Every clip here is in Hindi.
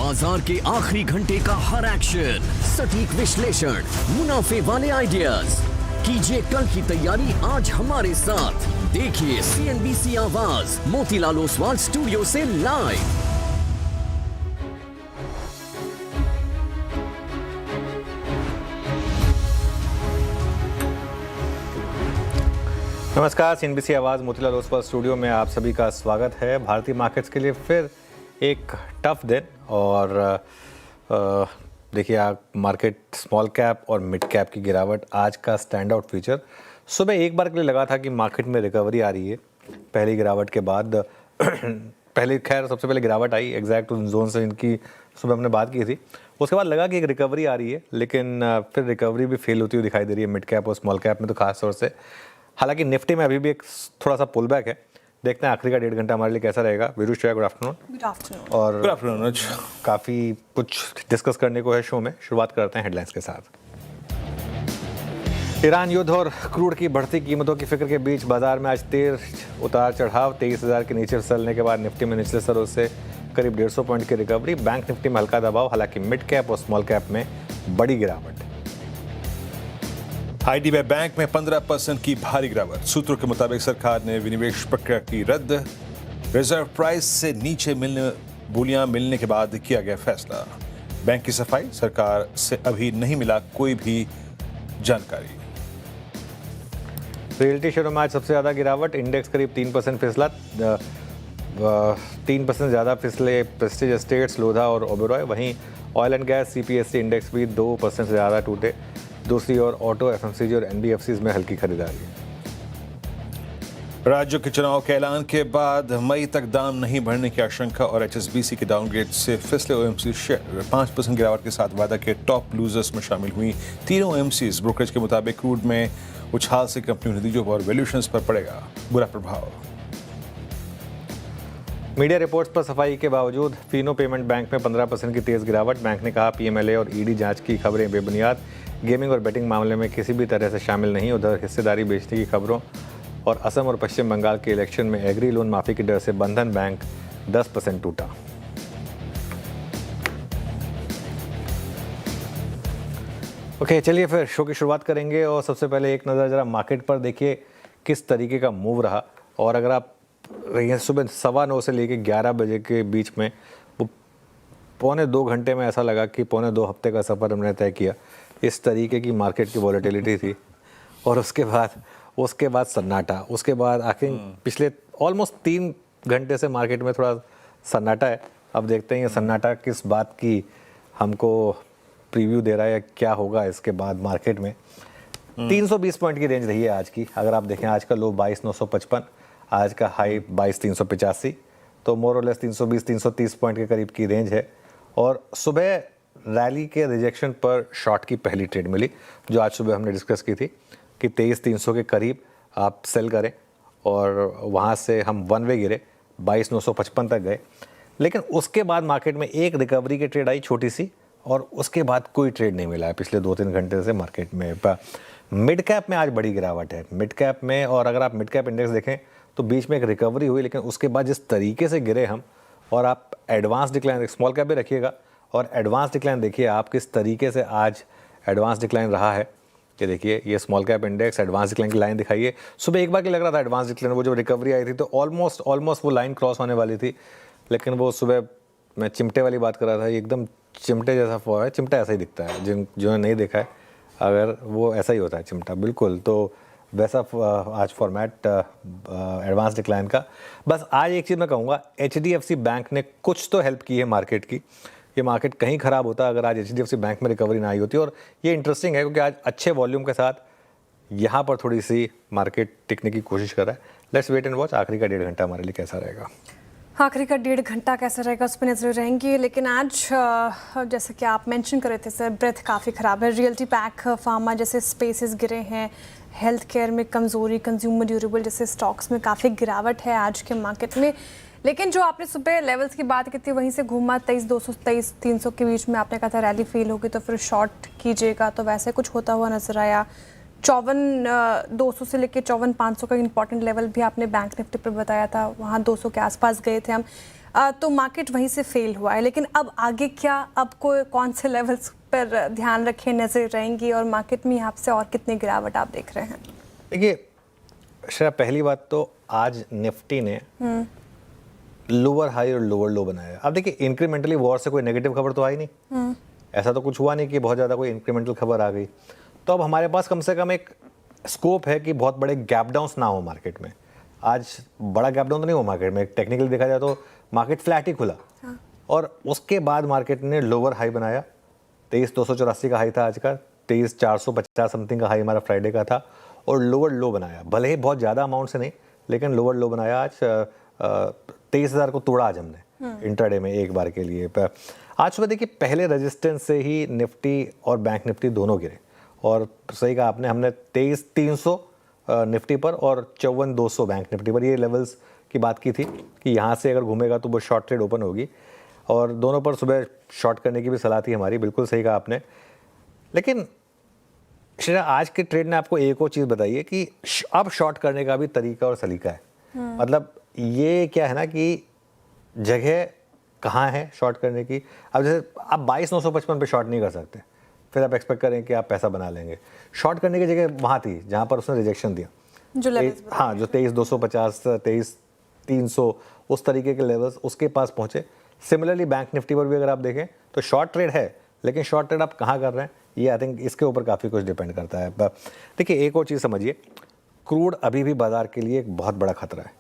बाजार के आखिरी घंटे का हर एक्शन, सटीक विश्लेषण, मुनाफे वाले आइडियाज। कीजिए कल की तैयारी आज हमारे साथ। देखिए CNBC आवाज मोतीलाल ओसवाल स्टूडियो से लाइव। नमस्कार, CNBC आवाज़ मोतीलाल ओसवाल स्टूडियो में आप सभी का स्वागत है। भारतीय मार्केट्स के लिए फिर एक टफ दिन और देखिए आप मार्केट स्मॉल कैप और मिड कैप की गिरावट आज का स्टैंड आउट फीचर। सुबह एक बार के लिए लगा था कि मार्केट में रिकवरी आ रही है पहली गिरावट के बाद। सबसे पहले गिरावट आई एग्जैक्ट उन जोन से इनकी सुबह हमने बात की थी। उसके बाद लगा कि एक रिकवरी आ रही है, लेकिन फिर रिकवरी भी फेल होती हुई दिखाई दे रही है मिड कैप और स्मॉल कैप में तो खास तौर से। हालांकि निफ्टी में अभी भी एक थोड़ा सा पुल बैक है। देखते हैं आखिरी का 1.5 घंटा हमारे लिए कैसा रहेगा। विरुष, गुड आफ्टरनून। Good afternoon. और गुड आफ्टरनून। काफ़ी कुछ डिस्कस करने को है शो में। शुरुआत करते हैं हेडलाइंस के साथ। ईरान युद्ध और क्रूड की बढ़ती कीमतों की फिक्र के बीच बाजार में आज तेज उतार चढ़ाव। 23,000 के नीचे फिसलने के बाद निफ्टी में निचले स्तरों से करीब 150 पॉइंट की रिकवरी। बैंक निफ्टी में हल्का दबाव, हालांकि मिड कैप और स्मॉल कैप में बड़ी गिरावट। IDBI बैंक में 15% की भारी गिरावट। सूत्रों के मुताबिक सरकार ने विनिवेश प्रक्रिया की रद्द। रिजर्व प्राइस से नीचे बोलियां मिलने के बाद किया गया फैसला। बैंक की सफाई, सरकार से अभी नहीं मिला कोई भी जानकारी। रियल्टी शेयरों में आज सबसे ज़्यादा गिरावट। इंडेक्स करीब 3% फिसला। 3% ज़्यादा फिसले प्रेस्टीज एस्टेट्स, लोधा और ओबेरॉय। वहीं oil and gas CPSE index भी 2% से ज़्यादा टूटे। दूसरी ओर ऑटो, FMCG और NBFCs में हल्की खरीदारी। राज्यों के चुनाव के ऐलान के बाद मई तक दाम नहीं बढ़ने की आशंका और HSBC के डाउनग्रेड से फिसले OMC शेयर 5% गिरावट के साथ वायदा के टॉप लूजर्स में शामिल हुई। तीनों OMCs ब्रोकरेज के मुताबिक क्रूड में उछाल से कंपनी नतीजों और वैल्यूएशंस पर पड़ेगा बुरा प्रभाव। मीडिया रिपोर्ट्स पर सफाई के बावजूद फिनो पेमेंट बैंक में 15% की तेज गिरावट। बैंक ने कहा PMLA और ED जांच की खबरें बेबुनियाद। गेमिंग और बेटिंग मामले में किसी भी तरह से शामिल नहीं। उधर हिस्सेदारी बेचने की खबरों और असम और पश्चिम बंगाल के इलेक्शन में एग्री लोन माफी की डर से बंधन बैंक 10% टूटा। ओके, चलिए फिर शो की शुरुआत करेंगे और सबसे पहले एक नज़र जरा मार्केट पर देखिए किस तरीके का मूव रहा। और अगर आप सुबह 9:15 से लेकर 11 बजे के बीच में वो पौने 2 घंटे में ऐसा लगा कि पौने 2 हफ्ते का सफ़र हमने तय किया। इस तरीके की मार्केट की वॉलेटिलिटी थी। और उसके बाद सन्नाटा। उसके बाद आखिर पिछले ऑलमोस्ट 3 घंटे से मार्केट में थोड़ा सन्नाटा है। अब देखते हैं ये सन्नाटा किस बात की हमको प्रीव्यू दे रहा है या क्या होगा इसके बाद मार्केट में। 320 पॉइंट की रेंज रही है आज की। अगर आप देखें आज का लो 22,955, आज का हाई 22,385, तो मोर और लेस 320-330 पॉइंट के करीब की रेंज है। और सुबह रैली के रिजेक्शन पर शॉर्ट की पहली ट्रेड मिली, जो आज सुबह हमने डिस्कस की थी कि 23,300 के करीब आप सेल करें। और वहाँ से हम वन वे गिरे, 22,955 तक गए। लेकिन उसके बाद मार्केट में एक रिकवरी की ट्रेड आई छोटी सी, और उसके बाद कोई ट्रेड नहीं मिला है पिछले 2-3 घंटे से मार्केट में। मिड कैप में आज बड़ी गिरावट है मिड कैप में। और अगर आप मिड कैप इंडेक्स देखें तो बीच में एक रिकवरी हुई, लेकिन उसके बाद जिस तरीके से गिरे हम, और आप एडवांस डिक्लाइन, स्मॉल कैप भी रखिएगा और एडवांस डिक्लाइन देखिए आप किस तरीके से आज एडवांस डिक्लाइन रहा है। ये देखिए, ये small cap index advance decline की लाइन दिखाइए। सुबह एक बार की लग रहा था एडवांस डिक्लाइन, वो जब रिकवरी आई थी तो ऑलमोस्ट वो लाइन क्रॉस होने वाली थी। लेकिन वो सुबह मैं चिमटे वाली बात कर रहा था, एकदम चिमटे जैसा फॉर्म है। चिमटा ऐसा ही दिखता है, जिन्होंने नहीं देखा है अगर, वो ऐसा ही होता है चिमटा, बिल्कुल। तो वैसा आज फॉर्मेट एडवांस डिक्लाइन का। बस आज एक चीज़ मैं कहूँगा, HDFC बैंक ने कुछ तो हेल्प की है मार्केट की। ये मार्केट कहीं ख़राब होता अगर आज HDFC बैंक में रिकवरी ना आई होती। और ये इंटरेस्टिंग है क्योंकि आज अच्छे वॉल्यूम के साथ यहाँ पर थोड़ी सी मार्केट टिकने की कोशिश कर रहा है। लेट्स वेट एंड वॉच आखिरी का 1.5 घंटा हमारे लिए कैसा रहेगा। आखिरी का 1.5 घंटा कैसा रहेगा उस पर नजर रहेंगी। लेकिन आज जैसे कि आप मेंशन कर रहे थे सर, ब्रेथ काफ़ी ख़राब है। रियल्टी पैक, फार्मा जैसे स्पेसेस गिरे हैं। हेल्थ केयर में कमज़ोरी, कंज्यूमर ड्यूरेबल जैसे स्टॉक्स में काफ़ी गिरावट है आज के मार्केट में। लेकिन जो आपने सुबह लेवल्स की बात की थी वहीं से घूमा 23,200 23,300 के बीच में। आपने कहा था रैली फेल होगी तो फिर शॉर्ट कीजिएगा, तो वैसे कुछ होता हुआ नजर आया। 54,200 से लेके 54,500 का इंपॉर्टेंट लेवल भी आपने बैंक निफ्टी पर बताया था, वहाँ 200 के आसपास गए थे हम। तो मार्केट वहीं से फेल हुआ है, लेकिन अब आगे क्या, अब कौन से लेवल्स पर ध्यान रखें, नजर रहेंगी और मार्केट में यहाँ से और कितनी गिरावट आप देख रहे हैं? देखिए श्रेया, पहली बात तो आज निफ्टी ने लोअर हाई और लोअर लो बनाया। अब देखिए इंक्रीमेंटली वॉर से कोई नेगेटिव खबर तो आई नहीं, ऐसा तो कुछ हुआ नहीं कि बहुत ज़्यादा कोई इंक्रीमेंटल खबर आ गई। तो अब हमारे पास कम से कम एक स्कोप है कि बहुत बड़े गैप डाउन्स ना हो मार्केट में। आज बड़ा गैप डाउन तो नहीं हुआ मार्केट में, टेक्निकली देखा जाए तो मार्केट फ्लैट ही खुला। और उसके बाद मार्केट ने लोअर हाई बनाया, 23,284 का हाई था आज का, 23,450 समथिंग का हाई हमारा फ्राइडे का था, और लोअर लो बनाया, भले ही बहुत ज़्यादा अमाउंट से नहीं, लेकिन लोअर लो बनाया। आज 23,000 को तोड़ा आज हमने इंट्राडे में एक बार के लिए। आज सुबह देखिए पहले रेजिस्टेंस से ही निफ्टी और बैंक निफ्टी दोनों गिरे, और सही कहा आपने, हमने 23,300 निफ्टी पर और 54,200 बैंक निफ्टी पर, ये लेवल्स की बात की थी कि यहाँ से अगर घूमेगा तो वो शॉर्ट ट्रेड ओपन होगी, और दोनों पर सुबह शॉर्ट करने की भी सलाह थी हमारी, बिल्कुल सही कहा आपने। लेकिन श्रेया, आज के ट्रेड ने आपको एक और चीज़ बताई है कि अब शॉर्ट करने का भी तरीका और सलीका है। मतलब ये क्या है ना कि जगह कहाँ है शॉर्ट करने की। अब जैसे आप 22,955 पे शॉर्ट नहीं कर सकते, फिर आप एक्सपेक्ट करें कि आप पैसा बना लेंगे। शॉर्ट करने की जगह वहाँ थी जहाँ पर उसने रिजेक्शन दिया, जो हाँ, जो 23,250, 23,300 उस तरीके के लेवल्स उसके पास पहुँचे। सिमिलरली बैंक निफ्टी पर भी अगर आप देखें तो शॉर्ट ट्रेड है, लेकिन शॉर्ट ट्रेड आप कहाँ कर रहे हैं, ये आई थिंक इसके ऊपर काफ़ी कुछ डिपेंड करता है। देखिए एक और चीज़ समझिए, क्रूड अभी भी बाजार के लिए एक बहुत बड़ा खतरा है।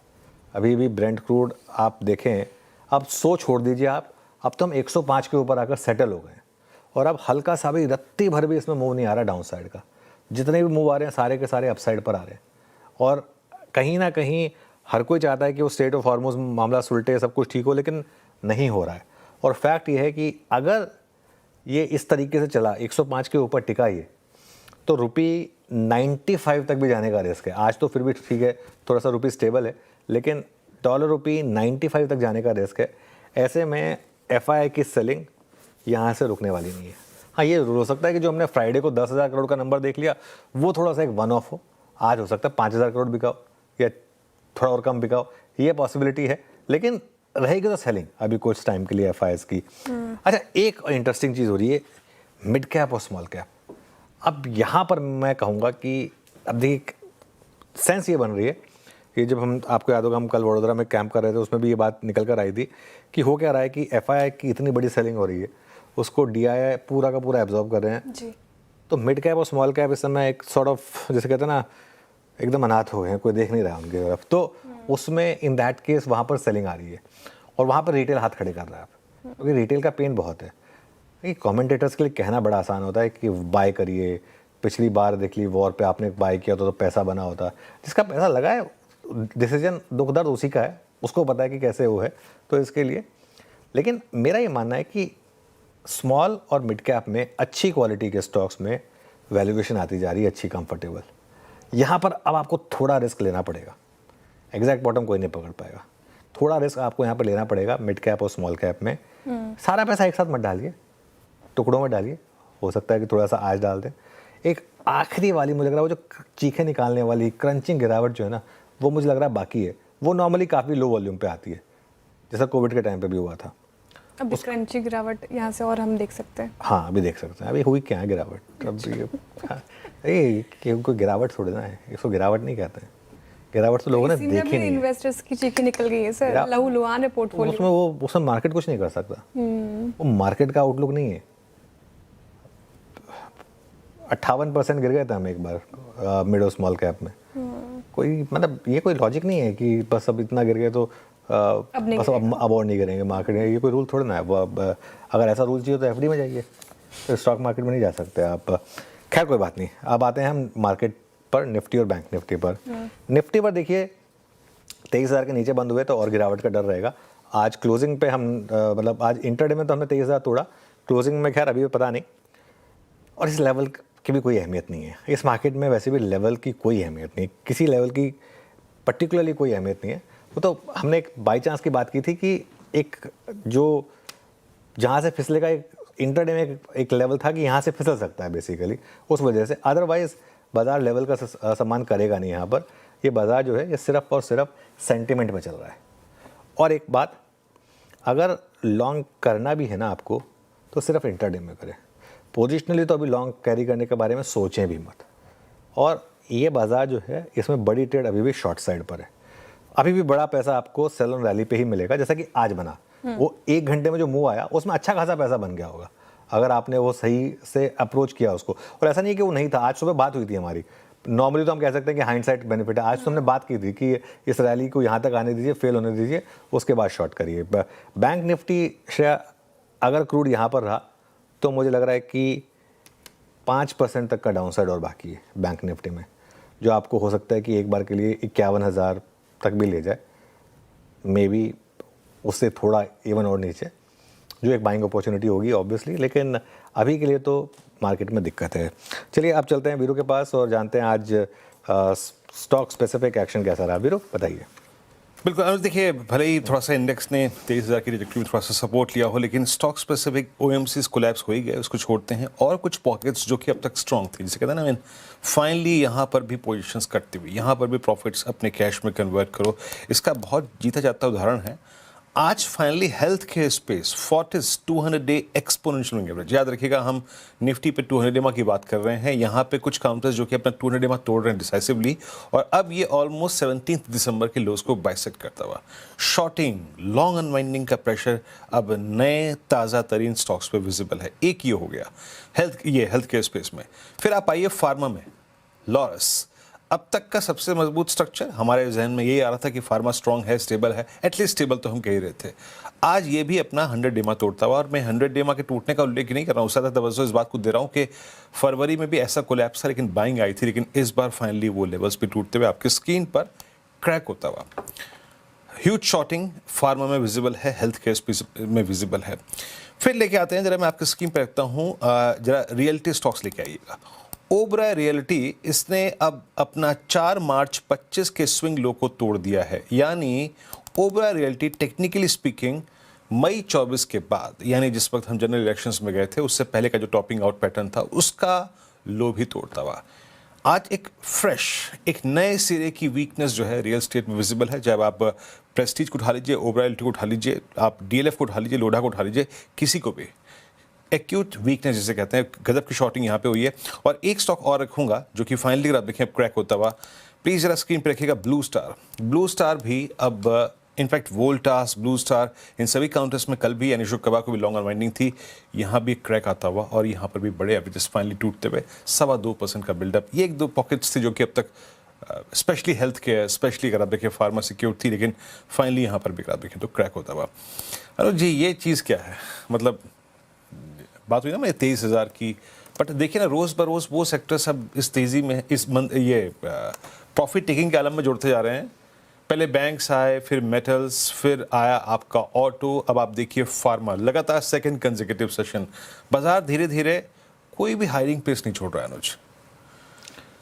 अभी भी ब्रेंट क्रूड आप देखें, अब सो छोड़ दीजिए आप, अब तो हम 105 के ऊपर आकर सेटल हो गए हैं, और अब हल्का सा भी रत्ती भर भी इसमें मूव नहीं आ रहा डाउन साइड का। जितने भी मूव आ रहे हैं सारे के सारे अपसाइड पर आ रहे हैं, और कहीं ना कहीं हर कोई चाहता है कि वो स्टेट ऑफ हॉर्मुज़ मामला सुलटे, सब कुछ ठीक हो, लेकिन नहीं हो रहा है। और फैक्ट ये है कि अगर ये इस तरीके से चला, 105 के ऊपर टिका ये, तो रुपी 95 तक भी जाने का रिस्क है। आज तो फिर भी ठीक है, थोड़ा सा रुपी स्टेबल है, लेकिन डॉलर रुपी 95 तक जाने का रिस्क है। ऐसे में एफआईआई की सेलिंग यहाँ से रुकने वाली नहीं है। हाँ, ये हो सकता है कि जो हमने फ्राइडे को 10,000 करोड़ का नंबर देख लिया, वो थोड़ा सा एक वन ऑफ हो। आज हो सकता है 5,000 करोड़ बिकाओ या थोड़ा और कम बिकाओ, ये पॉसिबिलिटी है, लेकिन रहेगी तो सेलिंग अभी कुछ टाइम के लिए एफआईआईज़ की। अच्छा, एक इंटरेस्टिंग चीज़ हो रही है, मिड कैप और स्मॉल कैप। अब यहाँ पर मैं कहूँगा कि अब देखिए सेंस ये बन रही है कि जब हम, आपको याद होगा हम कल वडोदरा में कैंप कर रहे थे, उसमें भी ये बात निकल कर आई थी कि हो क्या रहा है कि एफआईआई की इतनी बड़ी सेलिंग हो रही है, उसको डीआईआई पूरा का पूरा एब्जॉर्ब कर रहे हैं जी। तो मिड कैप और स्मॉल कैप इस समय एक सॉर्ट ऑफ, जैसे कहते हैं ना, एकदम अनाथ हो गए हैं, कोई देख नहीं रहा उनकी तरफ। तो उसमें इन दैट केस वहाँ पर सेलिंग आ रही है, और वहाँ पर रिटेल हाथ खड़े कर रहा है आप, क्योंकि रिटेल का पेन बहुत है। ये कमेंटेटर्स के लिए कहना बड़ा आसान होता है कि बाय करिए, पिछली बार देख ली वॉर पे आपने बाय किया तो पैसा बना होता, जिसका पैसा लगा है डिसीजन दुख दर्द उसी का है, उसको पता है कि कैसे वो है, तो इसके लिए। लेकिन मेरा ये मानना है कि स्मॉल और मिड कैप में अच्छी क्वालिटी के स्टॉक्स में वैल्यूएशन आती जा रही है अच्छी, कंफर्टेबल। यहाँ पर अब आपको थोड़ा रिस्क लेना पड़ेगा, एग्जैक्ट बॉटम कोई नहीं पकड़ पाएगा, थोड़ा रिस्क आपको यहाँ पर लेना पड़ेगा मिड कैप और स्मॉल कैप में। सारा पैसा एक साथ मत डालिए, टुकड़ों में डालिए, हो सकता है कि थोड़ा सा आज डाल दें। एक आखिरी वाली मुझे लग रहा है वो जो चीखें निकालने वाली क्रंचिंग गिरावट जो है ना, वो मुझे लग रहा है बाकी है। वो नॉर्मली काफ़ी लो वॉल्यूम पे आती है, जैसा कोविड के टाइम पे भी हुआ था। अभी क्रंची गिरावट यहाँ से और हम देख सकते हैं। हाँ, अभी देख सकते हैं। अभी हुई क्या है गिरावट, अभी कोई गिरावट थोड़ी ना है, इसको गिरावट नहीं कहते हैं। गिरावट तो लोगों ने देखी नहीं। इन्वेस्टर्स की चीखें निकल गई है सर, लहूलुहान है पोर्टफोलियो। उसमें मार्केट कुछ नहीं कर सकता, वो मार्केट का आउटलुक नहीं है। 58% गिर गए थे हम एक बार मिड और स्मॉल कैप में। कोई मतलब ये कोई लॉजिक नहीं है कि बस अब इतना गिर गए तो बस अब और नहीं गिरेंगे मार्केट में, ये कोई रूल थोड़ा ना है। वो अब अगर ऐसा रूल चाहिए तो एफडी में जाइए, तो स्टॉक मार्केट में नहीं जा सकते आप। खैर कोई बात नहीं, अब आते हैं हम मार्केट पर, निफ्टी और बैंक निफ्टी पर। निफ्टी पर देखिए 23,000 के नीचे बंद हुए तो और गिरावट का डर रहेगा। आज क्लोजिंग पे हम मतलब आज इंटरडे में तो हमने 23,000 तोड़ा, क्लोजिंग में खैर अभी भी पता नहीं। और इस लेवल की भी कोई अहमियत नहीं है इस मार्केट में, वैसे भी लेवल की कोई अहमियत नहीं, किसी लेवल की पर्टिकुलरली कोई अहमियत नहीं है। वो तो हमने एक बाई चांस की बात की थी कि एक जो जहाँ से फिसले का एक इंटरडे में एक लेवल था कि यहाँ से फिसल सकता है बेसिकली, उस वजह से। अदरवाइज बाजार लेवल का सम्मान करेगा नहीं यहाँ पर। ये बाजार जो है ये सिर्फ और सिर्फ सेंटिमेंट में चल रहा है। और एक बात, अगर लॉन्ग करना भी है ना आपको तो सिर्फ इंटरडे में करें, पोजिशनली तो अभी लॉन्ग कैरी करने के बारे में सोचें भी मत। और ये बाज़ार जो है इसमें बड़ी ट्रेड अभी भी शॉर्ट साइड पर है, अभी भी बड़ा पैसा आपको सेल ऑन रैली पे ही मिलेगा, जैसा कि आज बना। वो 1 घंटे में जो मूव आया उसमें अच्छा खासा पैसा बन गया होगा अगर आपने वो सही से अप्रोच किया उसको। और ऐसा नहीं है कि वो नहीं था, आज सुबह बात हुई थी हमारी, नॉर्मली तो हम कह सकते हैं कि हाइंडसाइट बेनिफिट है, आज तो हमने बात की थी कि इस रैली को यहाँ तक आने दीजिए, फेल होने दीजिए, उसके बाद शॉर्ट करिए। बैंक निफ्टी श्रेया अगर क्रूड यहाँ पर रहा तो मुझे लग रहा है कि 5% तक का डाउनसाइड और बाकी है बैंक निफ्टी में, जो आपको हो सकता है कि एक बार के लिए 51,000 तक भी ले जाए, मे बी उससे थोड़ा इवन और नीचे, जो एक बाइंग अपॉर्चुनिटी होगी ऑब्वियसली, लेकिन अभी के लिए तो मार्केट में दिक्कत है। चलिए आप चलते हैं वीरू के पास और जानते हैं आज स्टॉक स्पेसिफिक एक्शन कैसा रहा। वीरू बताइए। बिल्कुल अनुज, देखिए भले ही थोड़ा सा इंडेक्स ने 23,000 की ट्रैजेक्टरी में थोड़ा सा सपोर्ट लिया हो, लेकिन स्टॉक स्पेसिफिक ओएमसीज कोलैप्स हो ही गए, उसको छोड़ते हैं। और कुछ पॉकेट्स जो कि अब तक स्ट्रांग थी, जिसे कहते हैं ना, फाइनली यहाँ पर भी पोजीशंस कटती हुई, यहाँ पर भी प्रॉफिट्स अपने कैश में कन्वर्ट करो, इसका बहुत जीता जाता उदाहरण है आज finally health care space. Fortis 200 day exponential moving average, याद रखिएगा हम निफ्टी पे 200 डे की बात कर रहे हैं, यहाँ पे कुछ काउंटर्स जो कि अपना 200 डे तोड़ रहे हैं डिसाइसिवली, और अब ये ऑलमोस्ट 17 दिसंबर के लोज को बाइसेक्ट करता हुआ शॉर्टिंग लॉन्ग अनवाइंडिंग का प्रेशर अब नए ताज़ा तरीन स्टॉक्स पे विजिबल है। एक ये हो गया हेल्थ केयर स्पेस में। फिर आप आइए फार्मा में, लॉरस अब तक का सबसे मजबूत स्ट्रक्चर, हमारे जहन में यही आ रहा था कि फार्मा स्ट्रांग है, स्टेबल है, एटलीस्ट स्टेबल तो हम कह ही रहे थे। आज ये भी अपना 100 डे तोड़ता हुआ, और मैं 100 डे के टूटने का उल्लेख नहीं कर रहा हूँ, ज़्यादा तवज्जो इस बात को दे रहा हूँ कि फरवरी में भी ऐसा कोलैप्स था लेकिन बाइंग आई थी, लेकिन इस बार फाइनली वो लेवल्स पे टूटते हुए आपकी स्क्रीन पर क्रैक होता हुआ। ह्यूज शॉर्टिंग फार्मा में विजिबल है, हेल्थ केयर स्पेस में विजिबल है। फिर लेके आते हैं, जरा मैं आपकी स्क्रीन पर रखता हूँ, जरा रियल्टी स्टॉक्स लेके आइएगा। ओबराय रियल्टी, इसने अब अपना 4 मार्च 25 के स्विंग लो को तोड़ दिया है, यानी ओबराय रियल्टी टेक्निकली स्पीकिंग मई 24 के बाद, यानी जिस वक्त हम जनरल इलेक्शंस में गए थे उससे पहले का जो टॉपिंग आउट पैटर्न था उसका लो भी तोड़ता हुआ आज एक फ्रेश, एक नए सिरे की वीकनेस जो है रियल स्टेट में विजिबल है। जब आप प्रेस्टीज को उठा लीजिए, ओबराय रियल्टी को उठा लीजिए, आप डीएलएफ को उठा लीजिए, लोढ़ा को उठा लीजिए, किसी को भी एक्यूट वीकनेस जिसे कहते हैं, गजब की शॉर्टिंग यहाँ पे हुई है। और एक स्टॉक और रखूंगा जो कि फाइनली अगर आप देखें क्रैक होता हुआ, प्लीज़ जरा स्क्रीन पे रखिएगा, ब्लू स्टार। ब्लू स्टार भी अब इनफैक्ट वोल्टास, ब्लू स्टार, इन सभी काउंटर्स में कल भी यानी शुक्रवार को भी लॉन्ग अनवाइंडिंग थी, यहाँ भी क्रैक आता हुआ और यहाँ पर भी बड़े एवरेजेस फाइनली टूटते हुए 2.25% का बिल्डअप। ये 1-2 पॉकेट्स थी जो कि अब तक स्पेशली हेल्थ केयर, स्पेशली अगर आप देखें फार्मा सिक्योर थी, लेकिन फाइनली यहाँ पर भी अगर आप देखें तो क्रैक होता हुआ। अरे जी ये चीज़ क्या है, मतलब बात हुई ना मैं 23,000 की, बट देखिए ना रोज़ बरोज़ वो सेक्टर्स अब इस तेज़ी में ये प्रॉफिट टेकिंग के आलम में जुड़ते जा रहे हैं। पहले बैंक्स आए, फिर मेटल्स, फिर आया आपका ऑटो, अब आप देखिए फार्मा, लगातार सेकंड कंसेक्यूटिव सेशन। बाजार धीरे धीरे कोई भी हायरिंग पेस नहीं छोड़ रहा है अनुज।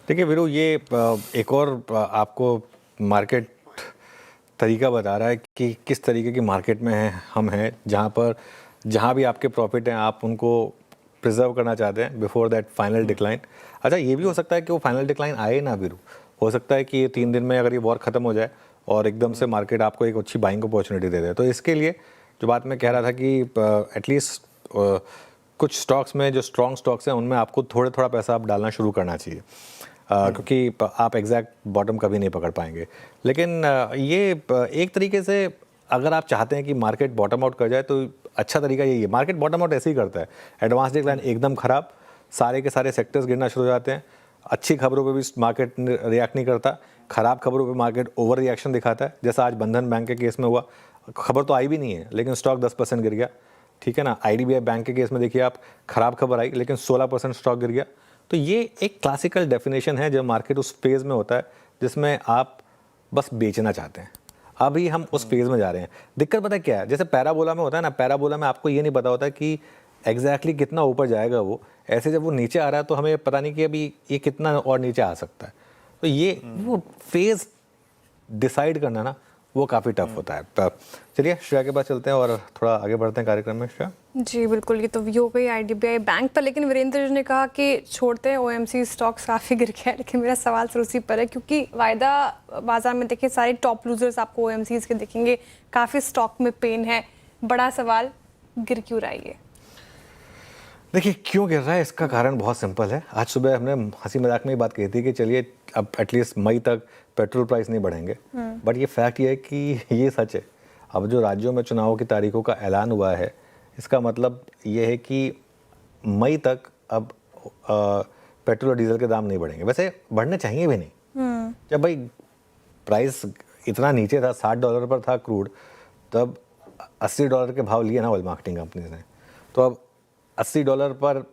देखिए वीरू, ये एक और आपको मार्केट तरीका बता रहा है कि किस तरीके की मार्केट में हम हैं, जहाँ भी आपके प्रॉफिट हैं आप उनको प्रिजर्व करना चाहते हैं बिफोर दैट फाइनल डिक्लाइन। अच्छा, ये भी हो सकता है कि वो फाइनल डिक्लाइन आए ना वीरू, हो सकता है कि ये 3 दिन में अगर ये वॉर ख़त्म हो जाए और एकदम से मार्केट आपको एक अच्छी बाइंग अपॉर्चुनिटी दे दे। तो इसके लिए जो बात मैं कह रहा था कि एटलीस्ट कुछ स्टॉक्स में जो स्ट्रॉन्ग स्टॉक्स हैं उनमें आपको थोड़ा पैसा आप डालना शुरू करना चाहिए, क्योंकि आप एग्जैक्ट बॉटम कभी नहीं पकड़ पाएंगे। लेकिन ये एक तरीके से अगर आप चाहते हैं कि मार्केट बॉटम आउट कर जाए तो अच्छा तरीका यही है। मार्केट बॉटम आउट ऐसे ही करता है, एडवांस डिक्लाइन एकदम ख़राब, सारे के सारे सेक्टर्स गिरना शुरू हो जाते हैं, अच्छी खबरों पे भी मार्केट रिएक्ट नहीं करता, ख़राब खबरों पे मार्केट ओवर रिएक्शन दिखाता है, जैसा आज बंधन बैंक के केस में हुआ। खबर तो आई भी नहीं है लेकिन स्टॉक 10% गिर गया, ठीक है ना। IDBI बैंक के केस में देखिए आप, ख़राब खबर आई लेकिन 16% स्टॉक गिर गया। तो ये एक क्लासिकल डेफिनेशन है जब मार्केट उस फेज़ में होता है जिसमें आप बस बेचना चाहते हैं। अभी हम उस फेज़ में जा रहे हैं। दिक्कत पता है क्या है, जैसे पैराबोला में होता है ना, पैराबोला में आपको ये नहीं पता होता कि एग्जैक्टली कितना ऊपर जाएगा वो, ऐसे जब वो नीचे आ रहा है तो हमें पता नहीं कि अभी ये कितना और नीचे आ सकता है। तो ये वो फेज़ डिसाइड करना ना वो काफ़ी टफ होता है। चलिए श्रेया के पास चलते हैं और थोड़ा आगे बढ़ते हैं कार्यक्रम में। श्रेया जी बिल्कुल, ये तो हो गई IDBI बैंक पर, लेकिन वीरेंद्र जी ने कहा कि छोड़ते हैं OMC स्टॉक्स काफ़ी गिर गया है, लेकिन मेरा सवाल सिर्फ उसी पर है क्योंकि वायदा बाजार में देखिए सारे टॉप लूजर्स आपको OMCs के दिखेंगे, काफ़ी स्टॉक में पेन है। बड़ा सवाल, गिर क्यों रहा है ये? देखिए क्यों गिर रहा है, इसका कारण बहुत सिंपल है। आज सुबह हमने हंसी मजाक में ही बात कही थी कि चलिए अब एटलीस्ट मई तक पेट्रोल प्राइस नहीं बढ़ेंगे, बट ये फैक्ट ये है कि ये सच है। अब जो राज्यों में चुनाव की तारीखों का ऐलान हुआ है, इसका मतलब ये है कि मई तक अब पेट्रोल और डीजल के दाम नहीं बढ़ेंगे। वैसे बढ़ने चाहिए भी नहीं। जब भाई प्राइस इतना नीचे था, $60 पर था क्रूड, तब $80 के भाव लिए ना ऑयल मार्केटिंग कंपनीज ने, तो अब $80 पर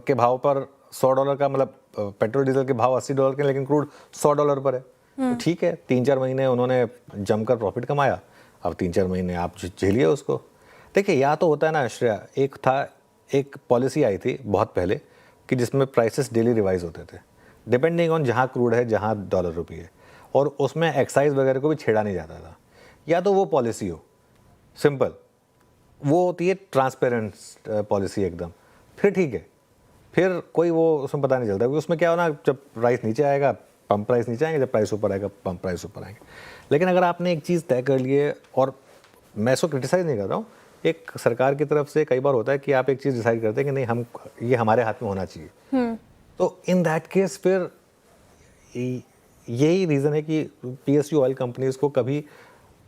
के भाव पर $100 का, मतलब पेट्रोल डीजल के भाव $80 के, लेकिन क्रूड $100 पर है। तो ठीक है, 3-4 महीने उन्होंने जमकर प्रॉफिट कमाया, अब 3-4 महीने आप झेलिए उसको। देखिए या तो होता है ना श्रेया, एक पॉलिसी आई थी बहुत पहले कि जिसमें प्राइसेस डेली रिवाइज होते थे डिपेंडिंग ऑन जहाँ क्रूड है, जहाँ डॉलर रुपी है, और उसमें एक्साइज वगैरह को भी छेड़ा नहीं जाता था। या तो वो पॉलिसी हो सिंपल, वो होती है ट्रांसपेरेंट पॉलिसी एकदम, फिर ठीक है, फिर कोई वो उसमें पता नहीं चलता, क्योंकि उसमें क्या हो ना, जब प्राइस नीचे आएगा पंप प्राइस नीचे आएंगे, जब प्राइस ऊपर आएगा पंप प्राइस ऊपर आएंगे। लेकिन अगर आपने एक चीज़ तय कर ली है, और मैं इसको क्रिटिसाइज़ नहीं कर रहा हूँ, एक सरकार की तरफ से कई बार होता है कि आप एक चीज़ डिसाइड करते हैं कि नहीं, हम ये हमारे हाथ में होना चाहिए, तो इन दैट केस फिर यही रीज़न है कि PSU ऑयल कंपनीज को कभी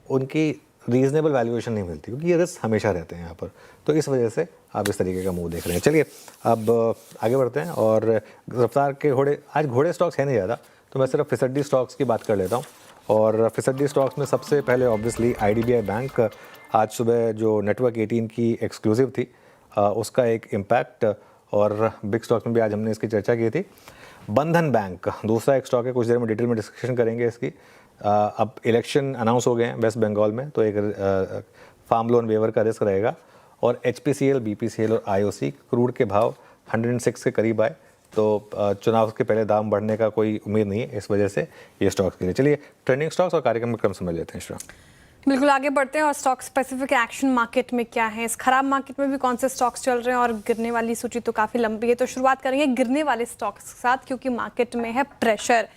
उनकी रीजनेबल वैल्यूएशन नहीं मिलती, क्योंकि ये रिस्क हमेशा रहते हैं यहाँ पर। तो इस वजह से आप इस तरीके का मूव देख रहे हैं। चलिए अब आगे बढ़ते हैं, और रफ्तार के घोड़े, आज घोड़े स्टॉक्स है नहीं ज़्यादा, तो मैं सिर्फ फिसड्डी स्टॉक्स की बात कर लेता हूँ। और फिसड्डी स्टॉक्स में सबसे पहले ऑब्वियसली IDBI बैंक, आज सुबह जो नेटवर्क 18 की एक्सक्लूसिव थी उसका एक इम्पैक्ट, और बिग स्टॉक्स में भी आज हमने इसकी चर्चा की थी। बंधन बैंक दूसरा एक स्टॉक है, कुछ देर में डिटेल में डिस्कशन करेंगे इसकी। अब इलेक्शन अनाउंस हो गए हैं वेस्ट बंगाल में, तो एक फार्म लोन वेवर का रिस्क रहेगा। और HPCL, BPCL और IOC क्रूड के भाव 106 के करीब आए, तो चुनाव के पहले दाम बढ़ने का कोई उम्मीद नहीं है, इस वजह से ये स्टॉक्स के लिए। चलिए ट्रेंडिंग स्टॉक्स और कार्यक्रम में क्रम समझ लेते हैं। बिल्कुल आगे बढ़ते हैं, और स्टॉक स्पेसिफिक एक्शन मार्केट में क्या है, इस खराब मार्केट में भी कौन से स्टॉक्स चल रहे हैं, और गिरने वाली सूची तो काफ़ी लंबी है। तो शुरुआत करेंगे गिरने वाले स्टॉक्स के साथ, क्योंकि मार्केट में है प्रेशर।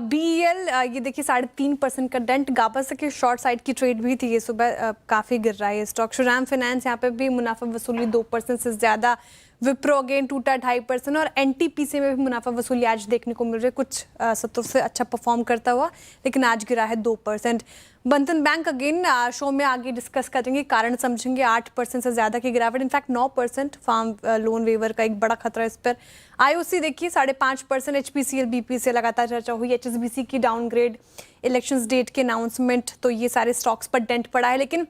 BEL ये देखिए 3.5% का डेंट, गाबा की शॉर्ट साइड की ट्रेड भी थी ये सुबह, काफ़ी गिर रहा है ये स्टॉक। श्रीराम फाइनेंस यहाँ पे भी मुनाफा वसूली 2% से ज़्यादा। विप्रो अगेन टूटा 2.5%, और NTPC में भी मुनाफा वसूली आज देखने को मिल रही है, कुछ सत्रों से अच्छा परफॉर्म करता हुआ, लेकिन आज गिरा है 2%। बंधन बैंक अगेन शो में आगे डिस्कस करेंगे, कारण समझेंगे, 8% से ज़्यादा की गिरावट, इनफैक्ट 9%। फार्म लोन वेवर का एक बड़ा खतरा इस पर। IOC देखिए 5.5%। HPCL, BPCL लगातार चर्चा हुई। HSBC की डाउनग्रेड, इलेक्शंस डेट के अनाउंसमेंट, तो ये सारे स्टॉक्स पर डेंट पड़ा है। लेकिन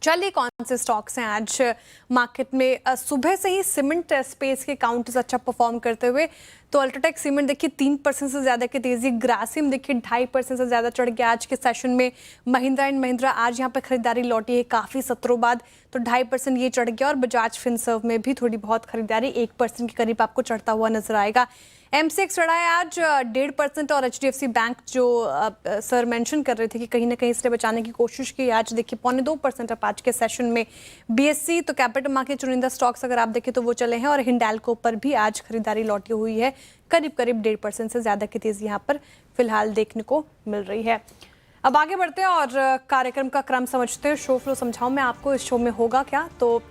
चलिए कौन से स्टॉक्स हैं आज मार्केट में। सुबह से ही सीमेंट स्पेस के काउंटर्स अच्छा परफॉर्म करते हुए, तो अल्ट्राटेक सीमेंट देखिए 3% से ज़्यादा की तेज़ी। ग्रासिम देखिए 2.5% से ज़्यादा चढ़ गया आज के सेशन में। महिंद्रा एंड महिंद्रा आज यहाँ पर खरीदारी लौटी है काफ़ी सत्रों बाद, तो 2.5% ये चढ़ गया। और बजाज फिनसर्व में भी थोड़ी बहुत खरीदारी 1% के करीब आपको चढ़ता हुआ नजर आएगा। MCX चढ़ा है आज 1.5%, और HDFC बैंक जो सर मेंशन कर रहे थे कि कहीं ना कहीं इससे बचाने की कोशिश की, आज देखिए 2.25% अप आज के सेशन में। BSE तो कैपिटल मार्केट चुनिंदा स्टॉक्स अगर आप देखें तो वो चले हैं, और हिंडाल्को पर भी आज खरीदारी लौटी हुई है, करीब 1.5% से ज़्यादा की तेज़ी यहाँ पर फिलहाल देखने को मिल रही है। अब आगे बढ़ते हैं और कार्यक्रम का क्रम समझते हैं। शो फ्लो समझाऊँ मैं आपको, इस शो में होगा क्या। तो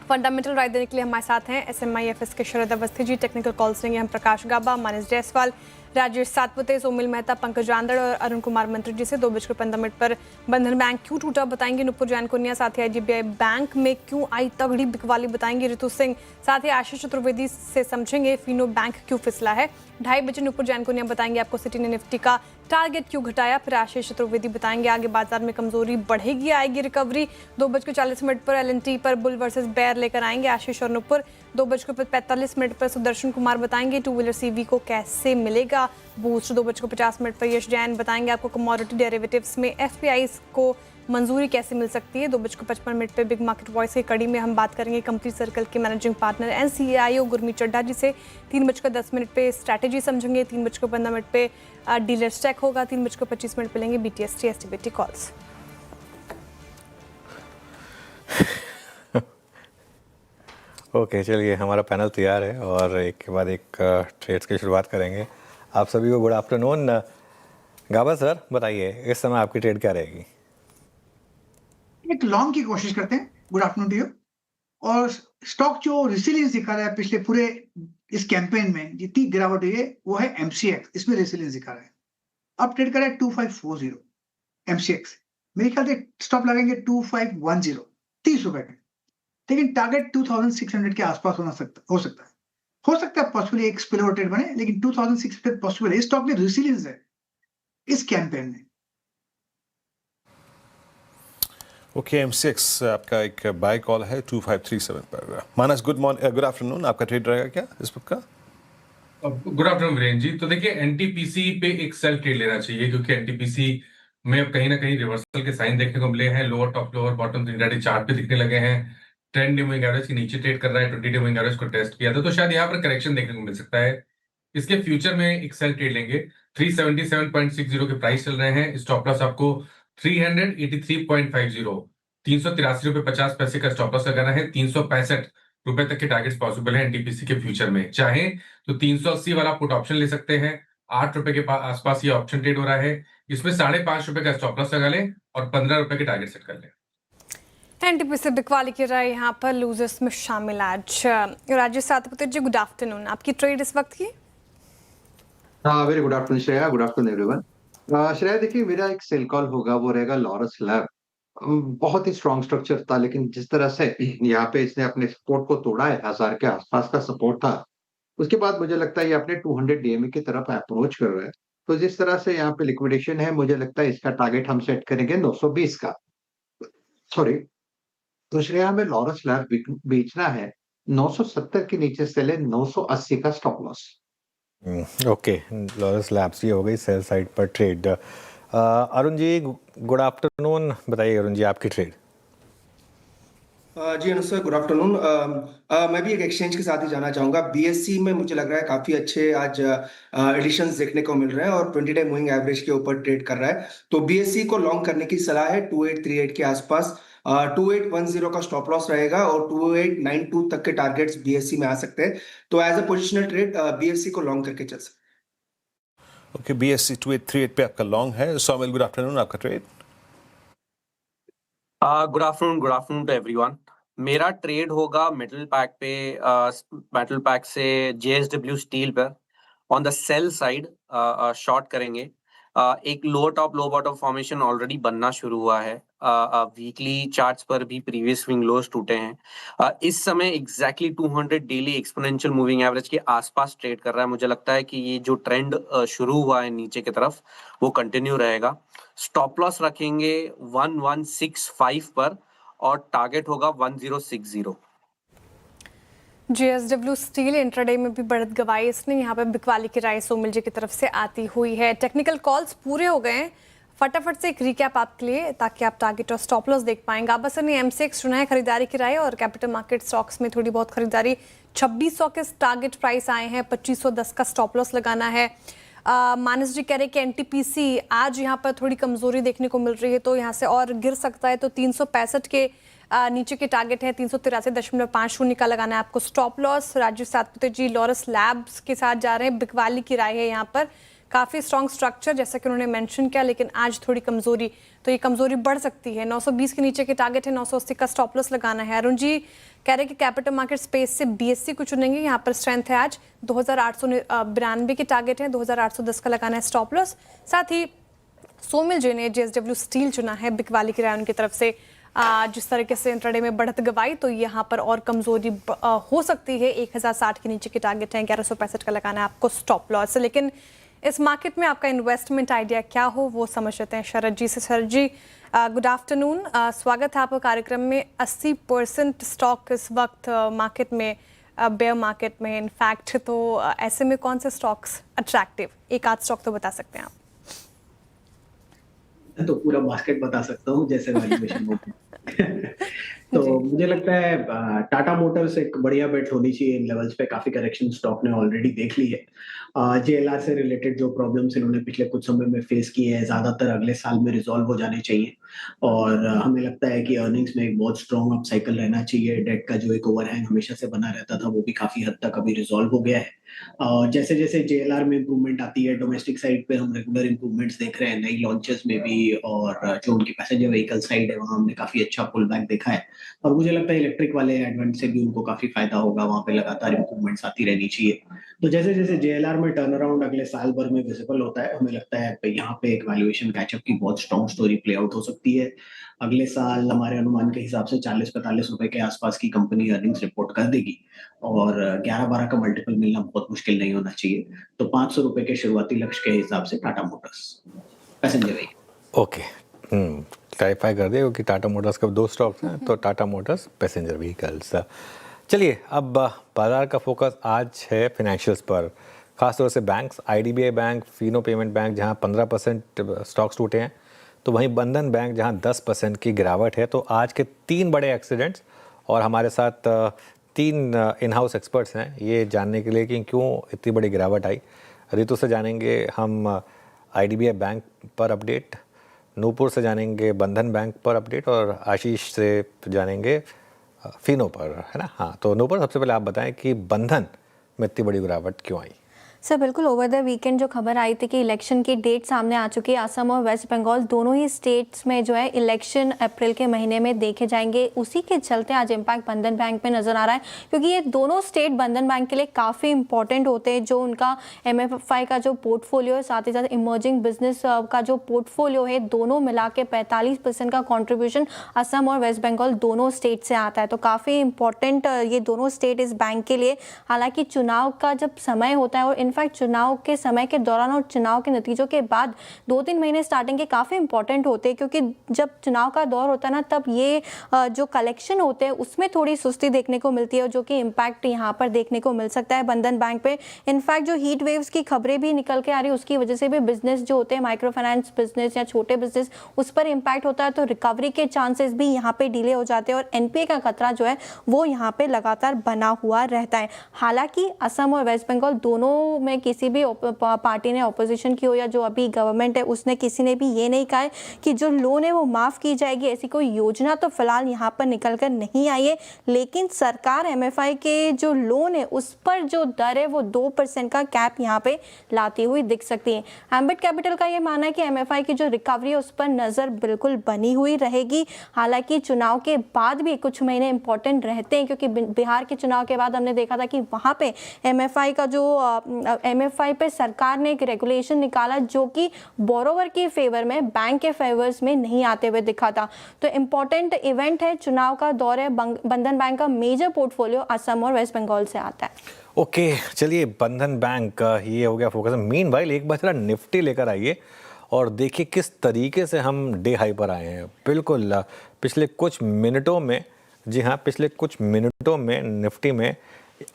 फंडामेंटल राय देने के लिए हमारे साथ हैं SMIFS के शरद अवस्थी जी, टेक्निकल कॉल्स लेंगे हम प्रकाश गाबा, मानस जायसवाल, राजेश सातपुते, सोमिल मेहता, पंकज आंदड़ और अरुण कुमार मंत्री जी से। 2:15 पर बंधन बैंक क्यों टूटा बताएंगे नुपुर जैन कुनिया, साथ ही IDBI बैंक में क्यों आई तगड़ी बिकवाली बताएंगे ऋतु सिंह, साथ ही आशीष चतुर्वेदी से समझेंगे फिनो बैंक क्यों फिसला है। 2:30 बजे नुपुर जैन कुनिया बताएंगे आपको सिटी ने निफ्टी का टारगेट क्यों घटाया, फिर आशीष चतुर्वेदी बताएंगे आगे बाजार में कमजोरी बढ़ेगी, आएगी रिकवरी। 2:40 पर LNT पर बुल वर्सेस बेयर लेकर आएंगे आशीष और नुपुर। 2:45 पर सुदर्शन कुमार बताएंगे टू व्हीलर CV को कैसे मिलेगा बूस्ट। 2:50 पर यश जैन बताएंगे आपको कमोडिटी डेरिवेटिव्स में FPIs को मंजूरी कैसे मिल सकती है। 2:55 पर बिग मार्केट वॉइस की कड़ी में हम बात करेंगे कंपनी सर्कल के managing partner NCAIO Gurmeet Chadha ji से। 3:10 पे स्ट्रैटेजी समझेंगे। 3:15 पे डीलर स्टैक होगा। 3:25 पे लेंगे BTST STBT कॉल्स। ओके चलिए हमारा पैनल तैयार है और एक के बाद एक ट्रेड्स की शुरुआत करेंगे। आप सभी को गुड आफ्टरनून। गाबा सर बताइए इस समय आपकी ट्रेड क्या रहेगी? एक लॉन्ग की कोशिश करते हैं। Good afternoon to you. और स्टॉक जो रेसिलियंस दिखा रहा है पिछले पूरे इस कैंपेन में जितनी गिरावट हुई है वो है एमसीएक्स, इसमें रेसिलियंस दिखा रहा है। अब ट्रेड कर रहा है 2540 एमसीएक्स। मेरे ख्याल से स्टॉप लगाएंगे 2510, 30 रुपए का। लेकिन टारगेट 2600 के आसपास हो सकता है पॉसिबली एक स्पिलओवर ट्रेड बने, लेकिन 2600 पॉसिबल है। इस स्टॉक में रेसिलियंस है इस कैंपेन में। ओके, एम6 आपका एक बाय कॉल है 2537 पर। मानस, गुड आफ्टरनून। आपका ट्रेड रहेगा क्या इस वक्त का? Good afternoon Virendra ji. तो देखिए, एनटीपीसी पे एक सेल ट्रेड लेना चाहिए, क्योंकि एनटीपीसी में अब कहीं ना कहीं रिवर्सल के साइन देखने को मिले हैं। Lower top lower bottom intraday chart पे दिखने लगे हैं। ट्रेंड मूविंग एवरेज के नीचे ट्रेड कर रहा है। 20 डे मूविंग एवरेज को टेस्ट किया था, तो शायद यहाँ पर करेक्शन देखने को मिल सकता है। इसके फ्यूचर में एक सेल ट्रेड लेंगे। 377.60 के प्राइस चल रहे हैं। स्टॉप लॉस आपको 383.50, 383 रुपए 50 पैसे का स्टॉप लॉस लगाना है। 365 रुपए तक के टारगेट्स पॉसिबल है एनटीपीसी के फ्यूचर में। चाहे तो 380 वाला पुट ऑप्शन ले सकते हैं। 8 रुपए के आसपास ये ऑप्शन ट्रेड हो रहा है। इसमें 5.5 रुपए का स्टॉप लॉस लगा लें और 15 रुपए के टारगेट सेट कर लें। एनटीपीसी बिकवाली की राय यहाँ पर लूजर्स में शामिल आज। राजेश सातपुते जी, गुड आफ्टरनून। आपकी ट्रेड इस वक्त की? Very good afternoon Shreya, good afternoon everyone. Shreya देखिए, मेरा एक सेल कॉल होगा, वो रहेगा लॉरस लैब। बहुत ही स्ट्रॉन्ग स्ट्रक्चर था, लेकिन जिस तरह से यहाँ पे इसने अपने सपोर्ट को तोड़ा है, 1000 के आसपास का सपोर्ट था, उसके बाद मुझे लगता है ये अपने 200 डीएमए की तरफ अप्रोच कर रहा है। तो जिस तरह से यहाँ पे लिक्विडेशन है, मुझे लगता है इसका टारगेट हम सेट करेंगे 920 का। सॉरी, तो श्रेया हमें लॉरस लैब बेचना है 970 के नीचे सेल है, 980 का stop loss. Okay, Laurus labs ये हो गई सेल साइड पर trade. Arun ji, good afternoon. बताइए अरुण जी, आपकी ट्रेड। जी अनुसर, गुड आफ्टरनून। मैं भी एक एक्सचेंज के साथ ही जाना चाहूंगा। बीएससी में मुझे लग रहा है काफी अच्छे आज एडिशंस देखने को मिल रहे हैं और 20 डे मूविंग एवरेज के ऊपर ट्रेड कर रहा है। तो बीएससी को लॉन्ग करने की सलाह है 2838 के आसपास। 2810 का स्टॉप लॉस रहेगा और 2892 तक के टारगेट्स बीएससी में आ सकते हैं। तो as a positional trade BSE को लॉन्ग करके चल सकते हैं। ओके, बीएससी 2838 पे आपका लॉन्ग है। Saumil, good afternoon. आपका trade? Good afternoon to everyone. मेरा ट्रेड होगा मेटल पैक पे, मेटल पैक से जेएसडब्ल्यू स्टील पर on the sell side short करेंगे। एक low top low bottom formation already बनना शुरू हुआ है। वीकली चार्ट्स पर भी प्रीवियस स्विंग लोज टूटे हैं। इस समय exactly 200 daily exponential moving average के आसपास ट्रेड कर रहा है। मुझे लगता है कि ये जो ट्रेंड शुरू हुआ है नीचे की तरफ, वो कंटिन्यू रहेगा। स्टॉप लॉस रखेंगे 1165 पर और टारगेट होगा 1060। जेएसडब्ल्यू स्टील इंट्राडे में भी बढ़त गवाई इसने। यहाँ पे बिकवाली की राय सोमिल जी की तरफ से आती हुई है। टेक्निकल कॉल्स पूरे हो गए हैं। फटाफट से एक रिकैप आपके लिए, ताकि आप टारगेट और स्टॉप लॉस देख पाएंगे। आप बस ने एमसीएक्स चुना है खरीदारी की राय, और कैपिटल मार्केट स्टॉक्स में थोड़ी बहुत खरीदारी। 2600 के टारगेट प्राइस आए हैं, 2510 का स्टॉप लॉस लगाना है। मानस जी कह रहे कि एनटीपीसी आज यहाँ पर थोड़ी कमजोरी देखने को मिल रही है, तो यहाँ से और गिर सकता है। तो 365 के नीचे के टारगेट है 383.50 का लगाना है आपको स्टॉप लॉस। राजीव सातपुते जी लॉरस लैब्स के साथ जा रहे हैं। बिकवाली की राय है यहाँ पर, काफ़ी स्ट्रॉन्ग स्ट्रक्चर जैसा कि उन्होंने मेंशन किया, लेकिन आज थोड़ी कमजोरी, तो ये कमजोरी बढ़ सकती है। 920 के नीचे के टारगेट है, 980 का स्टॉप लॉस लगाना है। अरुण जी कह रहे हैं कि कैपिटल मार्केट स्पेस से बीएससी को चुनेंगे। यहाँ पर स्ट्रेंथ है आज 2892 के टारगेट है, 2810 का लगाना है स्टॉप लॉस। साथ ही सोमिल जी ने जेएसडब्ल्यू स्टील चुना है बिकवाली की राय उनकी तरफ से। जिस तरीके से इंट्राडे में बढ़त गवाई, तो यहाँ पर और कमजोरी हो सकती है। 1060 के नीचे के टारगेट है, 1165 का लगाना है आपको स्टॉप लॉस। लेकिन इस मार्केट में आपका इन्वेस्टमेंट आइडिया क्या हो, वो समझ लेते हैं शरद जी से। शरद जी, गुड आफ्टरनून। स्वागत है आपका कार्यक्रम में। 80% स्टॉक इस वक्त मार्केट में, बेयर मार्केट में इनफैक्ट, तो ऐसे में कौन से स्टॉक्स अट्रैक्टिव? एक आध स्टॉक तो बता सकते हैं आप। तो पूरा बास्केट बता सकता हूँ जैसे वैल्यूएशन होते हैं। तो मुझे लगता है टाटा मोटर्स एक बढ़िया बेट होनी चाहिए इन लेवल्स पे। काफी करेक्शन स्टॉक ने ऑलरेडी देख ली है। जेएलआर से रिलेटेड जो प्रॉब्लम्स इन्होंने पिछले कुछ समय में फेस किए हैं, ज्यादातर अगले साल में रिजॉल्व हो जाने चाहिए। और हमें लगता है कि अर्निंग्स में एक बहुत स्ट्रॉन्ग अप साइकिल रहना चाहिए। डेट का जो एक ओवरहैंग हमेशा से बना रहता था, वो भी काफी हद तक अभी रिजॉल्व हो गया है। जैसे जैसे JLR में इम्प्रूवमेंट आती है, डोमेस्टिक साइड पे हम रेगुलर इम्प्रूवमेंट्स देख रहे हैं नई लॉन्चेस में भी, और जो उनकी पैसेंजर व्हीकल साइड है वहाँ हमने काफी अच्छा पुल बैक देखा है। और मुझे लगता है इलेक्ट्रिक वाले एडवेंट से भी उनको काफी फायदा होगा, वहाँ पे लगातार इम्प्रूवमेंट्स आती रहनी चाहिए। तो जैसे जैसे JLR में टर्न अराउंड अगले साल भर में विजिबल होता है, हमें लगता है यहाँ पे एक वैल्यूएशन कैचअप की बहुत स्ट्रॉन्ग स्टोरी प्ले आउट हो सकती है। अगले साल हमारे अनुमान के हिसाब से 40-45 रुपए के आसपास की कंपनी अर्निंग्स रिपोर्ट कर देगी, और 11-12 का मल्टीपल मिलना बहुत मुश्किल नहीं होना चाहिए। तो 500 रुपए के शुरुआती लक्ष्य के हिसाब से Tata Motors passenger vehicle. Okay, clarify कर दिया क्योंकि टाटा मोटर्स के 2 स्टॉक्स हैं, तो टाटा मोटर्स पैसेंजर व्हीकल्स। चलिए अब बाजार का फोकस आज है फाइनेंशियल्स पर, खासतौर से banks, IDBI bank, Fino payment bank जहां 15% स्टॉक्स टूटे हैं, तो वहीं बंधन बैंक जहां 10% की गिरावट है। तो आज के 3 बड़े एक्सीडेंट्स, और हमारे साथ 3 इन हाउस एक्सपर्ट्स हैं ये जानने के लिए कि क्यों इतनी बड़ी गिरावट आई। रितु से जानेंगे हम IDBI बैंक पर अपडेट, नूपुर से जानेंगे बंधन बैंक पर अपडेट, और आशीष से जानेंगे फिनो पर, है ना। हाँ, तो नूपुर सबसे पहले आप बताएं कि बंधन में इतनी बड़ी गिरावट क्यों आई। सर बिल्कुल, ओवर द वीकेंड जो खबर आई थी कि इलेक्शन की डेट सामने आ चुकी है, असम और वेस्ट बंगाल दोनों ही स्टेट्स में जो है इलेक्शन अप्रैल के महीने में देखे जाएंगे, उसी के चलते आज इम्पैक्ट बंधन बैंक पे नजर आ रहा है, क्योंकि ये दोनों स्टेट बंधन बैंक के लिए काफ़ी इंपॉर्टेंट होते हैं। जो उनका MFI का जो पोर्टफोलियो है, साथ ही साथ इमर्जिंग बिजनेस का जो पोर्टफोलियो है, दोनों मिला के 45% का कॉन्ट्रीब्यूशन असम और वेस्ट बंगाल दोनों स्टेट से आता है। तो काफ़ी इंपॉर्टेंट ये दोनों स्टेट इस बैंक के लिए। हालांकि चुनाव का जब समय होता है, और इनफैक्ट चुनाव के समय के दौरान और चुनाव के नतीजों के बाद 2-3 महीने स्टार्टिंग के काफ़ी इंपॉर्टेंट होते हैं, क्योंकि जब चुनाव का दौर होता है ना, तब ये जो कलेक्शन होते हैं उसमें थोड़ी सुस्ती देखने को मिलती है, जो कि इम्पैक्ट यहाँ पर देखने को मिल सकता है बंधन बैंक पे। इनफैक्ट जो हीट वेव्स की खबरें भी निकल के आ रही है, उसकी वजह से भी बिजनेस जो होते हैं, माइक्रो फाइनेंस बिजनेस या छोटे बिजनेस, उस पर इम्पैक्ट होता है। तो रिकवरी के चांसेस भी यहाँ पे डिले हो जाते हैं, और NPA का खतरा जो है वो यहाँ पे लगातार बना हुआ रहता है। हालांकि असम और वेस्ट बंगाल दोनों में किसी भी पार्टी ने ऑपोजिशन की हो या जो अभी गवर्नमेंट है, उसने किसी ने भी ये नहीं कहा है कि जो लोन है वो माफ की जाएगी। ऐसी कोई योजना तो फिलहाल यहाँ पर निकल कर नहीं आई है, लेकिन सरकार MFI के जो लोन है उस पर जो दर है वो 2% का कैप यहाँ पे लाती हुई दिख सकती है। एम्बिट कैपिटल का ये मानना है कि MFI की जो रिकवरी है उस पर नजर बिल्कुल बनी हुई रहेगी। हालांकि चुनाव के बाद भी कुछ महीने इंपॉर्टेंट रहते हैं, क्योंकि बिहार के चुनाव के बाद हमने देखा था कि वहाँ पे MFI का जो MFI पे सरकार ने एक रेगुलेशन निकाला जो कि बोरोवर के फेवर में, बैंक के फेवर्स में नहीं आते हुए दिखा था। तो इम्पोर्टेंट इवेंट है, चुनाव का दौर है। बंधन बैंक का मेजर पोर्टफोलियो असम और वेस्ट बंगाल से आता है। ओके, चलिए बंधन बैंक ये हो गया फोकस। मीनवाइल एक बार जरा निफ्टी लेकर आइए और देखिए किस तरीके से हम डे हाई पर आए हैं। बिल्कुल पिछले कुछ मिनटों में, जी हाँ, पिछले कुछ मिनटों में निफ्टी में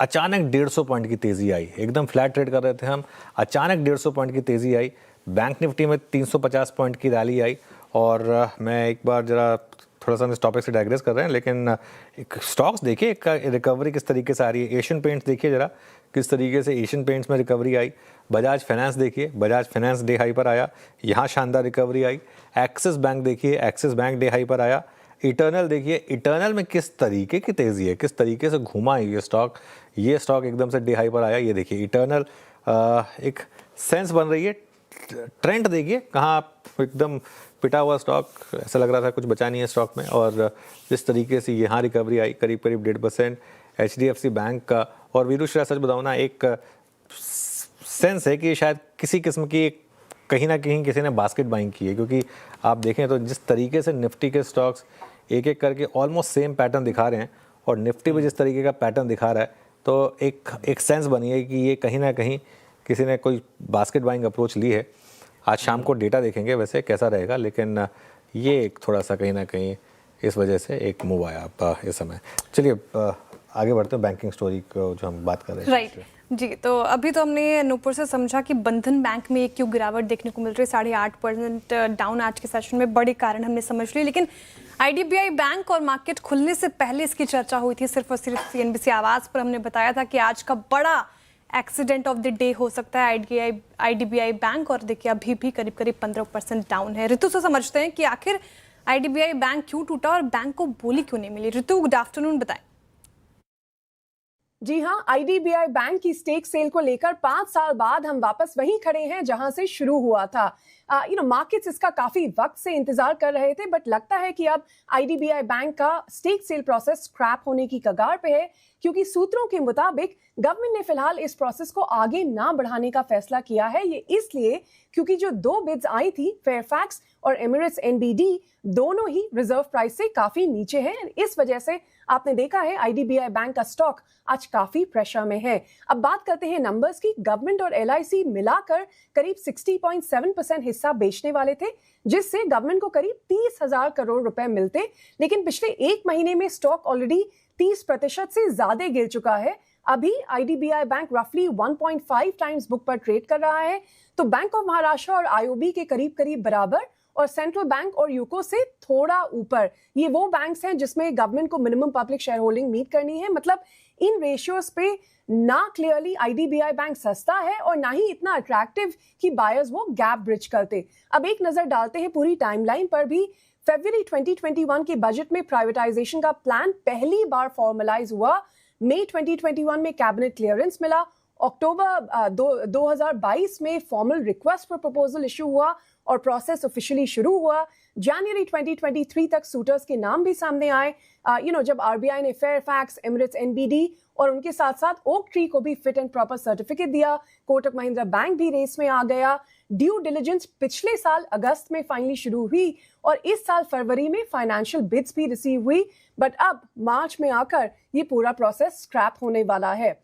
अचानक 150 पॉइंट की तेज़ी आई। एकदम फ्लैट ट्रेड कर रहे थे हम, अचानक 150 पॉइंट की तेज़ी आई। बैंक निफ्टी में 350 पॉइंट की रैली आई। और मैं एक बार ज़रा थोड़ा सा हम इस टॉपिक से डाइग्रेस कर रहे हैं, लेकिन एक स्टॉक्स देखिए रिकवरी किस तरीके से आ रही है। एशियन पेंट्स देखिए ज़रा किस तरीके से एशियन पेंट्स में रिकवरी आई। बजाज फाइनेंस देखिए, बजाज फाइनेंस डे हाई पर आया, यहाँ शानदार रिकवरी आई। एक्सिस बैंक देखिए, एक्सिस बैंक डे हाई पर आया। इटर्नल देखिए, इटर्नल में किस तरीके की तेज़ी है, किस तरीके से घुमा है ये स्टॉक एकदम से डे हाई पर आया। ये देखिए इटर्नल एक सेंस बन रही है। ट्रेंड देखिए कहाँ एकदम पिटा हुआ स्टॉक, ऐसा लग रहा था कुछ बचा नहीं है स्टॉक में, और जिस तरीके से यहाँ रिकवरी आई करीब 1.5%। HDFC बैंक का, और वीरू श्रेया सच बताऊँ ना, एक सेंस है कि शायद किसी किस्म की कहीं ना कहीं किसी ने बास्केट बाइंग की है, क्योंकि आप देखें तो जिस तरीके से निफ्टी के स्टॉक्स एक एक करके ऑलमोस्ट सेम पैटर्न दिखा रहे हैं, और निफ्टी भी जिस तरीके का पैटर्न दिखा रहा है, तो एक सेंस बनी है कि ये कहीं ना कहीं किसी ने कोई बास्केट बाइंग अप्रोच ली है। आज शाम को डेटा देखेंगे वैसे कैसा रहेगा, लेकिन ये एक थोड़ा सा कहीं ना कहीं इस वजह से एक मूव आया इस समय। चलिए आगे बढ़ते हैं बैंकिंग स्टोरी को जो हम बात कर रहे हैं। राइट जी, तो अभी तो हमने नूपुर से समझा कि बंधन बैंक में क्यों गिरावट देखने को मिल रही है। 8.5% डाउन आज के सेशन में, बड़े कारण हमने समझ लिए। लेकिन IDBI बैंक और मार्केट खुलने से पहले इसकी चर्चा हुई थी सिर्फ और सिर्फ CNBC आवाज़ पर। हमने बताया था कि आज का बड़ा एक्सीडेंट ऑफ द डे हो सकता है IDBI बैंक, और देखिए अभी भी करीब 15% डाउन है। ऋतु से समझते हैं कि आखिर IDBI बैंक क्यों टूटा और बैंक को बोली क्यों नहीं मिली। ऋतु, गुड आफ्टरनून, बताएं। जी हाँ, आईडीबीआई बैंक की स्टेक सेल को लेकर 5 साल बाद हम वापस वहीं खड़े हैं जहां से शुरू हुआ था। मार्केट्स इसका काफी वक्त से इंतजार कर रहे थे, बट लगता है कि अब आईडीबीआई बैंक का स्टेक सेल प्रोसेस स्क्रैप होने की कगार पे है, क्योंकि सूत्रों के मुताबिक गवर्नमेंट ने फिलहाल इस प्रोसेस को आगे ना बढ़ाने का फैसला किया है। ये इसलिए क्योंकि जो 2 बिड्स आई थी, फेयरफैक्स और एमिरेट्स एनबीडी, दोनों ही रिजर्व प्राइस से काफी नीचे हैं। इस वजह से आपने देखा है आईडीबीआई बैंक का स्टॉक आज काफी प्रेशर में है। अब बात करते हैं नंबर्स की। गवर्नमेंट और एलआईसी मिलाकर करीब 60.7% हिस्सा बेचने वाले थे, जिससे गवर्नमेंट को करीब 30,000 करोड़ रुपए मिलते, लेकिन पिछले 1 महीने में स्टॉक ऑलरेडी 30% से ज्यादा गिर चुका है। अभी आईडीबीआई बैंक रफली 1.5 टाइम्स बुक पर ट्रेड कर रहा है, तो बैंक ऑफ महाराष्ट्र और आईओबी के करीब करीब बराबर और सेंट्रल बैंक और यूको से थोड़ा ऊपर। ये वो बैंक्स हैं जिसमें गवर्नमेंट को minimum public share holding meet करनी है। मतलब इन रेशियोज पे ना क्लियरली आईडीबीआई बैंक सस्ता है और ना ही इतना अट्रैक्टिव कि बायर्स वो गैप ब्रिज करते। अब एक नजर डालते हैं पूरी टाइमलाइन पर भी। फरवरी 2021 के बजट में प्राइवेटाइजेशन का प्लान पहली बार फॉर्मलाइज हुआ। मई 2021 में कैबिनेट क्लियरेंस मिला। अक्टूबर 2022 में formal request for proposal issue हुआ और प्रोसेस ऑफिशियली शुरू हुआ। जनवरी 2023 तक सूटर्स के नाम भी सामने आए। जब आरबीआई ने फेयरफैक्स, एमिरेट्स एनबीडी और उनके साथ साथ ओक ट्री को भी फिट एंड प्रॉपर सर्टिफिकेट दिया। कोटक महिंद्रा बैंक भी रेस में आ गया। ड्यू डिलिजेंस पिछले साल अगस्त में फाइनली शुरू हुई और इस साल फरवरी में फाइनेंशियल बिड्स भी रिसीव हुई, बट अब मार्च में आकर ये पूरा प्रोसेस स्क्रैप होने वाला है।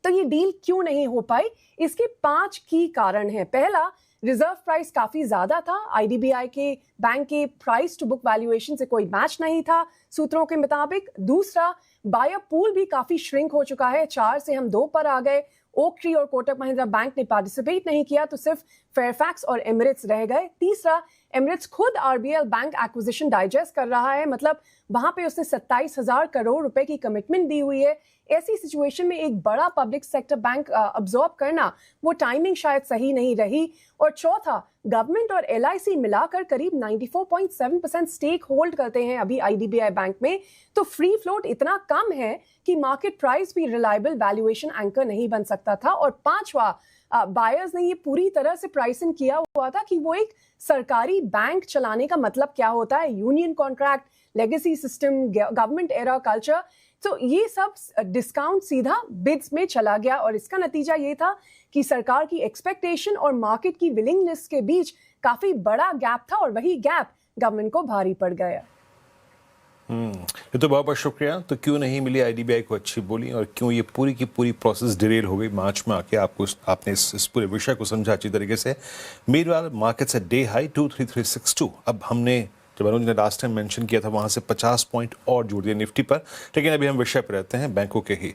तो ये डील क्यों नहीं हो पाई? इसके 5 की कारण हैं। पहला, रिजर्व प्राइस काफी ज्यादा था। आईडीबीआई के बैंक के प्राइस टू बुक वैल्यूएशन से कोई मैच नहीं था सूत्रों के मुताबिक। दूसरा, बायर पूल भी काफी श्रिंक हो चुका है, 4 से हम 2 पर आ गए। ओक ट्री और कोटक महिंद्रा बैंक ने पार्टिसिपेट नहीं किया, तो सिर्फ फेयरफैक्स और एमिरेट्स रह गए। तीसरा, एमिरेट्स खुद आरबीएल बैंक एक्विजिशन डाइजेस्ट कर रहा है, मतलब वहां पे उसने 27,000 करोड़ रुपए की कमिटमेंट दी हुई है। ऐसी सिचुएशन में एक बड़ा पब्लिक सेक्टर बैंक अब्सॉर्ब करना, वो टाइमिंग शायद सही नहीं रही। और चौथा, गवर्नमेंट और एलआईसी मिलाकर करीब 94.7% स्टेक होल्ड करते हैं अभी आईडीबीआई बैंक में, तो फ्री फ्लोट इतना कम है कि मार्केट प्राइस भी रिलायबल वैल्यूएशन एंकर नहीं बन सकता था। और पांचवा, बायर्स ने ये पूरी तरह से प्राइसिंग किया हुआ था कि वो एक सरकारी बैंक चलाने का मतलब क्या होता है, union contract, legacy system, government era culture. तो ये सब डिस्काउंट सीधा बिड्स में चला गया और इसका नतीजा ये था कि सरकार की एक्सपेक्टेशन और मार्केट की विलिंगनेस के बीच काफी बड़ा गैप था और वही गैप गवर्नमेंट को भारी पड़ गया। ये तो बहुत बहुत शुक्रिया। तो क्यों नहीं मिली आईडीबीआई को अच्छी बोली और क्यों ये पूरी की पूरी प्रोसेस डिरेल हो गई मार्च में आके, आपने इस पूरे विषय को समझा अच्छी तरीके से। Meanwhile markets at day high 23362। अब हमने जब अनुज ने लास्ट टाइम मेंशन किया था वहां से 50 पॉइंट और जोड़ दिया निफ्टी पर, लेकिन अभी हम विषय पर रहते हैं बैंकों के ही।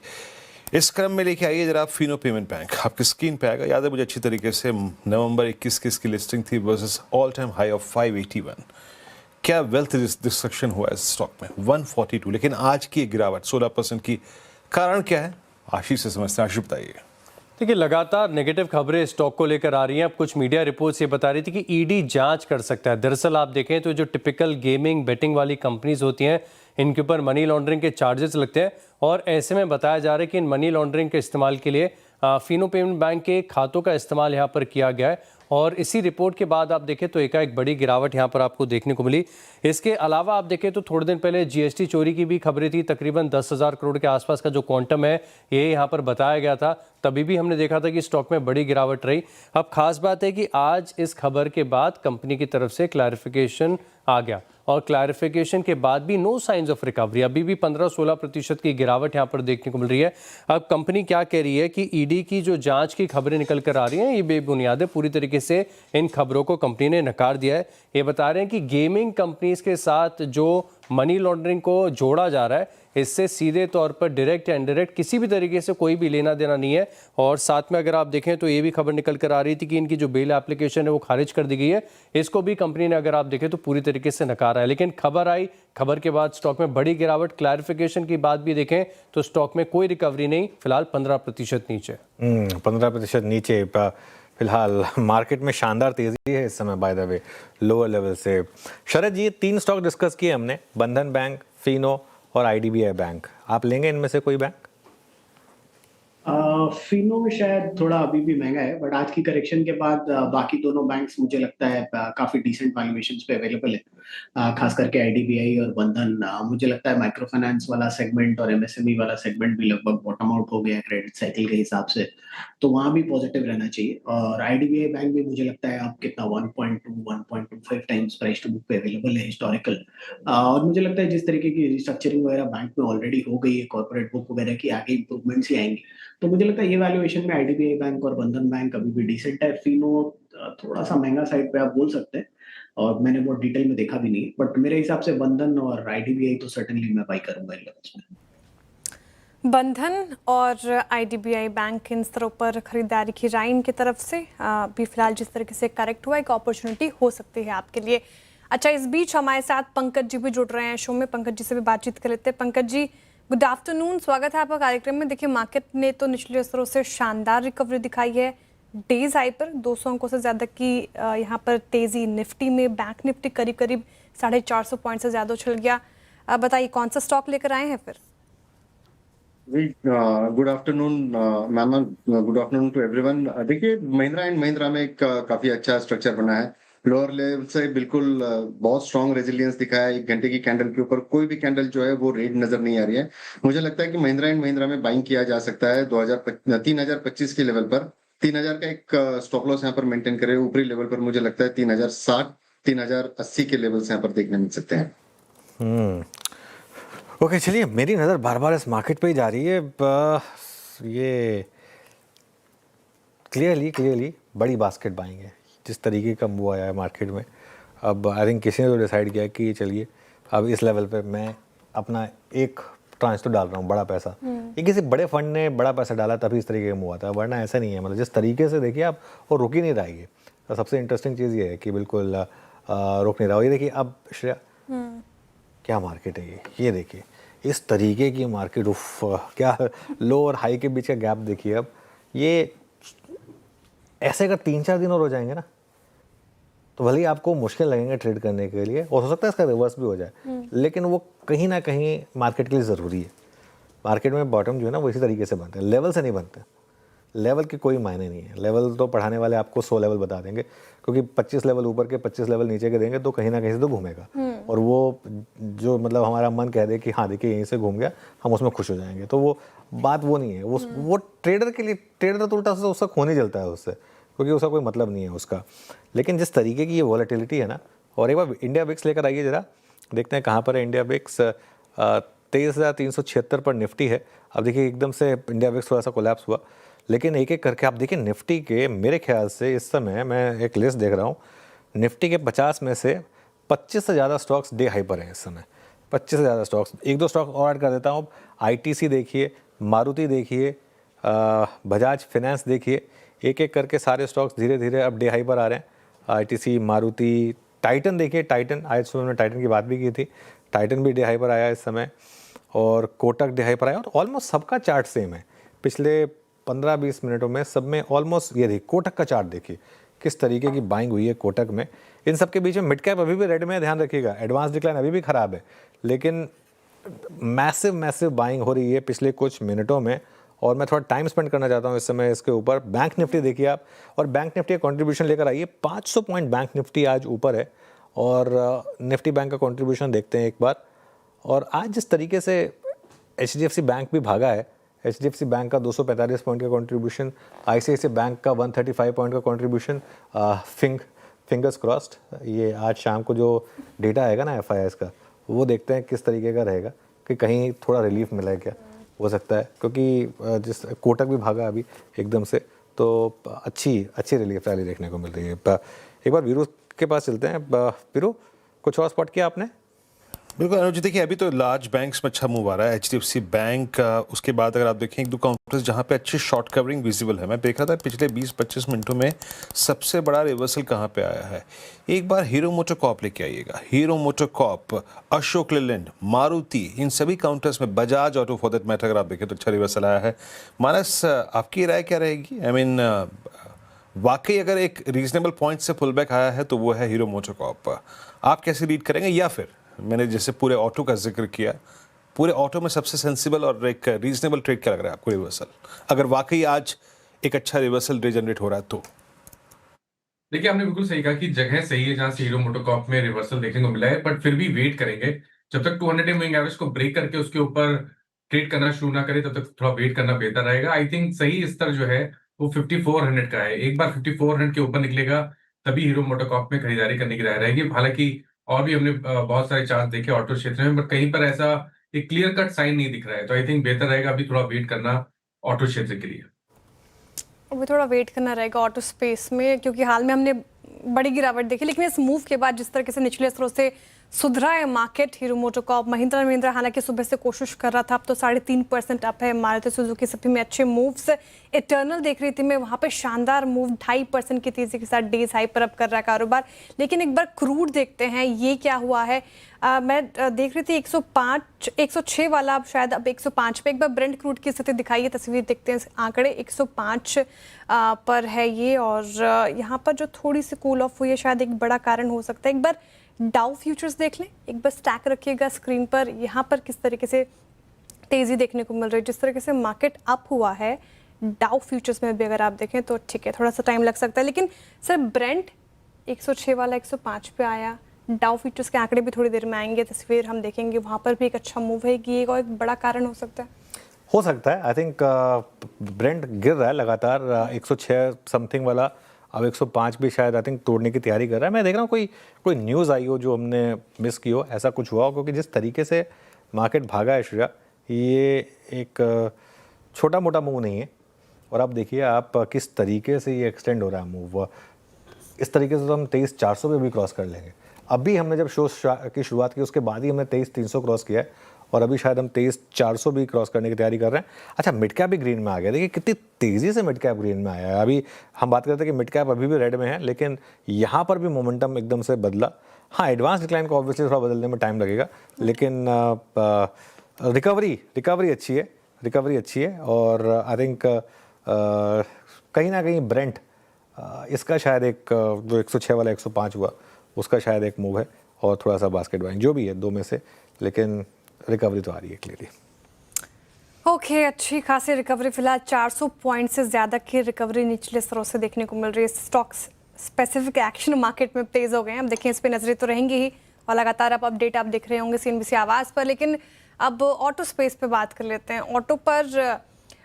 इस क्रम में लेके आइए जरा आप फिनो पेमेंट बैंक, आपकी स्क्रीन पे आएगा। याद है मुझे अच्छी तरीके से नवंबर 21 की लिस्टिंग थी versus all time high of 581। क्या वेल्थ डिस्ट्रक्शन हुआ इस स्टॉक में 142, लेकिन आज की गिरावट 16% की, कारण क्या है? आशीष से समझते हैं। आशीष बताइए। देखिए, लगातार नेगेटिव खबरें स्टॉक को लेकर आ रही हैं। अब कुछ मीडिया रिपोर्ट्स ये बता रही थी कि ईडी जांच कर सकता है। दरअसल आप देखें तो जो टिपिकल गेमिंग बेटिंग वाली कंपनीज होती हैं, इनके ऊपर मनी लॉन्ड्रिंग के चार्जेस लगते हैं और ऐसे में बताया जा रहा है कि इन मनी लॉन्ड्रिंग के इस्तेमाल के लिए फिनो पेमेंट बैंक के खातों का इस्तेमाल यहाँ पर किया गया है और इसी रिपोर्ट के बाद आप देखें तो एकाएक बड़ी गिरावट यहाँ पर आपको देखने को मिली। इसके अलावा आप देखें तो थोड़े दिन पहले जीएसटी चोरी की भी खबरें थी। तकरीबन 10,000 करोड़ के आसपास का जो क्वांटम है ये यहाँ पर बताया गया था। तभी भी हमने देखा था कि स्टॉक में बड़ी गिरावट रही। अब खास बात है कि आज इस खबर के बाद कंपनी की तरफ से क्लैरिफिकेशन आ गया और क्लैरिफिकेशन के बाद भी नो साइंस ऑफ रिकवरी, अभी भी 15-16% की गिरावट यहाँ पर देखने को मिल रही है। अब कंपनी क्या कह रही है कि ईडी की जो जांच की खबरें निकल कर आ रही हैं ये बेबुनियाद है। पूरी तरीके से इन खबरों को कंपनी ने नकार दिया है। ये बता रहे हैं कि गेमिंग कंपनीज के साथ जो मनी लॉन्ड्रिंग को जोड़ा जा रहा है इससे सीधे तौर पर डायरेक्ट या इनडायरेक्ट किसी भी तरीके से कोई भी लेना देना नहीं है। और साथ में अगर आप देखें तो ये भी खबर निकल कर आ रही थी कि इनकी जो बेल एप्लीकेशन है वो खारिज कर दी गई है। इसको भी कंपनी ने अगर आप देखें तो पूरी तरीके से नकारा है। लेकिन खबर आई, खबर के बाद स्टॉक में बड़ी गिरावट। क्लैरिफिकेशन की बात भी देखें तो स्टॉक में कोई रिकवरी नहीं, फिलहाल 15% नीचे। 15% नीचे फिलहाल। मार्केट में शानदार तेजी है इस समय by the way lower level से। शरद जी, 3 स्टॉक डिस्कस किए हमने, बंधन बैंक, फिनो और आईडीबीआई बैंक। आप लेंगे इनमें से कोई बैंक? फिनो शायद थोड़ा अभी भी महंगा है, बट आज की करेक्शन के बाद बाकी दोनों बैंक्स मुझे लगता है काफी डिसेंट वैल्यूएशंस पे अवेलेबल है। खास करके आईडीबीआई और बंधन, मुझे लगता है माइक्रो फाइनेंस वाला सेगमेंट और एमएसएमई वाला सेगमेंट भी लगभग बॉटम आउट हो गया है क्रेडिट साइकिल के हिसाब से, तो वहां भी पॉजिटिव रहना चाहिए। और आईडीबीआई बैंक भी मुझे लगता है अब कितना 1.25 टाइम्स प्राइस टू बुक पे अवेलेबल है हिस्टोरिकल। और मुझे लगता है जिस तरीके की रिस्ट्रक्चरिंग वगैरह बैंक में ऑलरेडी हो गई है, कॉर्पोरेट बुक वगैरह की, आगे इंप्रूवमेंट्स ही आएंगे, तो मुझे लगता है ये वैल्यूएशन में आईडीबीआई बैंक और बंधन बैंक अभी भी डिसेंट है। फिनो थोड़ा सा महंगा साइड पे आप बोल सकते हैं, और मैंने बहुत डिटेल में देखा भी नहीं, बट मेरे हिसाब से बंधन और आईडीबीआई तो सर्टेनली मैं बाई करूंगा इन लेवल्स में। बंधन और आईडीबीआई बैंक इन स्तरों पर खरीदारी की राय इनकी तरफ से भी फिलहाल जिस तरीके से करेक्ट हुआ, एक अपॉर्चुनिटी हो सकती है आपके लिए। अच्छा, इस बीच हमारे साथ पंकज जी भी जुड़ रहे हैं शो में, पंकज जी से भी बातचीत कर लेते हैं। पंकज जी, गुड आफ्टरनून, स्वागत है आपका कार्यक्रम में। देखिए, मार्केट ने तो निचले स्तरों से शानदार रिकवरी दिखाई है, डेज हाई पर 200 अंकों से ज़्यादा की यहाँ पर तेज़ी निफ्टी में, बैंक निफ्टी करीब करीब 450 पॉइंट से ज़्यादा उछल गया। बताइए कौन सा स्टॉक लेकर आए हैं फिर? Good afternoon ma'am, good afternoon to everyone. देखिए, महिंद्रा एंड महिंद्रा में एक काफी अच्छा स्ट्रक्चर बना है। लोअर लेवल से बिल्कुल बहुत स्ट्रॉन्ग रेजिलियंस दिखा है। 1 घंटे की कैंडल के ऊपर कोई भी कैंडल जो है वो रेड नजर नहीं आ रही है। मुझे लगता है कि महिंद्रा एंड महिंद्रा में बाइंग किया जा सकता है 3025 के लेवल पर। 3000 का एक स्टॉप लॉस यहाँ पर मेंटेन करें। ऊपरी लेवल पर मुझे लगता है 3060, 3080 के लेवल्स यहाँ पर देखने मिल सकते हैं। ओके, चलिए, मेरी नज़र बार बार इस मार्केट पे ही जा रही है। ये क्लियरली बड़ी बास्केट बाइंग है जिस तरीके का मूव आया है मार्केट में। अब आई थिंक किसी ने तो डिसाइड किया कि चलिए अब इस लेवल पे मैं अपना एक ट्रांस तो डाल रहा हूँ, बड़ा पैसा। ये किसी बड़े फंड ने बड़ा पैसा डाला तभी इस तरीके का मूव आता है, वरना ऐसा नहीं है। मतलब जिस तरीके से देखिए आप, वो रुक ही नहीं रहा है। तो सबसे इंटरेस्टिंग चीज़ ये है कि बिल्कुल रुक नहीं रहा। ये देखिए अब श्रेया, क्या मार्केट है ये देखिए, इस तरीके की मार्केट। उफ, क्या लो और हाई के बीच का गैप देखिए। अब ये ऐसे अगर 3-4 दिन और हो जाएंगे ना, तो भले ही आपको मुश्किल लगेंगे ट्रेड करने के लिए, और हो सकता है इसका रिवर्स भी हो जाए, लेकिन वो कहीं ना कहीं मार्केट के लिए ज़रूरी है। मार्केट में बॉटम जो है ना वो इसी तरीके से बनते हैं, लेवल से नहीं बनते। लेवल की कोई मायने नहीं है। लेवल तो पढ़ाने वाले आपको 100 लेवल बता देंगे, क्योंकि 25 लेवल ऊपर के 25 लेवल नीचे के देंगे तो कहीं ना कहीं से तो घूमेगा। और वो जो मतलब हमारा मन कह दे कि हाँ देखिए यहीं से घूम गया, हम उसमें खुश हो जाएंगे, तो वो बात वो नहीं है। वो ट्रेडर के लिए, ट्रेडर तो उल्टा से उसका खून ही जलता है उससे, क्योंकि उसका कोई मतलब नहीं है उसका। लेकिन जिस तरीके की ये वॉलेटिलिटी है ना, और एक बार इंडिया विक्स लेकर आइए जरा, देखते हैं कहाँ पर है इंडिया विक्स। 23,376 पर निफ्टी है। अब देखिए एकदम से इंडिया विक्स थोड़ा सा कोलैप्स हुआ, लेकिन एक एक करके आप देखिए निफ्टी के, मेरे ख्याल से इस समय मैं एक लिस्ट देख रहा हूँ, निफ्टी के 50 में से 25 से ज़्यादा स्टॉक्स डे हाई पर हैं इस समय। 25 से ज़्यादा स्टॉक्स। एक दो स्टॉक और ऐड कर देता हूँ। आईटीसी देखिए, मारुति देखिए, बजाज फाइनेंस देखिए, एक एक करके सारे स्टॉक्स धीरे धीरे अब डे हाई पर आ रहे हैं। आईटीसी, मारुति, टाइटन देखिए, टाइटन आज सुबह में टाइटन की बात भी की थी, टाइटन भी डे हाई पर आया इस समय, और कोटक डे हाई पर आया। और ऑलमोस्ट सबका चार्ट सेम है, पिछले 15-20 मिनटों में सब में ऑलमोस्ट। ये देखिए कोटक का चार्ट देखिए किस तरीके की बाइंग हुई है कोटक में। इन सब के बीच में मिड कैप अभी भी रेड में है, ध्यान रखिएगा। एडवांस डिक्लाइन अभी भी खराब है, लेकिन मैसिव बाइंग हो रही है पिछले कुछ मिनटों में। और मैं थोड़ा टाइम स्पेंड करना चाहता हूँ इस समय इसके ऊपर। बैंक निफ्टी देखिए आप, और बैंक निफ्टी का कॉन्ट्रीब्यूशन लेकर आइए। 500 पॉइंट बैंक निफ्टी आज ऊपर है, और निफ्टी बैंक का कॉन्ट्रीब्यूशन देखते हैं एक बार। और आज जिस तरीके से HDFC बैंक भी भागा है, HDFC बैंक का 245 पॉइंट का कंट्रीब्यूशन, ICICI बैंक का 135 पॉइंट का कंट्रीब्यूशन। फिंगर्स क्रॉस्ड, ये आज शाम को जो डेटा आएगा ना FIS का, वो देखते हैं किस तरीके का रहेगा, कि कहीं थोड़ा रिलीफ मिला है क्या, हो सकता है। क्योंकि जिस कोटक भी भागा अभी एकदम से, तो अच्छी रिलीफ रैली देखने को मिल रही है। एक बार वीरू के पास चलते हैं। वीरू, कुछ और स्पॉट किया आपने? बिल्कुल अनुज, देखिए अभी तो लार्ज बैंक्स में अच्छा मूव आ रहा है। HDFC बैंक, उसके बाद अगर आप देखें एक दो काउंटर्स जहां पे अच्छी शॉर्ट कवरिंग विजिबल है। मैं देख रहा था पिछले 20-25 मिनटों में सबसे बड़ा रिवर्सल कहां पे आया है। एक बार हीरो मोटोकॉर्प लेके आइएगा, हीरो मोटोकॉर्प, अशोक लेलैंड, मारुति, इन सभी काउंटर्स में, Bajaj auto for that matter अगर आप देखें तो अच्छा रिवर्सल आया है। मानस, आपकी राय क्या रहेगी? आई मीन वाकई अगर एक रीजनेबल पॉइंट से पुल बैक आया है तो वो है हीरो मोटोकॉर्प। आप कैसे रीड करेंगे? या फिर मैंने जैसे पूरे ऑटो का जिक्र किया, पूरे ऑटो में सबसे सेंसिबल और एक रीजनेबल ट्रेड क्या लग रहा है आपको रिवर्सल, अगर वाकई आज एक अच्छा रिवर्सल रीजनरेट हो रहा है तो? देखिए, आपने बिल्कुल सही कहा कि जगह सही है जहां से हीरो मोटोकॉर्प में रिवर्सल देखने को मिला है, बट फिर भी वेट करेंगे जब तक 200 मूविंग एवरेज को ब्रेक करके उसके ऊपर ट्रेड करना शुरू ना करे, तब तक थोड़ा वेट करना बेहतर रहेगा। आई थिंक सही स्तर जो है वो 5400 का है। एक बार 5400 के ऊपर निकलेगा तभी हीरो मोटोकॉर्प में खरीदारी करने की राय रहेगी। हालांकि और भी हमने बहुत सारे चार्ट देखे ऑटो क्षेत्र में, बट कहीं पर ऐसा एक क्लियर कट साइन नहीं दिख रहा है, तो आई थिंक बेहतर रहेगा अभी थोड़ा वेट करना ऑटो क्षेत्र के लिए। अभी थोड़ा वेट करना रहेगा ऑटो स्पेस में, क्योंकि हाल में हमने बड़ी गिरावट देखी, लेकिन इस मूव के बाद जिस तरीके से निचले स्तरों से सुधरा है market, hero MotoCorp, Mahindra and Mahindra हालांकि सुबह से कोशिश कर रहा था, अब तो 3.5% अप है। मारुति सुजुकी सभी में अच्छे मूव्स। इटर्नल देख रही थी मैं, वहां पे शानदार मूव 2.5% की तेजी के साथ डेज हाई पर अप कर रहा है कारोबार। लेकिन एक बार क्रूड देखते हैं ये क्या हुआ है। मैं देख रही थी 106 वाला, अब शायद अब 105 पे। एक बार ब्रेंट क्रूड की स्थिति दिखाई है, तस्वीर देखते हैं आंकड़े 105 पर है ये, और यहाँ पर जो थोड़ी सी कूल ऑफ हुई है शायद एक बड़ा कारण हो सकता है। एक बार डाउ फ्यूचर्स देख लें, एक बार स्टैक रखिएगा स्क्रीन पर, यहाँ पर किस तरीके से तेजी देखने को मिल रही है। जिस तरीके से मार्केट अप हुआ है डाउ फ्यूचर्स में भी अगर आप देखें तो ठीक है, थोड़ा सा टाइम लग सकता है। लेकिन सर ब्रेंट 106 वाला 105 पे आया, डाउ फ्यूचर्स के आंकड़े भी थोड़ी देर में आएंगे, तस्वीर हम देखेंगे, वहाँ पर भी एक अच्छा मूव है कि एक बड़ा कारण हो सकता है। आई थिंक ब्रेंट गिर रहा है लगातार, 106 समथिंग वाला अब 105 भी शायद आई थिंक तोड़ने की तैयारी कर रहा है। मैं देख रहा हूँ कोई न्यूज़ आई हो जो हमने मिस की हो, ऐसा कुछ हुआ हो, क्योंकि जिस तरीके से मार्केट भागा है श्रेया, ये एक छोटा मोटा मूव नहीं है। और आप देखिए आप किस तरीके से ये एक्सटेंड हो रहा है मूव, इस तरीके से तो हम 23,400 पे भी क्रॉस कर लेंगे। अभी हमने जब शो की शुरुआत की उसके बाद ही हमने 23,300 क्रॉस किया है, और अभी शायद हम 23,400 भी क्रॉस करने की तैयारी कर रहे हैं। अच्छा, मिड कैप भी ग्रीन में आ गया, देखिए कितनी तेज़ी से मिड कैप ग्रीन में आया है। अभी हम बात करते हैं कि मिड कैप अभी भी रेड में है, लेकिन यहाँ पर भी मोमेंटम एकदम से बदला। हाँ, एडवांस डिक्लाइन को ऑब्वियसली थोड़ा बदलने में टाइम लगेगा, लेकिन रिकवरी अच्छी है। और आई थिंक कहीं ना कहीं ब्रेंट इसका शायद एक जो 106 वाला 105 हुआ उसका शायद एक मूव है, और थोड़ा सा बास्केट बाइंग जो भी है दो में से, लेकिन रिकवरी तो आ रही है क्लियरली। ओके, अच्छी खासी रिकवरी, फिलहाल 400 पॉइंट से ज़्यादा की रिकवरी निचले स्तरों से देखने को मिल रही है। स्टॉक्स स्पेसिफिक एक्शन मार्केट में तेज़ हो गए हैं, अब देखिए इस पर नजरें तो रहेंगी ही, और लगातार आप अपडेट आप देख रहे होंगे CNBC आवाज़ पर। लेकिन अब ऑटो स्पेस पे बात कर लेते हैं। ऑटो पर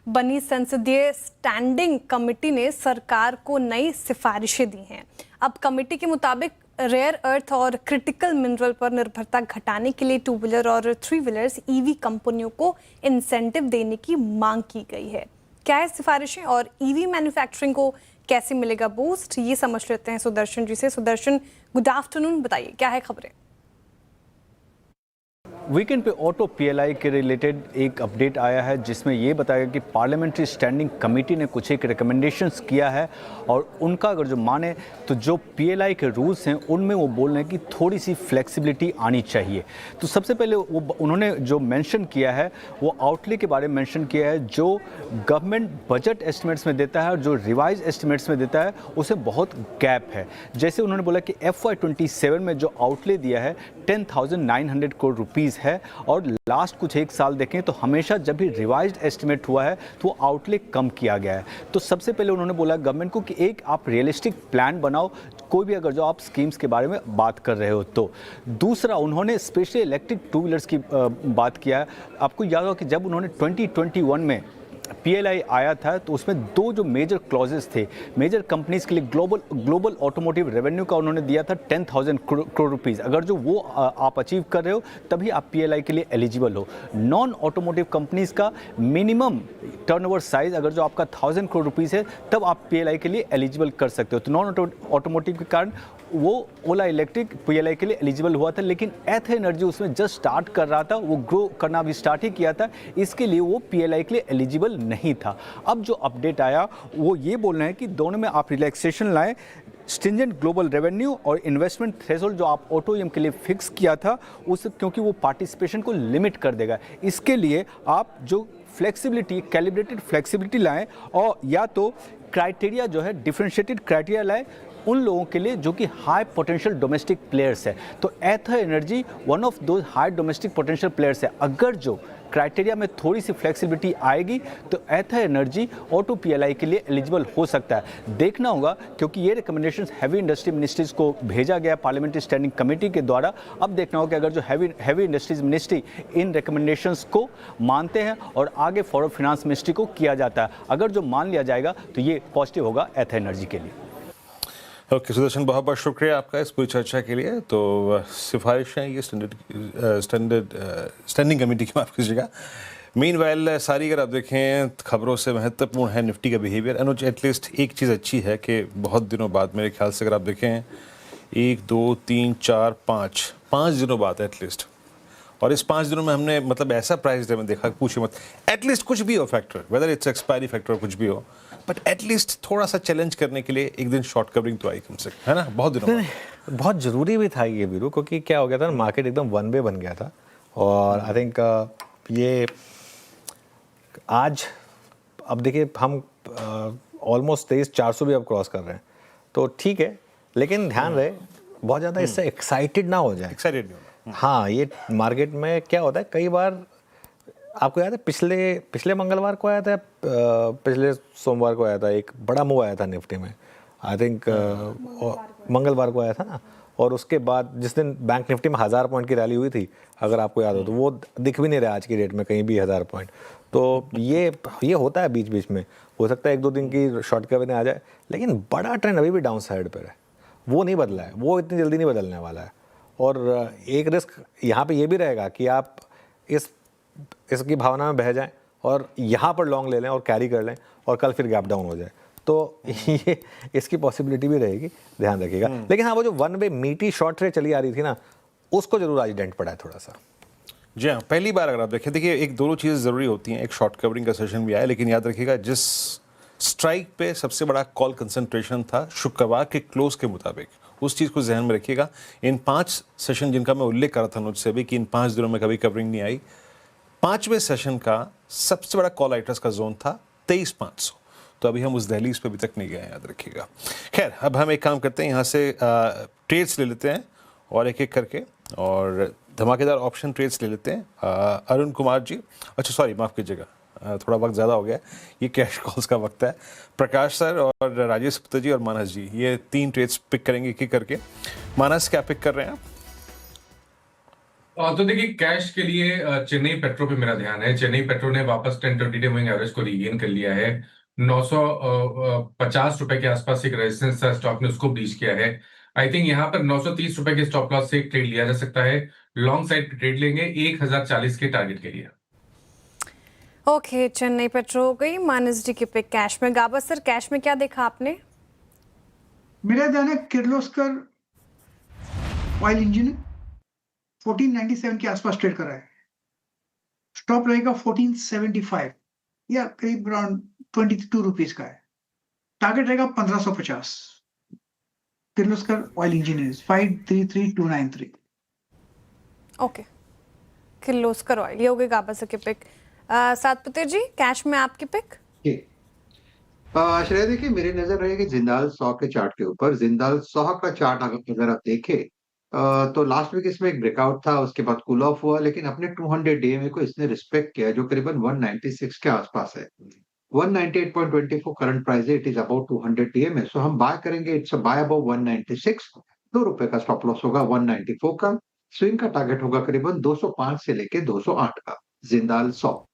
बनी संसदीय स्टैंडिंग कमेटी ने सरकार को नई सिफारिशें दी हैं। अब कमेटी के मुताबिक रेयर अर्थ और क्रिटिकल मिनरल पर निर्भरता घटाने के लिए 2 व्हीलर और 3 व्हीलर्स EV कंपनियों को इंसेंटिव देने की मांग की गई है। क्या है सिफारिशें और EV मैन्युफैक्चरिंग को कैसे मिलेगा बूस्ट, ये समझ लेते हैं सुदर्शन जी से। सुदर्शन, गुड आफ्टरनून, बताइए क्या है खबरें। वीकेंड पे ऑटो PLI के रिलेटेड एक अपडेट आया है, जिसमें ये बताया कि पार्लियामेंट्री स्टैंडिंग कमेटी ने कुछ एक रिकमेंडेशंस किया है, और उनका अगर जो माने तो जो PLI के रूल्स हैं उनमें वो बोल रहे हैं कि थोड़ी सी फ्लेक्सिबिलिटी आनी चाहिए। तो सबसे पहले वो उन्होंने जो मेंशन किया है वो आउटले के बारे में मेंशन किया है, जो गवर्नमेंट बजट एस्टिमेट्स में देता है और जो रिवाइज एस्टिमेट्स में देता है उसमें बहुत गैप है। जैसे उन्होंने बोला कि FY27 में जो आउटले दिया है 10,900 करोड़ रुपीज़ है, और लास्ट कुछ एक साल देखें तो हमेशा जब भी रिवाइज्ड एस्टिमेट हुआ है तो वो आउटले कम किया गया है। तो सबसे पहले उन्होंने बोला गवर्नमेंट को कि एक आप रियलिस्टिक प्लान बनाओ, कोई भी अगर जो आप स्कीम्स के बारे में बात कर रहे हो तो। दूसरा, उन्होंने स्पेशली इलेक्ट्रिक 2 व्हीलर्स की बात किया है। आपको याद हो कि जब उन्होंने 2021 में PLI आया था तो उसमें 2 जो मेजर क्लॉजेस थे मेजर कंपनीज के लिए, ग्लोबल ऑटोमोटिव रेवेन्यू का उन्होंने दिया था 10,000 करोड़ रुपीज़। अगर जो वो आप अचीव कर रहे हो तभी आप PLI के लिए एलिजिबल हो। नॉन ऑटोमोटिव कंपनीज का मिनिमम टर्नओवर साइज अगर जो आपका 1,000 करोड़ रुपीज़ है तब आप PLI के लिए एलिजिबल कर सकते हो। तो नॉन ऑटोमोटिव के कारण वो ओला इलेक्ट्रिक PLI के लिए एलिजिबल हुआ था, लेकिन एथ एनर्जी उसमें जस्ट स्टार्ट कर रहा था, वो ग्रो करना भी स्टार्ट ही किया था, इसके लिए वो PLI के लिए एलिजिबल नहीं था। अब जो अपडेट आया वो ये बोल रहे हैं कि दोनों में आप रिलैक्सेशन लाएं। स्ट्रिंजेंट ग्लोबल रेवेन्यू और इन्वेस्टमेंट थ्रेशोल्ड जो आप ऑटो OEM के लिए फिक्स किया था उस, क्योंकि वो पार्टिसिपेशन को लिमिट कर देगा, इसके लिए आप जो फ्लेक्सिबिलिटी, कैलिब्रेटेड फ्लेक्सिबिलिटी लाएं, और या तो क्राइटेरिया जो है डिफरेंशिएटेड क्राइटेरिया लाए उन लोगों के लिए जो कि हाई पोटेंशियल डोमेस्टिक प्लेयर्स है। तो एथर एनर्जी वन ऑफ दो हाई डोमेस्टिक पोटेंशियल प्लेयर्स है। अगर जो क्राइटेरिया में थोड़ी सी फ्लेक्सिबिलिटी आएगी तो एथर एनर्जी ऑटो पीएलआई के लिए एलिजिबल हो सकता है। देखना होगा क्योंकि ये रिकमेंडेशंस हैवी इंडस्ट्री मिनिस्ट्रीज को भेजा गया पार्लियामेंट्री स्टैंडिंग कमेटी के द्वारा। अब देखना होगा कि अगर जो हैवी इंडस्ट्रीज मिनिस्ट्री इन रिकमेंडेशंस को मानते हैं और आगे फॉरवर्ड फाइनेंस मिनिस्ट्री को किया जाता है, अगर जो मान लिया जाएगा तो ये पॉजिटिव होगा एथर एनर्जी के लिए। ओके सुदर्शन, बहुत बहुत शुक्रिया आपका इस पूरी चर्चा के लिए। तो सिफारिशें ये स्टैंडिंग कमेटी की, माफ़ कीजिएगा। मीनवाइल सारी अगर आप देखें खबरों से महत्वपूर्ण है निफ्टी का बिहेवियर। अनुज एटलीस्ट एक चीज़ अच्छी है कि बहुत दिनों बाद, मेरे ख्याल से अगर आप देखें 1 2 3 4 5 दिनों बाद एटलीस्ट, और इस 5 दिनों में हमने मतलब ऐसा प्राइस डे में देखा, पूछे मत, एटलीस्ट कुछ भी हो factor, whether it's expiry factor कुछ भी हो, बट एटलीस्ट थोड़ा सा चैलेंज करने के लिए एक दिन शॉर्ट कवरिंग तो आई कम से कम, है ना? बहुत दिनों में बहुत ज़रूरी भी था ये वीरू, क्योंकि क्या हो गया था, मार्केट एकदम वन वे बन गया था। और आई थिंक ये आज अब देखिए हम ऑलमोस्ट 23,400 भी अब क्रॉस कर रहे हैं, तो ठीक है, लेकिन ध्यान रहे बहुत ज़्यादा इससे एक्साइटेड ना हो जाए। एक्साइटेड नहीं होना। हाँ, ये मार्केट में क्या होता है, कई बार आपको याद है पिछले मंगलवार को आया था, पिछले सोमवार को आया था, एक बड़ा मूव आया था निफ्टी में, आई थिंक मंगलवार को आया था ना। और उसके बाद जिस दिन बैंक निफ्टी में 1000 पॉइंट की रैली हुई थी, अगर आपको याद हो, तो वो दिख भी नहीं रहा आज की डेट में कहीं भी 1000 पॉइंट। तो ये होता है बीच बीच में, हो सकता है 1-2 दिन की शॉर्ट कवरिंग आ जाए, लेकिन बड़ा ट्रेंड अभी भी डाउन साइड पर है, वो नहीं बदला है, वो इतनी जल्दी नहीं बदलने वाला है। और एक रिस्क यहाँ पे ये भी रहेगा कि आप इसकी भावना में बह जाएं और यहाँ पर लॉन्ग ले लें और कैरी कर लें और कल फिर गैप डाउन हो जाए, तो ये इसकी पॉसिबिलिटी भी रहेगी, ध्यान रखिएगा। लेकिन हाँ, वो जो वन वे मीटी शॉर्ट ट्रेड चली आ रही थी ना, उसको जरूर आज डेंट पड़ा है थोड़ा सा। जी हाँ, पहली बार अगर आप देखें, देखिए एक दोनों चीज़ें ज़रूरी होती हैं, एक शॉर्ट कवरिंग का सेशन भी आया, लेकिन याद रखिएगा जिस स्ट्राइक पे सबसे बड़ा कॉल कंसंट्रेशन था शुक्रवार के क्लोज के मुताबिक, उस चीज़ को जहन में रखिएगा। इन 5 सेशन जिनका मैं उल्लेख कर रहा था मुझसे भी कि इन 5 दिनों में कभी कवरिंग नहीं आई, 5वें सेशन का सबसे बड़ा कॉल राइटर्स का जोन था 23,500, तो अभी हम उस दहलीज पे अभी तक नहीं गए हैं, याद रखिएगा। खैर, अब हम एक काम करते हैं, यहाँ से ट्रेड्स ले लेते हैं और एक एक करके, और धमाकेदार ऑप्शन ट्रेड्स ले लेते हैं। अरुण कुमार जी, अच्छा सॉरी माफ़ कीजिएगा, थोड़ा वक्त ज़्यादा हो गया, ये कैश कॉल्स का वक्त है। प्रकाश सर और राजेश गुप्ता जी और मानस जी, ये 3 ट्रेड्स पिक करेंगे एक एक करके। मानस, क्या पिक कर रहे हैं आप? तो देखिए कैश के लिए चेन्नई पेट्रो पे मेरा ध्यान है। चेन्नई पेट्रो ने वापस 10-20 डे मूविंग एवरेज को रीगेन कर लिया है। 950 रुपए के आसपास एक रेजिस्टेंस था, स्टॉक ने उसको ब्रीच किया है। आई थिंक यहाँ पर 930 रुपए के स्टॉप लॉस से ट्रेड लिया जा सकता है। लॉन्ग साइड पे ट्रेड लेंगे 1040 के टारगेट के लिए। ओके, चेन्नई पेट्रो हो गई, मानस जी की पिक कैश में। गाबा सर, कैश में क्या देखा आपने? मेरा ध्यान है किर्लोस्कर ऑयल इंजन 1497 के आसपास ट्रेड कर रहा है, स्टॉप रहेगा 1475 या करीब अराउंड 22 रुपीज का है, टारगेट रहेगा 1550। Kirloskar oil engineers 533293। Okay, Kirloskar oil, ये हो गई गाबा सर की पिक। सातपुते जी, कैश में आपकी पिक? जी श्रेया, देखिए मेरी नजर रहेगी जिंदाल 100 के चार्ट के ऊपर। जिंदाल 100 का चार्ट अगर आप देखें तो लास्ट वीक इसमें एक ब्रेकआउट था, उसके बाद कूल ऑफ हुआ, लेकिन अपने 200 डीएमए को इसने रिस्पेक्ट किया, जो करीबन 196 के आसपास है। 198.24 करंट प्राइस है, इट इज अबाउट 200 डीएमए, सो हम बाय करेंगे, इट्स अ बाय अबाउट 196। ₹2 का स्टॉप लॉस होगा 194 का, स्विंग का टारगेट होगा करीबन 205 से लेके 208 का। जिंदाल 100।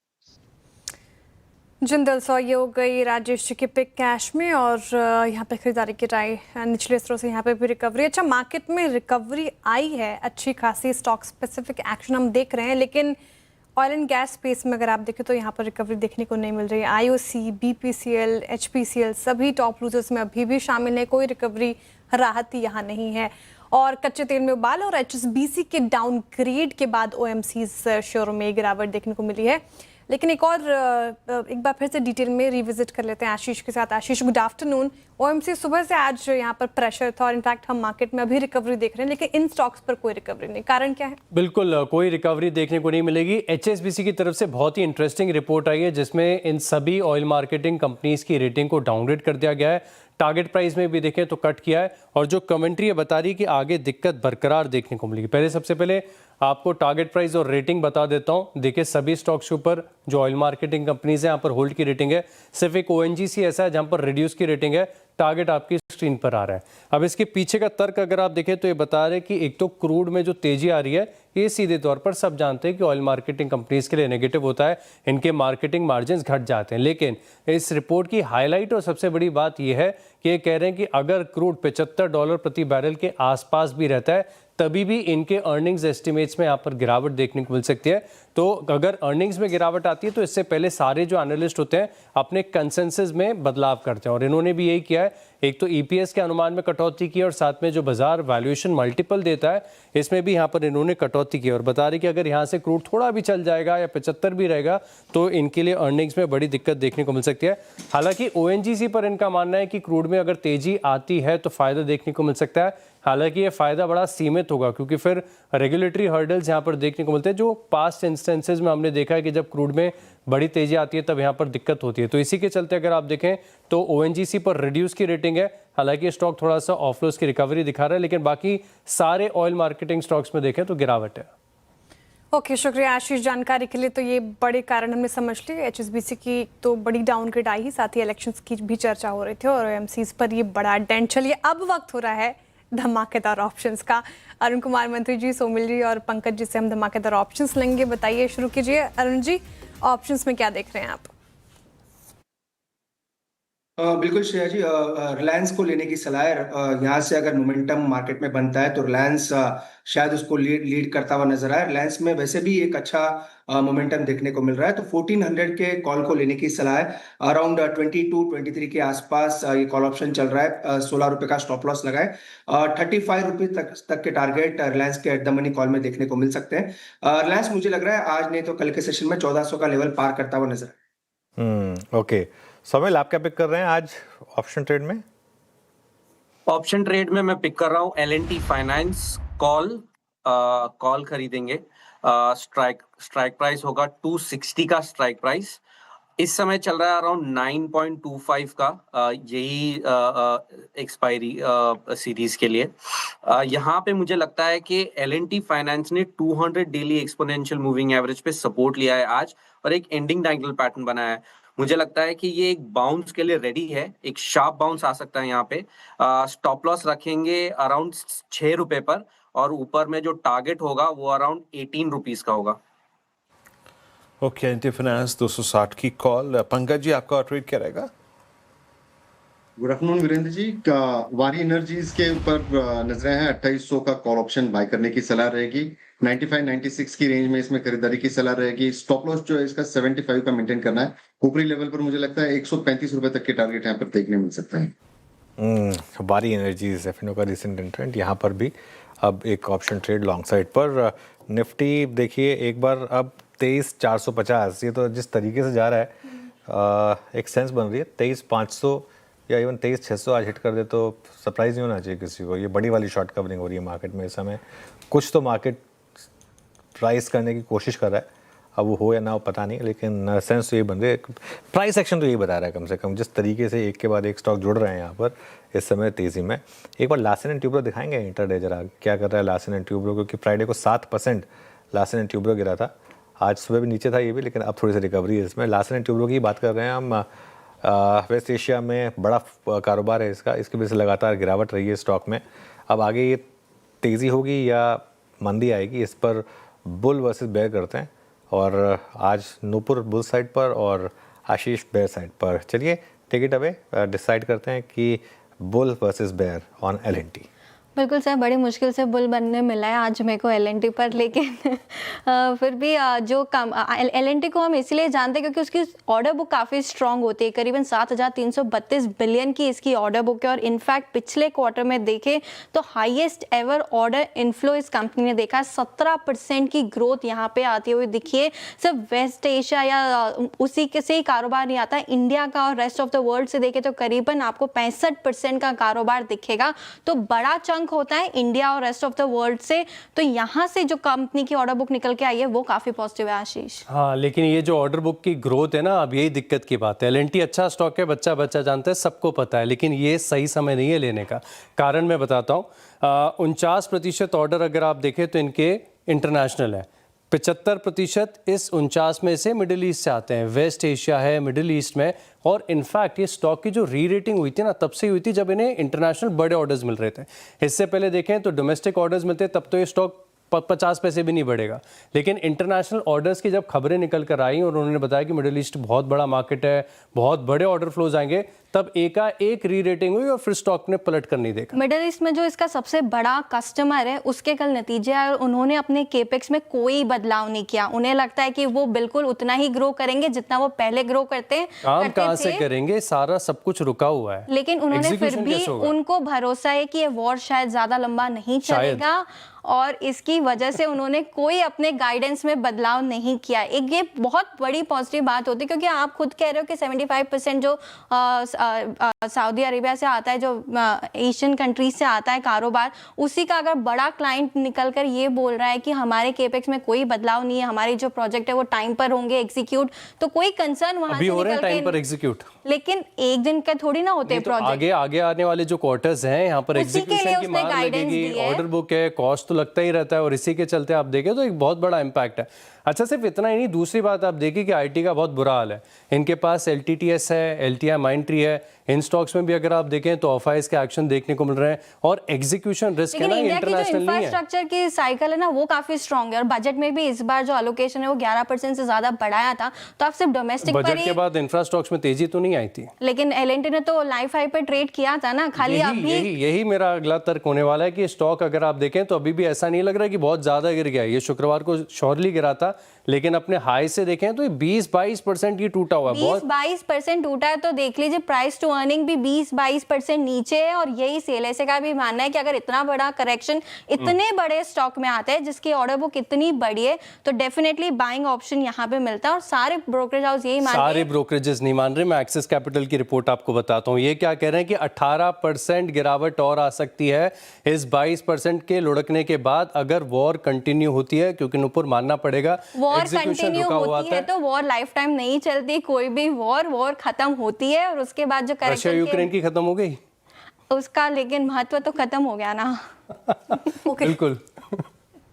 जिंदल 100 ये हो गई राजेश जी की पिक कैश में, और यहाँ पे खरीदारी की राय निचले स्तरों से यहाँ पे भी रिकवरी। अच्छा, मार्केट में रिकवरी आई है अच्छी खासी, स्टॉक स्पेसिफिक एक्शन हम देख रहे हैं, लेकिन ऑयल एंड गैस स्पेस में अगर आप देखें तो यहाँ पर रिकवरी देखने को नहीं मिल रही है। आईओसी, बीपीसीएल, एचपीसीएल सभी टॉप लूजर्स में अभी भी शामिल है, कोई रिकवरी राहत ही यहाँ नहीं है। और कच्चे तेल में उबाल और एचएसबीसी के डाउनग्रेड के बाद ओएमसीज शेयरों में गिरावट देखने को मिली है। लेकिन एक बार फिर से डिटेल में रिविजिट कर लेते हैं आशीष के साथ। आशीष, गुड आफ्टरनून। ओएमसी सुबह से आज यहाँ पर प्रेशर था और इनफैक्ट हम मार्केट में अभी रिकवरी देख रहे हैं, लेकिन इन स्टॉक्स पर कोई रिकवरी नहीं, कारण क्या है? बिल्कुल कोई रिकवरी देखने को नहीं मिलेगी। एचएसबीसी की तरफ से बहुत ही इंटरेस्टिंग रिपोर्ट आई है जिसमें इन सभी ऑयल मार्केटिंग कंपनीज की रेटिंग को डाउनग्रेड कर दिया गया है। टारगेट प्राइस में भी देखें तो कट किया है और जो कमेंट्री है बता रही है कि आगे दिक्कत बरकरार देखने को मिलेगी। सबसे पहले आपको टारगेट प्राइस और रेटिंग बता देता हूं। देखिए सभी स्टॉक्स के ऊपर जो ऑयल मार्केटिंग कंपनीज हैं यहाँ पर होल्ड की रेटिंग है, सिर्फ एक ओएनजीसी ऐसा है जहां पर रिड्यूस की रेटिंग है। टारगेट आपकी स्क्रीन पर आ रहा है। अब इसके पीछे का तर्क अगर आप देखें तो ये बता रहे हैं कि एक तो क्रूड में जो तेजी आ रही है ये सीधे तौर पर सब जानते हैं कि ऑयल मार्केटिंग कंपनीज के लिए नेगेटिव होता है, इनके मार्केटिंग मार्जिन घट जाते हैं। लेकिन इस रिपोर्ट की हाईलाइट और सबसे बड़ी बात यह है कि ये कह रहे हैं कि अगर क्रूड $75 प्रति बैरल के आसपास भी रहता है तभी भी इनके अर्निंग्स एस्टिमेट्स में यहाँ पर गिरावट देखने को मिल सकती है। तो अगर अर्निंग्स में गिरावट आती है तो इससे पहले सारे जो एनालिस्ट होते हैं अपने कंसेंसस में बदलाव करते हैं और इन्होंने भी यही किया है। एक तो ईपीएस के अनुमान में कटौती की और साथ में जो बाजार वैल्यूएशन मल्टीपल देता है इसमें भी यहाँ पर इन्होंने कटौती की और बता रही कि अगर यहाँ से क्रूड थोड़ा भी चल जाएगा या 75 भी रहेगा तो इनके लिए अर्निंग्स में बड़ी दिक्कत देखने को मिल सकती है। हालांकि ओएनजीसी पर इनका मानना है कि क्रूड में अगर तेजी आती है तो फायदा देखने को मिल सकता है। हालांकि ये फायदा बड़ा सीमित होगा क्योंकि फिर रेगुलेटरी हर्डल्स यहाँ पर देखने को मिलते हैं जो पास्ट इंस्टेंसेज में हमने देखा है कि जब क्रूड में बड़ी तेजी आती है तब यहाँ पर दिक्कत होती है। तो इसी के चलते अगर आप देखें तो ओएनजीसी पर रिड्यूस की रेटिंग है। हालांकि स्टॉक थोड़ा सा ऑफलोस की रिकवरी दिखा रहा है लेकिन बाकी सारे ऑयल मार्केटिंग स्टॉक्स में देखें तो गिरावट है। ओके, शुक्रिया आशीष जानकारी के लिए। तो ये बड़े कारण हमने समझ लिए। एचएसबीसी की तो बड़ी डाउनग्रेड आई ही, साथ ही इलेक्शंस की भी चर्चा हो रही थी और ओएमसीज पर ये बड़ा डेंट। चलिए अब वक्त हो रहा है धमाकेदार ऑप्शंस का। अरुण कुमार मंत्री जी, सोमिल जी और पंकज जी से हम धमाकेदार ऑप्शंस लेंगे। बताइए, शुरू कीजिए अरुण जी, ऑप्शंस में क्या देख रहे हैं आप? बिल्कुल श्रेया जी, रिलायंस को लेने की सलाह है। यहाँ से अगर मोमेंटम मार्केट में बनता है तो रिलायंस शायद उसको लीड करता हुआ नजर आए। रिलायंस में वैसे भी एक अच्छा मोमेंटम देखने को मिल रहा है तो 1400 के कॉल को लेने की सलाह है। अराउंड 22-23 के आसपास ये कॉल ऑप्शन चल रहा है। 16 रुपए का स्टॉप लॉस लगाए। 35 रुपए तक के टारगेट रिलायंस के एट द मनी कॉल में देखने को मिल सकते हैं। रिलायंस मुझे लग रहा है आज नहीं तो कल के सेशन में 1400 का लेवल पार करता हुआ नजर आए। ओके सोमिल, आप क्या पिक कर रहे हैं आज ऑप्शन ट्रेड में? ऑप्शन ट्रेड में मैं पिक कर रहा हूँ L&T फाइनेंस कॉल खरीदेंगे। स्ट्राइक प्राइस होगा 260 का स्ट्राइक प्राइस। इस समय चल रहा है अराउंड 9.25 का, यही एक्सपायरी सीरीज के लिए। यहाँ पे मुझे लगता है कि L&T फाइनेंस ने 200 डेली एक्सपोनेंशियल मूविंग एवरेज पे सपोर्ट लिया है आज और एक एंडिंग डायगोनल पैटर्न बनाया है। मुझे लगता है कि ये एक बाउंस के लिए रेडी है, एक शार्प बाउंस आ सकता है यहाँ पे। स्टॉप लॉस रखेंगे अराउंड 6 रुपए पर और ऊपर में जो टारगेट होगा वो अराउंड 18 रुपीज का होगा। ओके, L&T फाइनेंस 260 की कॉल। पंकज जी, आपका ट्रेड क्या रहेगा? Good afternoon Virendra ji. वारी एनर्जीज के ऊपर नजरें हैं। 2800 का कॉल ऑप्शन बाय करने की सलाह रहेगी। 95-96 की रेंज में इसमें खरीदारी की सलाह रहेगी। स्टॉप लॉस जो है इसका 75 का मेंटेन करना है। ऊपरी लेवल पर मुझे लगता है 135 रुपए तक के टारगेट यहाँ पर देखने मिल सकता है। वारी एनर्जीज एफएनओ का रिसेंट एंट्रेंट, यहाँ पर भी अब एक ऑप्शन ट्रेड लॉन्ग साइड पर। निफ्टी देखिए एक बार अब 23,450, ये तो जिस तरीके से जा रहा है एक सेंस बन रही है। 23,500 या इवन 23,600 आज हिट कर दे तो सरप्राइज नहीं होना चाहिए किसी को। ये बड़ी वाली शॉर्ट कवरिंग हो रही है मार्केट में इस समय। कुछ तो मार्केट प्राइस करने की कोशिश कर रहा है, अब वो हो या ना हो पता नहीं, लेकिन सेंस तो ये बन रही है। प्राइस एक्शन तो यही बता रहा है कम से कम, जिस तरीके से एक के बाद एक स्टॉक जुड़ रहे हैं यहाँ पर इस समय तेज़ी में। एक बार लार्सन एंड ट्यूब्रो दिखाएंगे इंटरडे जरा क्या कर रहा है लार्सन एंड ट्यूब्रो, क्योंकि फ्राइडे को 7% लार्सन एंड ट्यूब्रो गिरा था। आज सुबह भी नीचे था ये भी, लेकिन अब थोड़ी सी रिकवरी है इसमें। लार्सन एंड ट्यूब्रो की बात कर रहे हैं हम। वेस्ट एशिया में बड़ा कारोबार है इसका, इसकी वजह से लगातार गिरावट रही है स्टॉक में। अब आगे ये तेज़ी होगी या मंदी आएगी, इस पर बुल वर्सेस बेयर करते हैं। और आज नूपुर बुल साइड पर और आशीष बेयर साइड पर। चलिए टेक इट अवे, डिसाइड करते हैं कि bull versus bear on L&T। बिल्कुल सर, बड़ी मुश्किल से बुल बनने मिला है आज मेरे को एल पर, लेकिन फिर भी जो कम एल को हम इसलिए जानते हैं क्योंकि उसकी ऑर्डर बुक काफ़ी स्ट्रांग होती है। करीबन 7,332 बिलियन की इसकी ऑर्डर बुक है और इनफैक्ट पिछले क्वार्टर में देखें तो हाईएस्ट एवर ऑर्डर इनफ्लो इस कंपनी ने देखा है। 17% की ग्रोथ यहाँ पे आती हुई दिखिए। सिर्फ वेस्ट एशिया या उसी के से ही कारोबार नहीं आता, इंडिया का और रेस्ट ऑफ द वर्ल्ड से देखें तो करीबन आपको 65% का कारोबार दिखेगा। तो बड़ा चंक होता है इंडिया और रेस्ट ऑफ द वर्ल्ड से, तो यहाँ से जो कंपनी की ऑर्डर बुक निकल के आई है वो काफी पॉजिटिव है आशीष। हाँ, लेकिन ये जो ऑर्डर बुक की ग्रोथ है ना, अब यही दिक्कत की बात है। एल&टी अच्छा स्टॉक है, बच्चा बच्चा जानता है, सबको पता है, लेकिन ये सही समय नहीं है लेने का। कारण मैं बताता हूँ, 49% ऑर्डर अगर आप देखें तो इनके इंटरनेशनल है, 75% इस 49 में से मिडिल ईस्ट से आते हैं, वेस्ट एशिया है, मिडिल ईस्ट में। और इनफैक्ट ये स्टॉक की जो री रेटिंग हुई थी ना, तब से हुई थी जब इन्हें इंटरनेशनल बड़े ऑर्डर्स मिल रहे थे। इससे पहले देखें तो डोमेस्टिक ऑर्डर्स मिलते तब तो ये स्टॉक 50 पैसे भी नहीं बढ़ेगा, लेकिन इंटरनेशनल ऑर्डर्स की जब खबरें निकल कर आई और उन्होंने बताया कि मिडिल ईस्ट बहुत बड़ा मार्केट है, बहुत बड़े ऑर्डर फ्लोज आएंगे, तब एक री रेटिंग हुई और फिर स्टॉक ने पलट कर नहीं देखा। मिडिल ईस्ट में जो इसका सबसे बड़ा कस्टमर है उसके कल नतीजे आए और उन्होंने अपने केपेक्स में कोई बदलाव नहीं किया। उन्हें लगता है कि वो बिल्कुल उतना ही ग्रो करेंगे जितना वो पहले ग्रो करते काम कहाँ से करेंगे, सारा सब कुछ रुका हुआ है। लेकिन उन्होंने फिर भी उनको भरोसा है कि ये वॉर शायद ज्यादा लंबा नहीं चलेगा और इसकी वजह से उन्होंने कोई अपने गाइडेंस में बदलाव नहीं किया। एक ये बहुत बड़ी पॉजिटिव बात होती है क्योंकि आप खुद कह रहे हो कि 75% जो सऊदी अरेबिया से आता है, जो एशियन कंट्रीज से आता है कारोबार, उसी का अगर बड़ा क्लाइंट निकलकर ये बोल रहा है कि हमारे केपेक्स में कोई बदलाव नहीं है, हमारी जो प्रोजेक्ट है वो टाइम पर होंगे एग्जीक्यूट, तो कोई कंसर्न वहां से निकल के टाइम पर एग्जीक्यूट, लेकिन एक दिन का थोड़ी ना होते प्रोजेक्ट। आगे आने वाले जो क्वार्टर्स हैं यहाँ पर एग्जीक्यूशन की मार लगेगी, ऑर्डर बुक है, कॉस्ट तो लगता ही रहता है और इसी के चलते आप देखें तो एक बहुत बड़ा इम्पैक्ट है। अच्छा, सिर्फ इतना ही नहीं, दूसरी बात आप देखिए कि आईटी का बहुत बुरा हाल है। इनके पास LTTS है, LTI माइंडट्री है, इन स्टॉक्स में भी अगर आप देखें तो ऑफाइस के एक्शन देखने को मिल रहे हैं और एग्जीक्यूशन रिस्क है ना, इंटरनेशनल नहीं है। इंफ्रास्ट्रक्चर की साइकिल है ना वो काफी स्ट्रांग है और बजट में भी इस बार जो एलोकेशन है वो 11% से ज्यादा बढ़ाया था। तो आप सिर्फ डोमेस्टिक पर बजट के बाद इंफ्रास्ट्रक्चर में तेजी तो नहीं आई थी, लेकिन L&T ने तो लाइफ हाई पे ट्रेड किया था ना। खाली अभी यही मेरा अगला तर्क होने वाला है कि स्टॉक अगर आप देखें तो अभी भी ऐसा नहीं लग रहा है कि बहुत ज्यादा गिर गया। ये शुक्रवार को शॉर्टली गिरा था, लेकिन अपने हाई से देखें तो 20-22% ये टूटा हुआ है। 20-22% टूटा है तो देख लीजिए प्राइस टू अर्निंग भी 20-22% नीचे है और यही CLSA का भी मानना है कि अगर इतना बड़ा करेक्शन इतने बड़े स्टॉक में आता है जिसकी ऑर्डर बुक इतनी बड़ी है तो डेफिनेटली बाइंग ऑप्शन यहाँ पे मिलता है और सारे ब्रोकरेज हाउस यही मान रहे हैं। सारे ब्रोकरेजेस नहीं मान रहे। मैं एक्सिस कैपिटल की रिपोर्ट आपको बताता हूँ, ये क्या कह रहे हैं कि 18% गिरावट और आ सकती है इस 22% के लुढ़कने के बाद अगर वॉर कंटिन्यू होती है, क्योंकि नुपुर मानना पड़ेगा वॉर कंटिन्यू होती है तो वॉर लाइफ टाइम नहीं चलती, कोई भी वॉर खत्म होती है और उसके बाद जो रशिया यूक्रेन की खत्म हो गई उसका, लेकिन महत्व तो खत्म हो गया ना। बिल्कुल।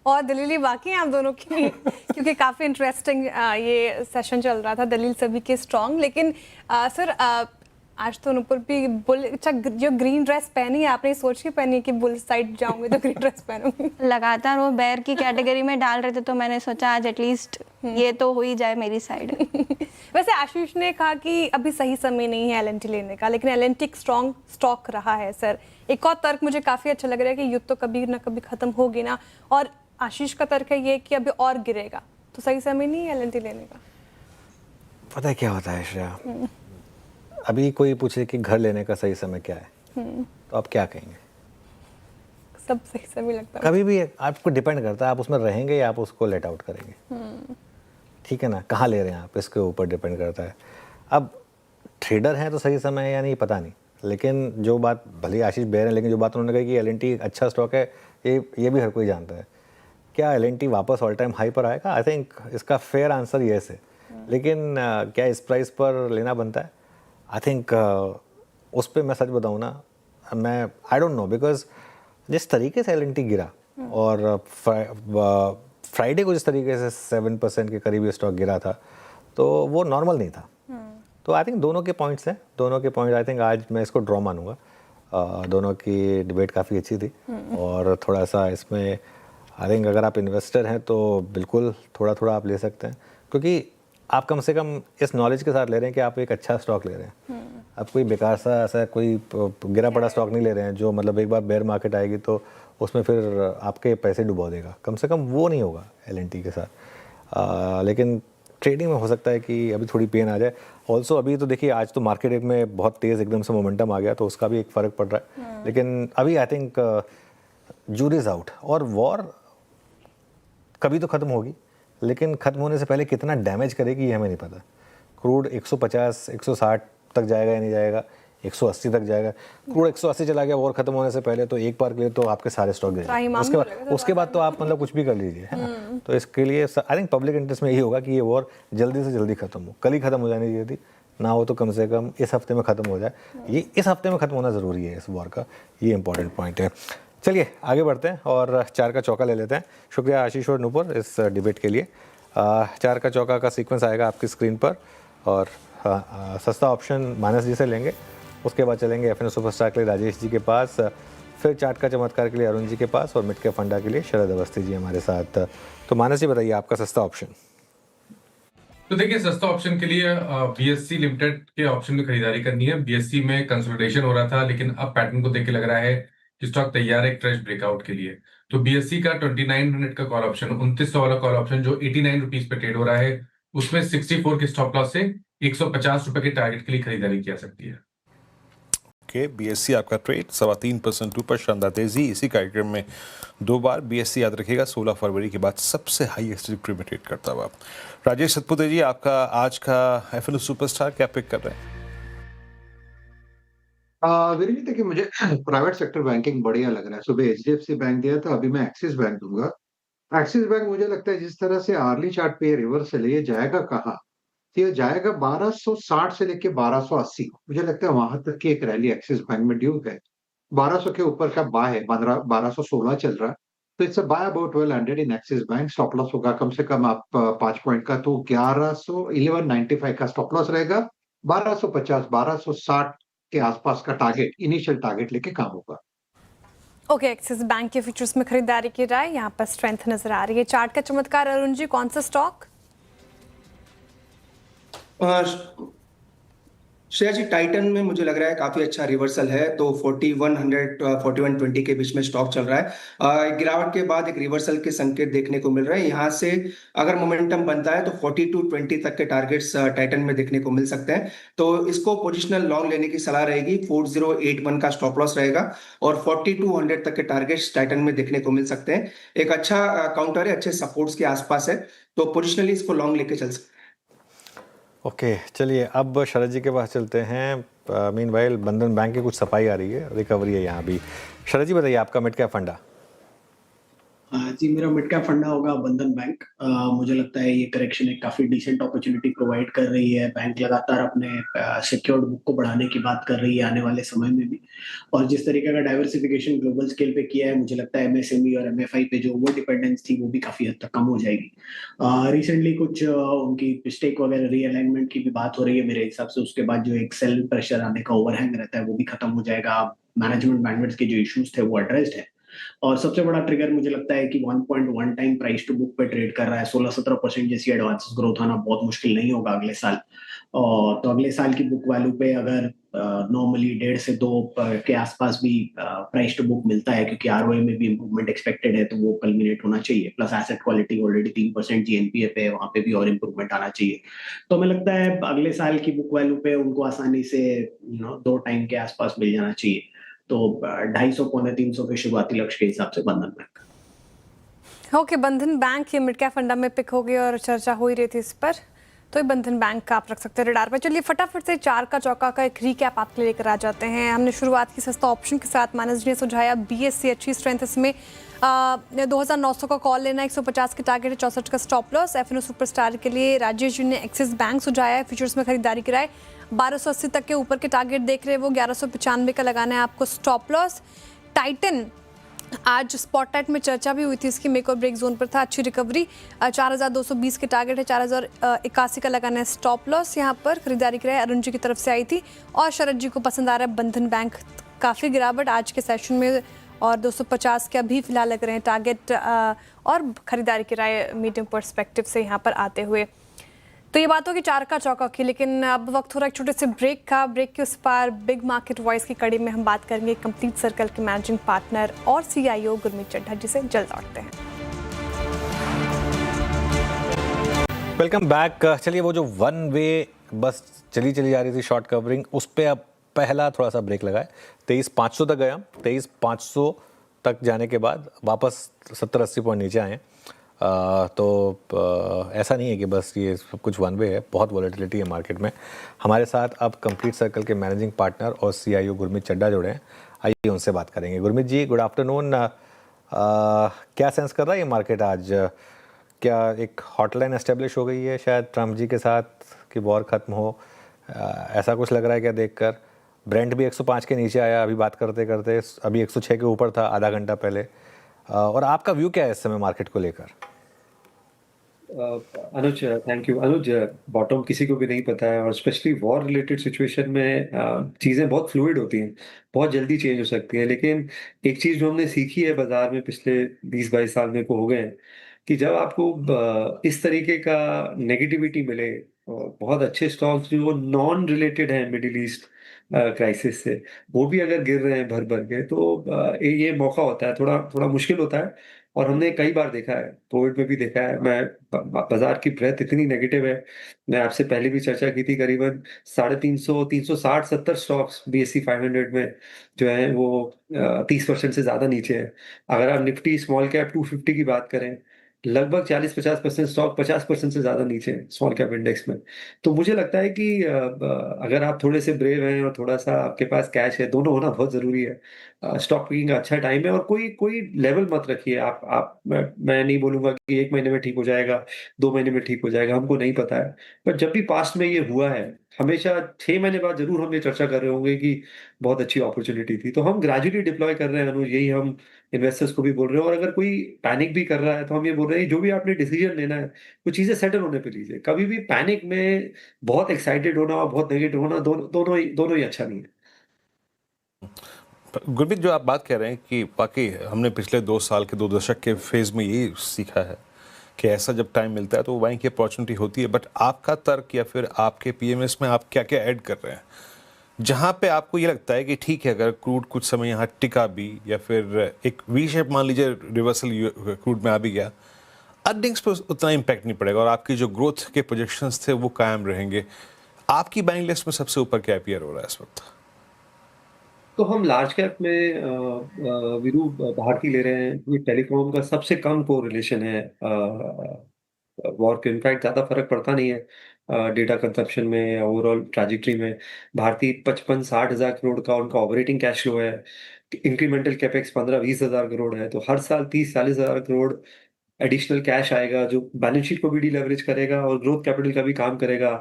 और दलीलें बाकी हैं आप दोनों की क्योंकि काफ़ी इंटरेस्टिंग ये सेशन चल रहा था, दलील सभी के स्ट्रॉन्ग। लेकिन सर आज तो ऊपर भी बुल, अच्छा जो ग्रीन ड्रेस पहनी है आपने सोच के पहनी है कि बुल साइड जाऊंगी तो ग्रीन ड्रेस पहनूंगी? लगातार वो बेयर की कैटेगरी में डाल रहे थे तो मैंने सोचा आज एटलीस्ट ये तो हो ही जाए मेरी साइड। वैसे आशीष ने कहा कि अभी सही समय नहीं है L&T लेने का, लेकिन L&T एक स्ट्रॉन्ग स्टॉक रहा है। सर एक और तर्क मुझे काफ़ी अच्छा लग रहा है कि युद्ध तो कभी ना कभी ख़त्म होगी ना, और आशीष का तर्क है ये कि अभी और गिरेगा, तो सही समय नहीं है L&T लेने का। पता है क्या होता है श्रेया, अभी कोई पूछे कि घर लेने का सही समय क्या है तो आप क्या कहेंगे? सब सही समय लगता है। कभी भी आपको डिपेंड करता है आप उसमें रहेंगे या आप उसको लेट आउट करेंगे। ठीक है ना, कहाँ ले रहे हैं आप, इसके ऊपर डिपेंड करता है। अब ट्रेडर हैं तो सही समय है या नहीं पता नहीं, लेकिन जो बात भले आशीष बेर हैं, लेकिन जो बात उन्होंने कही कि L&T अच्छा स्टॉक है, ये भी हर कोई जानता है। क्या L&T वापस ऑल टाइम हाई पर आएगा? आई थिंक इसका फेयर आंसर येस है, लेकिन क्या इस प्राइस पर लेना बनता है? आई थिंक उस पर मैं सच बताऊँ ना, मैं आई डोंट नो, बिकॉज जिस तरीके से L&T गिरा और फ्राइडे को जिस तरीके से 7% के करीब स्टॉक गिरा था तो वो नॉर्मल नहीं था। तो आई थिंक दोनों के पॉइंट्स हैं, दोनों के पॉइंट आई थिंक आज मैं इसको ड्रॉ मानूंगा। दोनों की डिबेट काफ़ी अच्छी थी और थोड़ा सा इसमें आई थिंक अगर आप इन्वेस्टर हैं तो बिल्कुल थोड़ा थोड़ा आप ले सकते हैं, क्योंकि आप कम से कम इस नॉलेज के साथ ले रहे हैं कि आप एक अच्छा स्टॉक ले रहे हैं। अब कोई बेकार सा ऐसा कोई गिरा पड़ा स्टॉक नहीं ले रहे हैं जो मतलब एक बार बेयर मार्केट आएगी तो उसमें फिर आपके पैसे डुबो देगा, कम से कम वो नहीं होगा L&T के साथ। लेकिन ट्रेडिंग में हो सकता है कि अभी थोड़ी पेन आ जाए। ऑल्सो अभी तो देखिए आज तो मार्केट में बहुत तेज़ एकदम से मोमेंटम आ गया तो उसका भी एक फ़र्क पड़ रहा है, लेकिन अभी I think jury is out. और वॉर कभी तो ख़त्म होगी, लेकिन ख़त्म होने से पहले कितना डैमेज करेगी ये हमें नहीं पता। क्रूड 150 160 तक जाएगा या नहीं जाएगा, 180 तक जाएगा। क्रूड 180 चला गया वॉर खत्म होने से पहले तो एक बार के लिए तो आपके सारे स्टॉक गिर जाएंगे, उसके बाद तो आप मतलब कुछ भी कर लीजिए, है ना। तो इसके लिए आई थिंक पब्लिक इंटरेस्ट में यही होगा कि ये वॉर जल्दी से जल्दी खत्म हो। कल ही खत्म हो जानी चाहिए थी, ना हो तो कम से कम इस हफ्ते में ख़त्म हो जाए। ये इस हफ्ते में ख़त्म होना ज़रूरी है इस वॉर का, ये इंपॉर्टेंट पॉइंट है। चलिए आगे बढ़ते हैं और 4 का चौका ले लेते हैं। शुक्रिया आशीष और नूपुर इस डिबेट के लिए। 4 का चौका का सीक्वेंस आएगा आपकी स्क्रीन पर और सस्ता ऑप्शन मानस जी से लेंगे, उसके बाद चलेंगे एफएन सुपरस्टार के लिए राजेश जी के पास, फिर चार्ट का चमत्कार के लिए अरुण जी के पास और मिड कैप फंडा के लिए शरद अवस्थी जी हमारे साथ। तो मानस जी बताइए आपका सस्ता ऑप्शन। तो देखिए सस्ता ऑप्शन के लिए बीएससी लिमिटेड के ऑप्शन में खरीदारी करनी है। बीएससी में कंसोलिडेशन हो रहा था, लेकिन अब पैटर्न को देख के लग रहा है कि स्टॉक तैयार है एक फ्रेश ब्रेकआउट के लिए। तो बीएससी का 2900 का कॉल ऑप्शन, 2900 वाला कॉल ऑप्शन जो 89 रुपीज पे ट्रेड हो रहा है, उसमें 64 के स्टॉप लॉस से 150 रुपए के टारगेट के लिए खरीदारी की जा सकती है। ओके, बीएससी आपका ट्रेड 3.25% ऊपर, शानदार तेजी। इसी कार्यक्रम में 2 बार बीएससी याद रखिएगा 16 फरवरी के बाद सबसे हाईएस्ट ट्रिप में ट्रेड करता हुआ। राजेश सतपुते जी आपका आज का एफएन सुपरस्टार क्या पिक कर रहे हैं? वीरेंद्र जी देखिए, मुझे प्राइवेट सेक्टर बैंकिंग बढ़िया लग रहा है। सुबह एचडीएफसी बैंक दिया था, अभी मैं एक्सिस बैंक दूंगा। एक्सिस बैंक मुझे लगता है जिस तरह से आर्ली चार्ट पे ये रिवर्सल है, ये जाएगा कहाँ? ये जाएगा 1260 से लेके 1280। मुझे लगता है वहां तक की एक रैली एक्सिस बैंक में ड्यू है। 1200 के ऊपर का बाय है, 1216 चल रहा है, तो it's a by about 1200 in axis bank. Stop loss होगा कम से कम आप 5 पॉइंट का, तो 1195 का स्टॉप लॉस रहेगा। 1250 1260 के आसपास का टारगेट, इनिशियल टारगेट लेके काम होगा। ओके, एक्सिस बैंक के फ्यूचर्स में खरीदारी की राय, यहाँ पर स्ट्रेंथ नजर आ रही है। चार्ट का चमत्कार अरुण जी, कौन सा स्टॉक? श्रेया जी, टाइटन में मुझे लग रहा है काफी अच्छा रिवर्सल है, तो 4100 4120 के बीच में स्टॉक चल रहा है। गिरावट के बाद एक रिवर्सल के संकेत देखने को मिल रहे हैं। यहाँ से अगर मोमेंटम बनता है तो 4220 तक के टारगेट्स टाइटन में देखने को मिल सकते हैं। तो इसको पोजिशनल लॉन्ग लेने की सलाह रहेगी। 4081 का स्टॉप लॉस रहेगा और 4200 तक के टारगेट्स टाइटन में देखने को मिल सकते हैं। एक अच्छा काउंटर है, अच्छे सपोर्ट्स के आसपास है, तो पोजिशनली इसको लॉन्ग लेके चल सकते हैं। ओके, चलिए अब शरद जी के पास चलते हैं। मीनवाइल बंधन बैंक की कुछ सफाई आ रही है, रिकवरी है यहाँ भी। शरद जी बताइए आपका मिड कैप फंडा। जी, मेरा मिड कैप फंडा होगा बंधन बैंक। मुझे लगता है ये करेक्शन एक काफी डिसेंट अपॉर्चुनिटी प्रोवाइड कर रही है। बैंक लगातार अपने सिक्योर्ड बुक को बढ़ाने की बात कर रही है आने वाले समय में भी, और जिस तरीके का डाइवर्सिफिकेशन ग्लोबल स्केल पे किया है, मुझे लगता है एमएसएमई और एमएफआई पे जो ओवर डिपेंडेंस थी वो भी काफी हद तक कम हो जाएगी। रिसेंटली कुछ उनकी स्टेक वगैरह रीअलाइनमेंट की भी बात हो रही है मेरे हिसाब से। उसके बाद जो एक सेल प्रेशर आने का ओवरहैंग रहता है वो भी खत्म हो जाएगा। मैनेजमेंट बैंडविड्थ के जो इश्यूज थे वो एड्रेस्ड है। और सबसे बड़ा ट्रिगर मुझे लगता है कि 1.1 टाइम प्राइस टू बुक पे ट्रेड कर रहा है। 16-17% जैसी एडवांसेस ग्रोथ आना बहुत मुश्किल नहीं होगा अगले साल। और तो अगले साल की बुक वैल्यू पे अगर नॉर्मली 1.5 से 2 के आसपास भी प्राइस टू बुक मिलता है, क्योंकि आरओए में भी इंप्रूवमेंट एक्सपेक्टेड है, तो वो कल्मिनेट होना चाहिए। Plus asset quality already 3% GNPA पे है, वहां पे भी और इंप्रूवमेंट आना चाहिए। तो हमें लगता है अगले साल की बुक वैल्यू पे उनको आसानी से 2 टाइम के आसपास मिल जाना चाहिए। तो 250-300 के शुरुआती लक्ष्य के हिसाब से बंधन बैंक। ओके, बंधन बैंक ये मिड कैप फंडा में पिक हो गई और चर्चा हो ही रही थी इस पर, तो ये बंधन बैंक का आप रख सकते हैं रडार पर। चलिए फटाफट से 4 का चौका का एक रीकैप आपके लिए लेकर आ जाते हैं। हमने शुरुआत की सस्ता ऑप्शन के साथ, मानस जी ने सुझाया बीएससी अच्छी स्ट्रेंथ, इसमें 2900 का कॉल लेना, 150 के टारगेट है, 64 का स्टॉप लॉस। एफएनओ सुपरस्टार के लिए राजेश जी ने एक्सिस बैंक सुझाया है, फ्यूचर्स में खरीदारी कराए, 1280 तक के ऊपर के टारगेट देख रहे हैं वो, 1195 का लगाना है आपको स्टॉप लॉस। टाइटन आज स्पॉटलाइट में चर्चा भी हुई थी, इसकी मेक और ब्रेक जोन पर था, अच्छी रिकवरी, 4220 के टारगेट है, 4081 का लगाना है स्टॉप लॉस। यहाँ पर खरीदारी कराए अरुण जी की तरफ से आई थी। और शरद जी को पसंद आ रहा है बंधन बैंक, काफ़ी गिरावट आज के सेशन में, और 250 के अभी फिलहाल लग रहे हैं टारगेट, और खरीदारी कराए मीडियम पर्सपेक्टिव से यहाँ पर आते हुए। तो ये बात होगी चार का चौका की, लेकिन अब वक्त हो रहा है एक छोटे से ब्रेक का। ब्रेक के उस पार बिग मार्केट वॉइस की कड़ी में हम बात करेंगे कंप्लीट सर्कल के मैनेजिंग पार्टनर और CIO गुरमीत चड्ढा जी से। जल्द लौटते हैं। Welcome back. चलिए, वो जो वन वे बस चली जा रही थी शॉर्ट कवरिंग, उस पर अब पहला थोड़ा सा ब्रेक लगाए। 23,500 तक गया, 23,500 तक जाने के बाद वापस 70-80 पॉइंट नीचे आए। ऐसा नहीं है कि बस ये सब कुछ वन वे है, बहुत वॉलेटिलिटी है मार्केट में। हमारे साथ अब कंप्लीट सर्कल के मैनेजिंग पार्टनर और CIO गुरमीत चड्ढा जुड़े हैं। आइए उनसे बात करेंगे। गुरमीत जी, गुड आफ्टरनून। क्या सेंस कर रहा है ये मार्केट आज? क्या एक हॉटलाइन एस्टेब्लिश हो गई है शायद ट्रम्प जी के साथ कि वॉर ख़त्म हो? ऐसा कुछ लग रहा है क्या देखकर? ब्रेंट भी 105 के नीचे आया अभी बात करते करते, अभी 106 के ऊपर था आधा घंटा पहले। और आपका व्यू क्या है इस समय मार्केट को लेकर? अनुज, थैंक यू। अनुज, बॉटम किसी को भी नहीं पता है, और स्पेशली वॉर रिलेटेड सिचुएशन में चीज़ें बहुत फ्लूइड होती हैं, बहुत जल्दी चेंज हो सकती हैं। लेकिन एक चीज़ जो हमने सीखी है बाजार में पिछले 20-22 साल में को हो गए हैं, कि जब आपको इस तरीके का नेगेटिविटी मिले, और बहुत अच्छे स्टॉक्स जो नॉन रिलेटेड हैं मिडिल ईस्ट क्राइसिस से, वो भी अगर गिर रहे हैं भर भर के, तो ये मौका होता है, थोड़ा थोड़ा मुश्किल होता है। और हमने कई बार देखा है, कोविड में भी देखा है। बाजार की ब्रेथ इतनी नेगेटिव है, मैं आपसे पहले भी चर्चा की थी, करीबन 350, 360-70 स्टॉक्स BSE 500 में जो है वो 30% से ज्यादा नीचे है। अगर आप निफ्टी स्मॉल कैप 250 की बात करें, लगभग 40-50% स्टॉक 50% से ज्यादा नीचे है स्मॉल कैप इंडेक्स में। तो मुझे लगता है कि अगर आप थोड़े से ब्रेव हैं और थोड़ा सा आपके पास कैश है, दोनों होना बहुत जरूरी है। स्टॉक पिकिंग का अच्छा टाइम है, और कोई लेवल मत रखिए। मैं नहीं बोलूंगा कि 1 महीने में ठीक हो जाएगा, 2 महीने में ठीक हो जाएगा, हमको नहीं पता है। पर जब भी पास्ट में ये हुआ है, हमेशा 6 महीने बाद जरूर हम ये चर्चा कर रहे होंगे कि बहुत अच्छी अपॉर्चुनिटी थी। तो हम ग्रेजुअली डिप्लॉय कर रहे हैं अनुज, यही हम इन्वेस्टर्स को भी बोल रहे हैं। और अगर कोई पैनिक भी कर रहा है, तो हम ये बोल रहे हैं जो भी आपने डिसीजन लेना है, वो चीजें सेटल होने पे लीजिए। कभी भी पैनिक में बहुत एक्साइटेड होना और बहुत नेगेटिव होना, दोनों ही अच्छा नहीं है। गुरमीत, जो आप बात कह रहे हैं कि वाकई हमने पिछले 2 साल के 2 दशक के फेज में ये सीखा है कि ऐसा जब टाइम मिलता है तो बाइंग की अपॉर्चुनिटी होती है। बट आपका तर्क या फिर आपके PMS में आप क्या क्या ऐड कर रहे हैं जहां पे आपको ये लगता है कि ठीक है, अगर क्रूड कुछ समय यहाँ टिका भी, या फिर एक वी शेप मान लीजिए रिवर्सल क्रूड में आ भी गया, अर्निंग्स पर उतना इम्पैक्ट नहीं पड़ेगा और आपकी जो ग्रोथ के प्रोजेक्शंस थे वो कायम रहेंगे, आपकी बाइंग लिस्ट में सबसे ऊपर क्या अपीयर हो रहा है इस वक्त? तो हम लार्ज कैप में वीरू भारती ले रहे हैं। ये टेलीकॉम का सबसे कम कोरिलेशन है वॉर के। इनफैक्ट ज्यादा फर्क पड़ता नहीं है डेटा कंजप्शन में या ओवरऑल ट्रैजेक्टरी में। भारती 55-60 हजार करोड़ का उनका ऑपरेटिंग कैश फ्लो है। इंक्रीमेंटल कैपेक्स 15-20 हजार करोड़ है। तो हर साल 30-40 हजार करोड़ एडिशनल कैश आएगा, जो बैलेंस शीट को भी डीलेवरेज करेगा और ग्रोथ कैपिटल का भी काम करेगा।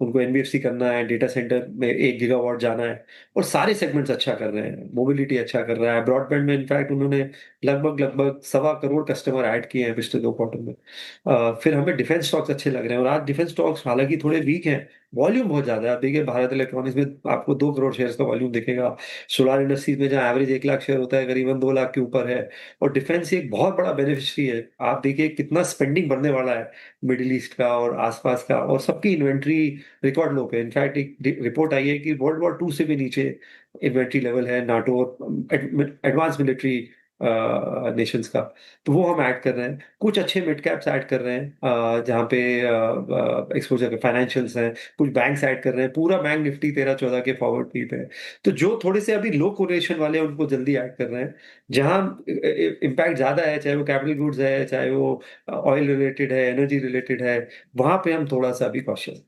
उनको NBFC करना है, डेटा सेंटर में 1 गीगावाट जाना है, और सारे सेगमेंट्स अच्छा कर रहे हैं। मोबिलिटी अच्छा कर रहा है। ब्रॉडबैंड में इनफैक्ट उन्होंने लगभग 1.25 करोड़ कस्टमर ऐड किए हैं पिछले 2 क्वार्टर में। फिर हमें डिफेंस स्टॉक्स अच्छे लग रहे हैं, और आज डिफेंस स्टॉक्स हालांकि थोड़े वीक हैं, वॉल्यूम बहुत ज्यादा है। आप देखिए भारत इलेक्ट्रॉनिक्स में आपको 2 करोड़ शेयर्स का वॉल्यूम दिखेगा। सोलर इंडस्ट्रीज में जहां एवरेज 1 लाख शेयर होता है, करीबन 2 लाख के ऊपर है। और डिफेंस एक बहुत बड़ा बेनिफिशियरी है। आप देखिए कितना स्पेंडिंग बढ़ने वाला है मिडिल ईस्ट का और आसपास का, और सबकी इन्वेंट्री रिकॉर्ड लो पे। इनफैक्ट एक रिपोर्ट आई है कि वर्ल्ड वॉर 2 से भी नीचे इन्वेंट्री लेवल है नाटो और एडवांस मिलिट्री नेशंस का। तो वो हम ऐड कर रहे हैं। कुछ अच्छे मिड कैप्स ऐड कर रहे हैं जहाँ पे एक्सपोजर के फाइनेंशियल्स हैं। कुछ बैंक्स ऐड कर रहे हैं। पूरा बैंक निफ्टी 13-14 के फॉरवर्ड पी पे है। तो जो थोड़े से अभी लो कोरिलेशन वाले हैं, उनको जल्दी ऐड कर रहे हैं। जहां इम्पैक्ट ज्यादा है, चाहे वो कैपिटल गुड्स है, चाहे वो ऑयल रिलेटेड है, एनर्जी रिलेटेड है, वहां पे हम थोड़ा सा अभी कॉशियस।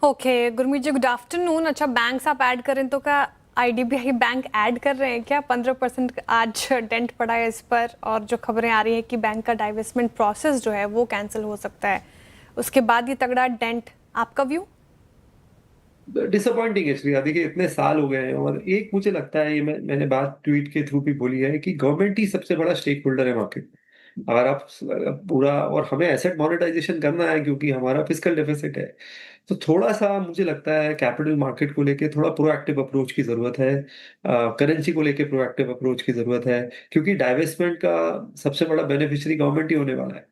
ओके गुरमीत जी, गुड आफ्टरनून। अच्छा, बैंक्स आप ऐड करें तो क्या IDBI बैंक ऐड कर रहे हैं क्या? 15% आज डेंट पड़ा है इस पर, और जो खबरें आ रही हैं कि बैंक का डाइवेस्टमेंट प्रोसेस जो है वो कैंसिल हो सकता है, उसके बाद ये तगड़ा डेंट। आपका व्यू? डिसअपॉइंटिंग है श्रेया। देखिए इतने साल हो गए हैं, और एक मुझे लगता है, ये मैंने बात ट्वीट के थ्रू भी बोली है, कि गवर्नमेंट ही सबसे बड़ा स्टेक होल्डर है मार्केट। अगर आप पूरा, और हमें एसेट मोनेटाइजेशन करना है क्योंकि हमारा फिस्कल डेफिसिट है। तो थोड़ा-सा मुझे लगता है कैपिटल मार्केट को लेके थोड़ा प्रोएक्टिव अप्रोच की ज़रूरत है। करेंसी को लेके प्रोएक्टिव अप्रोच की ज़रूरत है, क्योंकि डाइवेस्टमेंट का सबसे बड़ा बेनिफिशियरी गवर्नमेंट ही होने वाला है।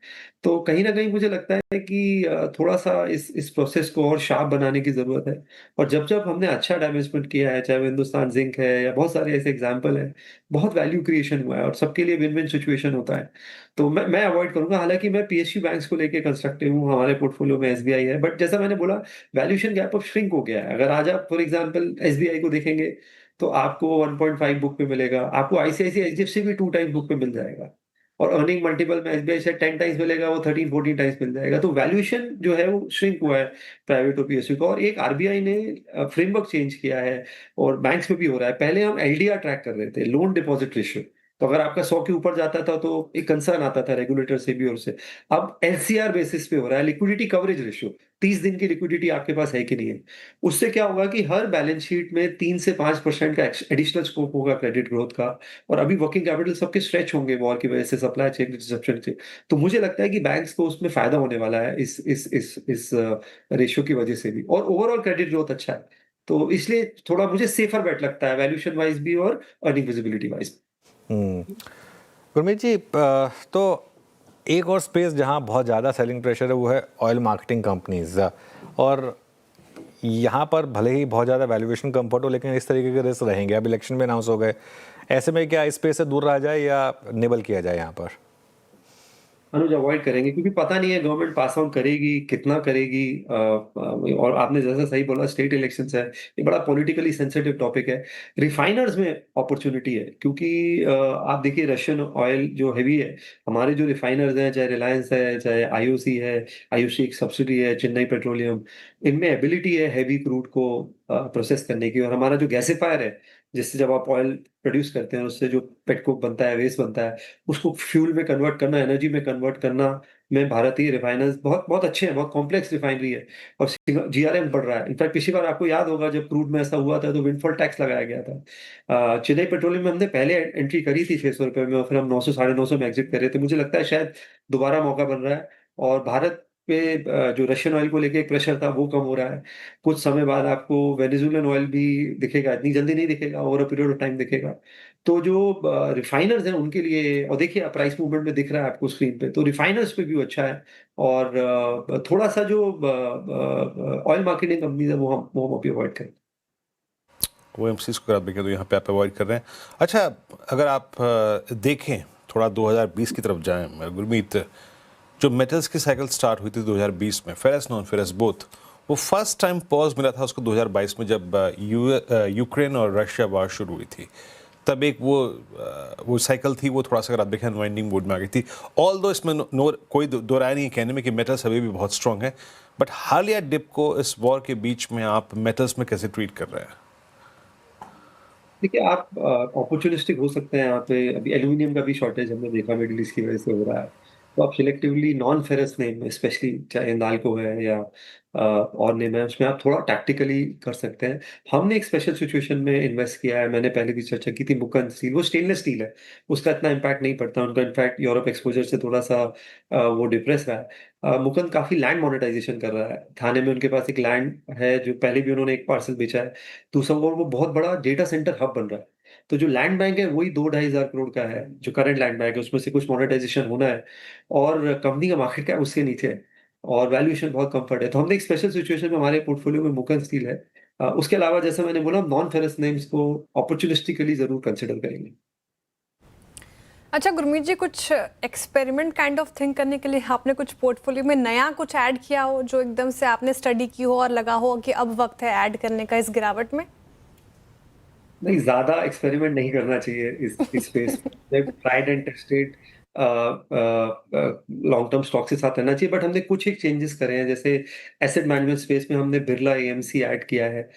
तो कहीं न कहीं मुझे लगता है कि थोड़ा-सा इस प्रोसेस को और शार्प बनाने की ज़रूरत है। और जब-जब हमने अच्छा डाइवेस्टमेंट किया है, चाहे वो हिंदुस्तान ज़िंक है या बहुत सारे ऐसे एग्ज़ाम्पल हैं, बहुत वैल्यू क्रिएशन हुआ है और सबके लिए विन-विन सिचुएशन होता है। तो मैं अवॉइड करूँगा, हालाँकि मैं पीएसयू बैंक्स को लेके कंस्ट्रक्टिव हूँ, हमारे पोर्टफोलियो में एसबीआई है, बट जैसा मैंने बोला वैल्यूएशन गैप अब श्रिंक हो गया है। अगर आज आप फॉर एग्ज़ाम्पल एसबीआई को देखेंगे, तो आपको 1.5 बुक पे मिलेगा, आपको आईसीआईसीआई, एचडीएफसी भी 2 टाइम्स बुक पे मिल जाएगा और अर्निंग मल्टीपल में एसबीआई से 10 टाइम्स मिलेगा, वो 13-14 टाइम्स मिल जाएगा। तो वैल्यूएशन जो है वो श्रिंक हुआ है प्राइवेट और पीएसयू का। और एक आरबीआई ने फ्रेमवर्क चेंज किया है और बैंक्स में भी हो रहा है। पहले हम एलडीआर ट्रैक कर रहे थे, लोन डिपॉजिट रेशियो। तो अगर आपका 100 के ऊपर जाता था तो एक कंसर्न आता था रेगुलेटर से भी और से। अब एलसीआर बेसिस पे हो रहा है, लिक्विडिटी कवरेज रेशियो। 30 दिन की लिक्विडिटी आपके पास है कि नहीं है। उससे क्या होगा कि हर बैलेंस शीट में 3 से 5% का एडिशनल स्कोप होगा क्रेडिट ग्रोथ का। और अभी वर्किंग कैपिटल सबके स्ट्रेच होंगे वॉर की वजह से, सप्लाई चेन डिसरप्शन से। तो मुझे लगता है कि बैंक्स को उसमें फायदा होने वाला है इस रेशियो की वजह से भी। और ओवरऑल क्रेडिट ग्रोथ अच्छा है। तो इसलिए थोड़ा मुझे सेफर बेट लगता है वैल्यूएशन वाइज भी और अर्निंग विजिबिलिटी वाइज। गुरमीत जी, तो एक और स्पेस जहां बहुत ज़्यादा सेलिंग प्रेशर है वो है ऑयल मार्केटिंग कंपनीज। और यहाँ पर भले ही बहुत ज़्यादा वैल्यूएशन कंफर्ट हो, लेकिन इस तरीके के रिस्क रहेंगे। अब इलेक्शन में अनाउंस हो गए, ऐसे में क्या इस स्पेस से दूर रहा जाए या निबल किया जाए यहाँ पर? अनुज अवॉइड करेंगे, क्योंकि पता नहीं है गवर्नमेंट पास ऑन करेगी, कितना करेगी। और आपने जैसा सही बोला, स्टेट इलेक्शंस है, ये बड़ा पॉलिटिकली सेंसिटिव टॉपिक है। रिफाइनर्स में अपॉर्चुनिटी है, क्योंकि आप देखिए रशियन ऑयल जो हैवी है, हमारे जो रिफाइनर्स हैं, चाहे रिलायंस है, चाहे आईओसी है, आईओसी एक सब्सिडी है, चेन्नई पेट्रोलियम, इनमें एबिलिटी है हैवी क्रूड को प्रोसेस करने की। और हमारा जो गैसिफायर है, जिससे जब आप ऑयल प्रोड्यूस करते हैं उससे जो पेटकोक बनता है, वेस्ट बनता है, उसको फ्यूल में कन्वर्ट करना, एनर्जी में कन्वर्ट करना में भारतीय रिफाइनर्स बहुत बहुत अच्छे हैं। बहुत कॉम्प्लेक्स रिफाइनरी है और जीआरएम बढ़ रहा है। इनफैक्ट पिछली बार आपको याद होगा जब क्रूड में ऐसा हुआ था तो विंडफॉल टैक्स लगाया गया था। चेन्नई पेट्रोलियम में हमने पहले एंट्री करी थी 600 रुपए में और फिर हम 900 950 में एग्जिट कर रहे थे। मुझे लगता है शायद दोबारा मौका बन रहा है और भारत पे जो रशियन ऑयल को लेके एक प्रेशर था वो कम हो रहा है। कुछ समय बाद आपको वेनेजुएलन ऑयल भी दिखेगा, इतनी जल्दी नहीं दिखेगा, over a period of time दिखेगा। तो जो रिफाइनर्स हैं उनके लिए, और देखिए प्राइस मूवमेंट में दिख रहा है आपको स्क्रीन पे, तो रिफाइनर्स पे भी अच्छा है। और थोड़ा सा जो ऑयल मार्केटिंग कंपनीज है वो हम अभी अवॉइड करें। ओएमसीज को अगर आप देखें तो यहाँ पे आप अवॉइड कर रहे हैं। अच्छा, अगर आप देखें थोड़ा 2020 की तरफ जाएं गुरमीत, जो मेटल्स की साइकिल स्टार्ट हुई थी 2020 में, फेरस नॉन फेरस बोथ, वो फर्स्ट टाइम पॉज मिला था उसको 2022 में जब यूक्रेन और रशिया वार शुरू हुई थी। तब एक वो साइकिल थी, वो थोड़ा सा अगर आप देखें अनवाइंडिंग मोड में आ गई थी। ऑल दो इसमें कोई दो राय नहीं है कहने में कि मेटल्स अभी भी बहुत स्ट्रांग है, बट हालिया डिप को इस वॉर के बीच में आप मेटल्स में कैसे ट्रीट कर रहे हैं? देखिए, आप अपॉर्चुनिस्टिक हो सकते हैं यहाँ पे। अभी एल्यूमिनियम का भी शॉर्टेज हमने देखा मिडिल ईस्ट की वजह से हो रहा है। तो आप selectively non ferrous name, specially चाहे हिंडाल्को है या और नेम है, उसमें आप थोड़ा टैक्टिकली कर सकते हैं। हमने एक स्पेशल सिचुएशन में इन्वेस्ट किया है, मैंने पहले भी चर्चा की थी, मुकन स्टील। वो स्टेनलेस स्टील है, उसका इतना इम्पैक्ट नहीं पड़ता उनका। इनफैक्ट यूरोप एक्सपोजर से थोड़ा सा वो डिप्रेस रहा है। मुकन काफी लैंड मोनेटाइजेशन कर रहा है। थाने में उनके पास एक लैंड है जो पहले भी उन्होंने एक पार्सल बेचा है। दूसरा वो बहुत बड़ा डेटा सेंटर हब बन रहा है। तो जो लैंड बैंक है वही 2-2.5 करोड़ का है, जो करंट लैंड बैंक है उसमें से कुछ मोनेटाइजेशन होना है और कंपनी का मार्केट कैप उसके नीचे है और वैल्यूएशन बहुत कंफर्ट है। तो हमने एक स्पेशल सिचुएशन में हमारे पोर्टफोलियो में मुकन स्टील है। उसके अलावा जैसे मैंने बोला, नॉन फेरस नेम्स को अपॉर्चुनिस्टिकली जरूर कंसिडर करेंगे। अच्छा गुरमीत जी, कुछ एक्सपेरिमेंट काइंड ऑफ थिंक करने के लिए आपने कुछ पोर्टफोलियो में नया कुछ ऐड किया हो जो एकदम से आपने स्टडी की हो और लगा हो कि अब वक्त है ऐड करने का इस गिरावट में? नहीं, ज्यादा एक्सपेरिमेंट नहीं करना चाहिए इस स्पेस में। Tried and tested long term stock के साथ रहना चाहिए। बट हमने कुछ एक चेंजेस करे हैं, जैसे एसेट मैनेजमेंट स्पेस में हमने बिरला एएमसी ऐड किया है।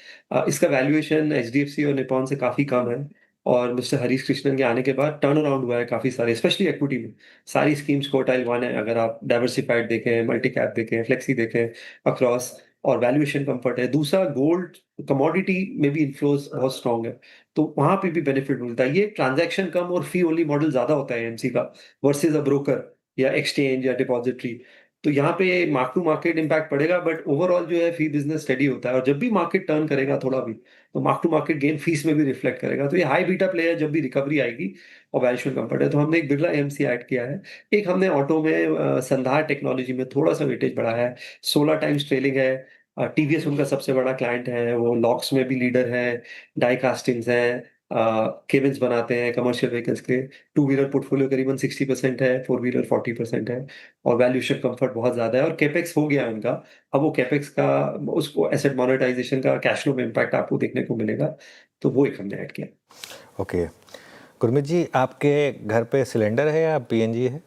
इसका वैल्यूएशन एचडीएफसी और निपॉन से काफी कम है और मिस्टर हरीश कृष्णन के आने के बाद टर्न अराउंड हुआ है काफी सारे, स्पेशली इक्विटी में। सारी स्कीम्स क्वार्टाइल 1 है, अगर आप डाइवर्सिफाइड देखें, मल्टी कैप देखें, फ्लेक्सी देखें, अक्रॉस, और वैल्यूएशन कंफर्ट है। दूसरा, गोल्ड कमोडिटी में भी इन्फ्लोज बहुत स्ट्रांग है, तो वहां पे भी बेनिफिट मिलता है। ये ट्रांजैक्शन कम और फी ओनली मॉडल ज्यादा होता है एएमसी का वर्सेस अ ब्रोकर या एक्सचेंज या डिपॉजिटरी। तो यहाँ पे मार्क टू मार्केट इम्पैक्ट पड़ेगा, बट ओवरऑल जो है फी बिजनेस स्टेडी होता है, और जब भी मार्केट टर्न करेगा थोड़ा भी, तो mark to market gain fees में भी रिफ्लेक्ट करेगा। तो ये हाई बीटा प्ले है, जब भी रिकवरी आएगी और वैल्यूएशन कंफर्ट है। तो हमने एक बिरला एएमसी ऐड किया है। एक हमने ऑटो में संधार टेक्नोलॉजी में थोड़ा सा वेटेज बढ़ाया है, 16 टाइम्स ट्रेलिंग है। टीवीएस उनका सबसे बड़ा क्लाइंट है, वो लॉक्स में भी लीडर है, डाई कास्टिंग्स है, केबिन्स बनाते हैं कमर्शियल व्हीकल्स के। टू व्हीलर पोर्टफोलियो करीबन 60% है, फोर व्हीलर 40% है, और वैल्यूएशन कंफर्ट बहुत ज्यादा है, और कैपेक्स हो गया उनका। अब वो कैपेक्स का, उसको एसेट मोनेटाइजेशन का कैश फ्लो में इम्पैक्ट आपको देखने को मिलेगा। तो वो एक हमने ऐड किया। ओके गुरमीत जी, आपके घर पे सिलेंडर है या पीएनजी है?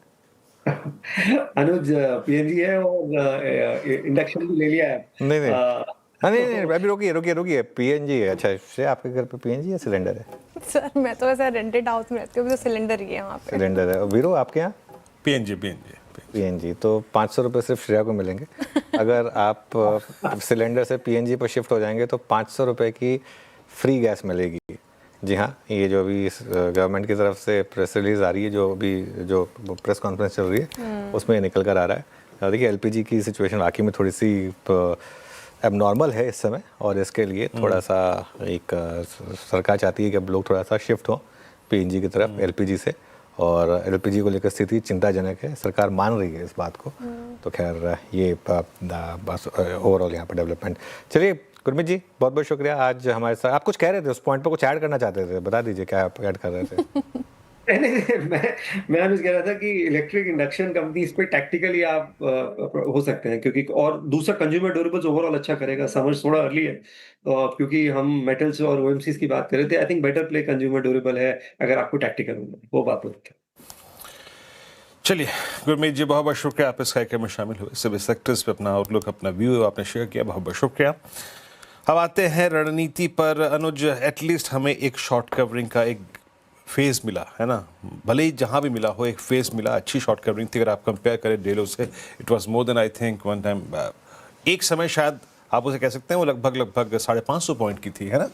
अनुज, पीएनजी है और इंडक्शन भी ले लिया है। नहीं नहीं नहीं, अभी रुकिए पीएनजी है। अच्छा, से आपके घर पे पीएनजी है, सिलेंडर है? सर मैं तो ऐसा रेंटेड हाउस में रहती हूँ, तो सिलेंडर ही है वहाँ पे। सिलेंडर है। वीरो आपके यहाँ? पीएनजी। तो 500 रुपये सिर्फ श्रेया को मिलेंगे। अगर आप सिलेंडर से पीएनजी पर शिफ्ट हो जाएंगे तो 500 रुपये की फ्री गैस मिलेगी। जी हाँ, ये जो अभी गवर्नमेंट की तरफ से प्रेस रिलीज आ रही है, जो प्रेस कॉन्फ्रेंस चल रही है, उसमें निकल कर आ रहा है। देखिए एलपीजी की सिचुएशन वाकई में थोड़ी सी एबनॉर्मल है इस समय, और इसके लिए थोड़ा सा एक सरकार चाहती है कि अब लोग थोड़ा सा शिफ्ट हो पीएनजी की तरफ एलपीजी से, और एलपीजी को लेकर स्थिति चिंताजनक है। सरकार मान रही है इस बात को। तो खैर ये बस ओवरऑल यहाँ पर डेवलपमेंट। चलिए गुरमीत जी, बहुत बहुत शुक्रिया आज हमारे साथ। आप कुछ कह रहे थे, उस पॉइंट पर कुछ ऐड करना चाहते थे, बता दीजिए क्या आप ऐड कर रहे थे? मैं कह रहा था कि इलेक्ट्रिक इंडक्शन कंपनीज पे टैक्टिकली आप हो सकते हैं, क्योंकि और दूसरा कंज्यूमर ड्यूरेबल्स ओवरऑल अच्छा करेगा। समझ थोड़ा अर्ली है, क्योंकि हम मेटल्स और ओएमसीज की बात कर रहे थे। I think better play consumer durable है अगर आपको टैक्टिकल होना, वो बात होती है। चलिए गुरमीत जी, बहुत बहुत शुक्रिया आप इस कार्यक्रम में शामिल हुए, सभी सेक्टर्स पे अपना आउटलुक, अपना व्यू आपने शेयर किया, बहुत बहुत शुक्रिया। अब आते हैं रणनीति पर। अनुज, एटलीस्ट हमें एक शॉर्ट कवरिंग का एक फेज मिला है ना, भले ही जहां भी मिला हो एक फेज मिला, अच्छी शॉर्ट कवरिंग थी। अगर आप कंपेयर करें डेलो से, it was more than I think one time, एक समय शायद आप उसे कह सकते हैं वो लगभग 550 पॉइंट की थी, है ना।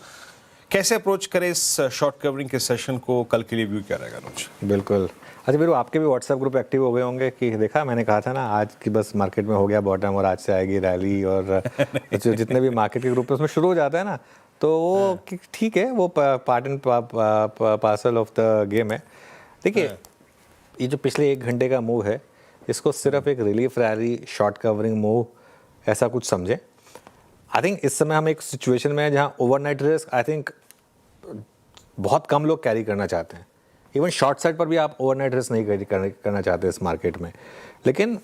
कैसे अप्रोच करें इस शॉर्ट कवरिंग के सेशन को, कल के लिए व्यू क्या रहेगा अनुज? बिल्कुल। अच्छा वीरू, आपके भी व्हाट्सएप ग्रुप एक्टिव हो गए होंगे कि देखा, मैंने कहा था ना आज की बस मार्केट में हो गया बॉटम और आज से आएगी रैली, और जितने भी मार्केट के ग्रुप उसमें शुरू हो जाता है ना, तो वो ठीक है, वो part and parcel of the game है। देखिए ये जो पिछले 1 घंटे का मूव है, इसको सिर्फ एक relief rally, short covering move ऐसा कुछ समझें। आई थिंक इस समय हम एक सिचुएशन में हैं जहाँ ओवरनाइट रिस्क आई थिंक बहुत कम लोग कैरी करना चाहते हैं। इवन शॉर्ट साइड पर भी आप ओवरनाइट रिस्क नहीं कैरी करना चाहते इस मार्केट में। लेकिन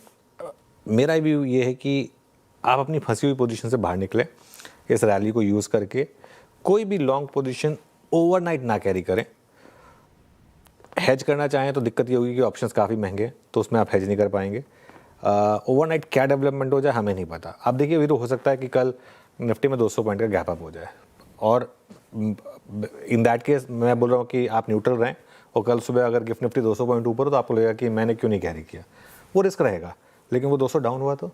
मेरा व्यू ये है कि आप अपनी फंसी हुई पोजीशन से बाहर निकलें, इस रैली को यूज़ करके कोई भी लॉन्ग पोजीशन ओवरनाइट ना कैरी करें। हेज करना चाहें तो दिक्कत ये होगी कि ऑप्शंस काफ़ी महंगे, तो उसमें आप हेज नहीं कर पाएंगे। ओवरनाइट क्या डेवलपमेंट हो जाए हमें नहीं पता। आप देखिए वीरू, हो सकता है कि कल निफ्टी में 200 पॉइंट का गैप अप हो जाए, और इन दैट केस मैं बोल रहा हूँ कि आप न्यूट्रल रहें, और कल सुबह अगर गिफ्ट निफ्टी 200 पॉइंट ऊपर हो तो आपको लगेगा कि मैंने क्यों नहीं कैरी किया, वो रिस्क रहेगा। लेकिन वो 200 डाउन हुआ तो